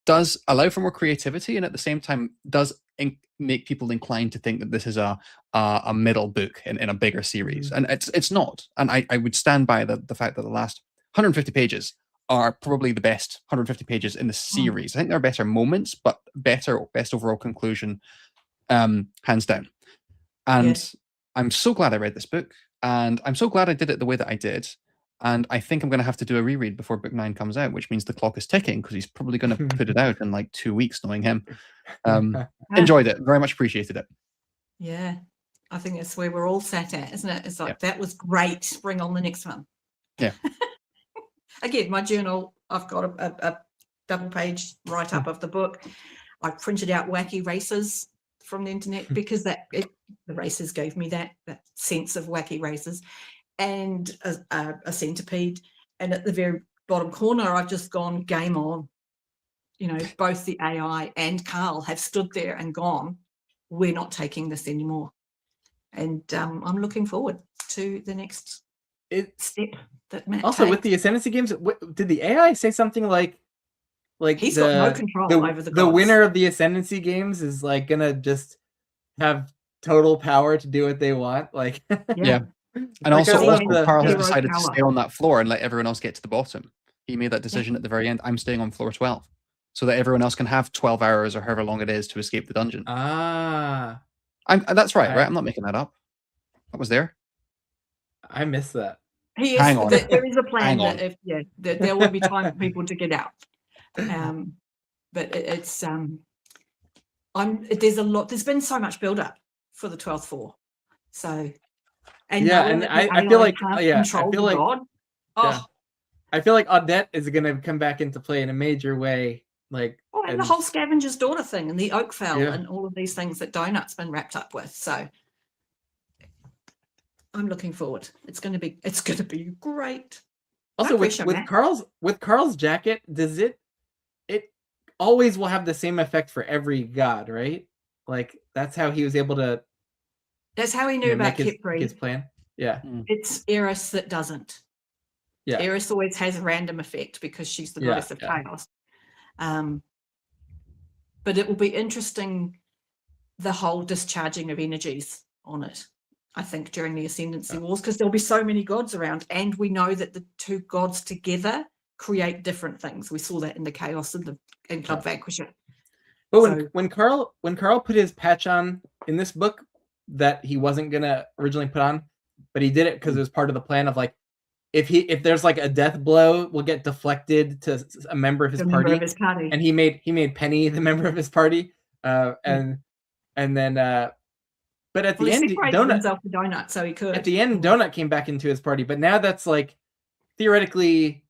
does allow for more creativity, and at the same time does make people inclined to think that this is a middle book in a bigger series, and it's not. And I would stand by the fact that the last 150 pages are probably the best 150 pages in the series. I think there are better moments, but best overall conclusion, hands down. And I'm so glad I read this book, and I'm so glad I did it the way that I did. And I think I'm going to have to do a reread before book 9 comes out, which means the clock is ticking, because he's probably going to put it out in like 2 weeks, knowing him. Enjoyed it. Very much appreciated it. Yeah. I think that's where we're all sat at, isn't it? It's like, that was great. Bring on the next one. Yeah. Again, my journal, I've got a double page write-up of the book. I printed out wacky races from the internet, because the races gave me that sense of wacky races, and a centipede. And at the very bottom corner, I've just gone game on. Both the AI and Carl have stood there and gone, we're not taking this anymore. And I'm looking forward to the next step that Matt also takes. with the Ascendancy games, did the AI say something like he's got no control over the the gods. winner of the Ascendancy games is like gonna just have total power to do what they want? Like Yeah. And Like, also, Carl has hero decided to power. stay on that floor and let everyone else get to the bottom. He made that decision at the very end. I'm staying on floor 12, so that everyone else can have 12 hours or however long it is to escape the dungeon. That's right, right? I'm not making that up. That was there. I missed that. He is, Hang on. there is a plan Hang on. that that there will be time for people to get out. But it's there's a lot. There's been so much build up for the 12th floor. So knowing that the I feel AI like can't I control feel the like god. I feel like Odette is gonna come back into play in a major way. Like And the whole Scavenger's Daughter thing, and the Oakfell, Yeah. and all of these things that Donut's been wrapped up with. So I'm looking forward. It's gonna be great. Also No with pressure, Matt. Carl's jacket, does it always will have the same effect for every god, right? Like that's how he was able to That's how he knew about make Kipri. his plan. Yeah. It's Eris that doesn't. Yeah. Eris always has a random effect because she's the goddess of chaos. But it will be interesting, the whole discharging of energies on it, I think, during the Ascendancy Wars, because there'll be so many gods around, and we know that the two gods together create different things. We saw that in the Chaos and in Club Vanquisher. But when Carl put his patch on in this book that he wasn't gonna originally put on, but he did it because it was part of the plan of like, if there's like a death blow, will get deflected to a member of his party. And he made Penny the member of his party, and then but at the end, Donut, so he could. At the end, Donut came back into his party, but now that's like theoretically,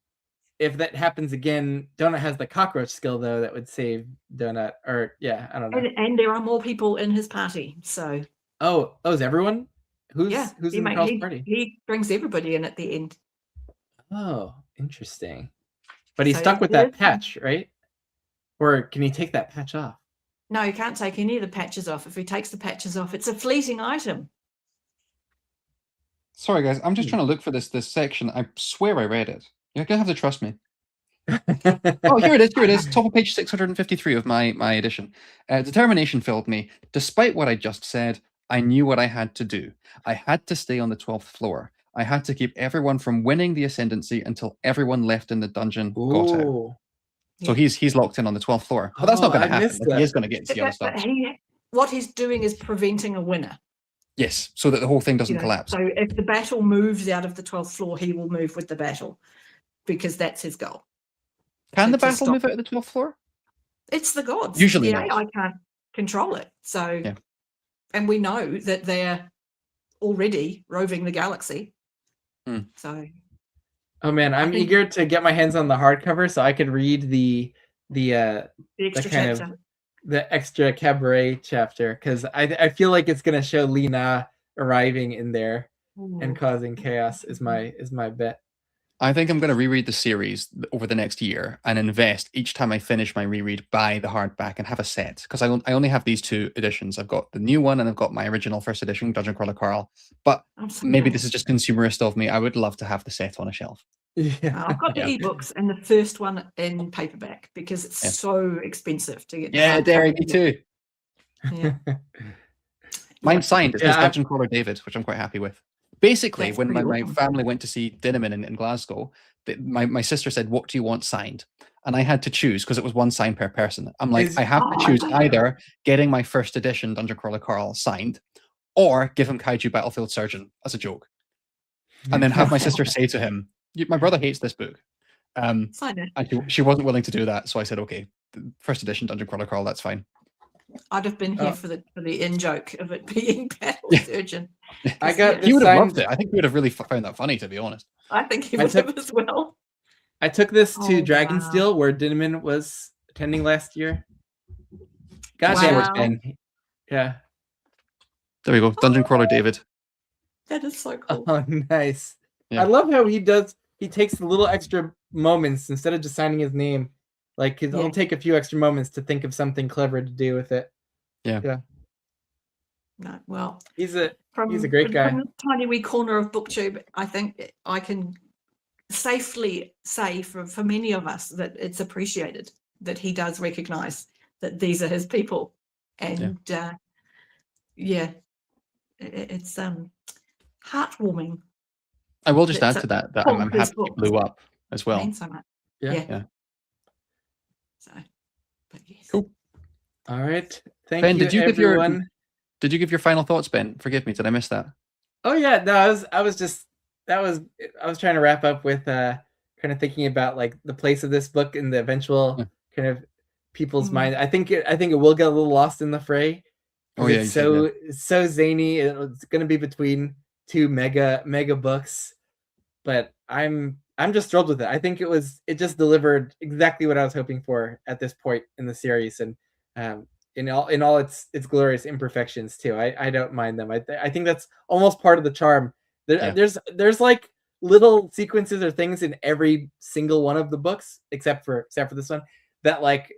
if that happens again, Donut has the cockroach skill though that would save Donut. Or I don't know. And there are more people in his party, so Oh, is everyone? Who's Yeah, who's in the Carl's party? he brings everybody in at the end. Oh, interesting. But he's So stuck with there that is- patch, right? Or can he take that patch off? No, he can't take any of the patches off. If he takes the patches off, it's a fleeting item. Sorry, guys. I'm just trying to look for this section. I swear I read it. You're gonna have to trust me. Oh, here it is. Here it is. Top of page 653 of my edition. Determination filled me. Despite what I just said, I knew what I had to do. I had to stay on the 12th floor. I had to keep everyone from winning the ascendancy until everyone left in the dungeon got out. Ooh. So he's locked in on the 12th floor. But that's not Oh, going I to happen. missed Like, he that. is going to get into the other But stuff. what he's doing is preventing a winner. Yes, so that the whole thing doesn't collapse. So if the battle moves out of the 12th floor, he will move with the battle because that's his goal. Can the to battle stop- move out of the 12th floor? It's the gods. Usually the not. AI can't control it. So, Yeah. and we know that they're already roving the galaxy. Hmm. So, Oh man, I'm think- eager to get my hands on the hardcover so I could read the the extra kind of- chapter. the extra cabaret chapter because I feel like it's gonna show Lena arriving in there and causing chaos is my bet. I think I'm going to reread the series over the next year and invest each time I finish my reread, buy the hardback and have a set. Because I only have these two editions. I've got the new one and I've got my original first edition, Dungeon Crawler Carl. But maybe this is just consumerist of me. I would love to have the set on a shelf. Yeah. I've got the ebooks and the first one in paperback because it's so expensive to get. Yeah, Derri, me too. Yeah. Mine's signed. It says Yeah, Dungeon Crawler David, which I'm quite happy with. Basically, That's when my pretty awesome. family went to see Dinnerman in Glasgow, my sister said, "What do you want signed?" And I had to choose because it was one sign per person. I'm like, I have to choose either getting my first edition Dungeon Crawler Carl signed or give him Kaiju Battlefield Surgeon as a joke. And then have my sister say to him, my brother hates this book. Sign it. And she wasn't willing to do that. So I said, okay, first edition Dungeon Crawler Carl, that's fine. I'd have been here for the in joke of it being Battle Surgeon. I got He would have signed- loved it. I think he would have really found that funny, to be honest. I think he I would took- have as well. I took this to Oh, Dragonsteel where Dinneman was attending last year. God damn Wow. it, Ben. Yeah. There we go. Dungeon Crawler David. That is so cool. Oh, nice. Yeah. I love how he takes the little extra moments instead of just signing his name. Like he'll take a few extra moments to think of something clever to do with it. Yeah. No, well, He's a from great guy. From the tiny wee corner of BookTube, I think I can safely say for many of us that it's appreciated that he does recognize that these are his people, and it's heartwarming. I will just It's add to that Paul I'm Chris happy he books. blew up as well. Means so much. Yeah. So, but yes. Cool. All right. Thank Ben, you, did you everyone. Did you give your final thoughts, Ben? Forgive me, did I miss that? Oh yeah, no, I was trying to wrap up with kind of thinking about like the place of this book in the eventual kind of people's mind. I think it will get a little lost in the fray. Oh yeah, It's so zany. It's going to be between two mega books, but I'm just thrilled with it. I think it just delivered exactly what I was hoping for at this point in the series, and in all its glorious imperfections too. I don't mind them. I think that's almost part of the charm. There's like little sequences or things in every single one of the books except for this one that like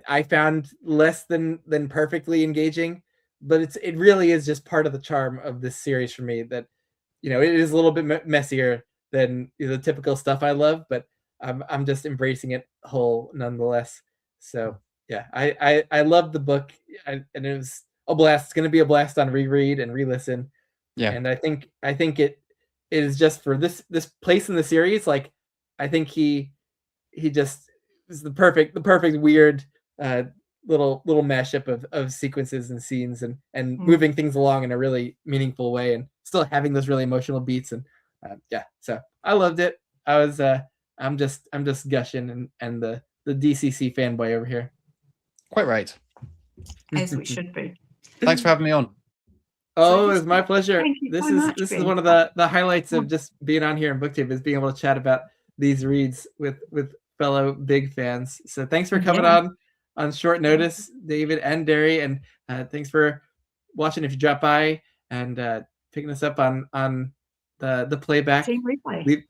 I found less than perfectly engaging, but it really is just part of the charm of this series for me that it is a little bit messier than the typical stuff I love, but I'm just embracing it whole nonetheless. So yeah, I loved the book, and it was a blast. It's going to be a blast on reread and re-listen. Yeah, and I think it is just for this place in the series. Like I think he just is the perfect weird little mashup of sequences and scenes and moving things along in a really meaningful way and still having those really emotional beats and so I loved it. I'm just gushing and the DCC fanboy over here. Quite right. As we should be. Thanks for having me on. Oh, it was my pleasure. Thank you This so is much, this is Ben. one of the highlights of just being on here in BookTube is being able to chat about these reads with fellow big fans. So thanks for coming on short notice, David and Derri, and thanks for watching if you drop by and picking us up on the playback. Team replay.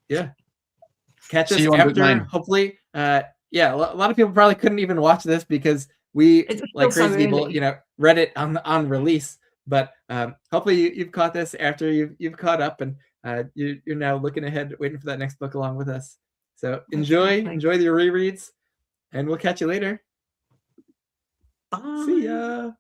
Catch See us you on book after. 9. Hopefully, a lot of people probably couldn't even watch this because we, It's like still so crazy people, early. read it on release. But hopefully you've caught this after you've caught up, and you're now looking ahead, waiting for that next book along with us. So enjoy Definitely. the rereads, and we'll catch you later. Bye. See ya.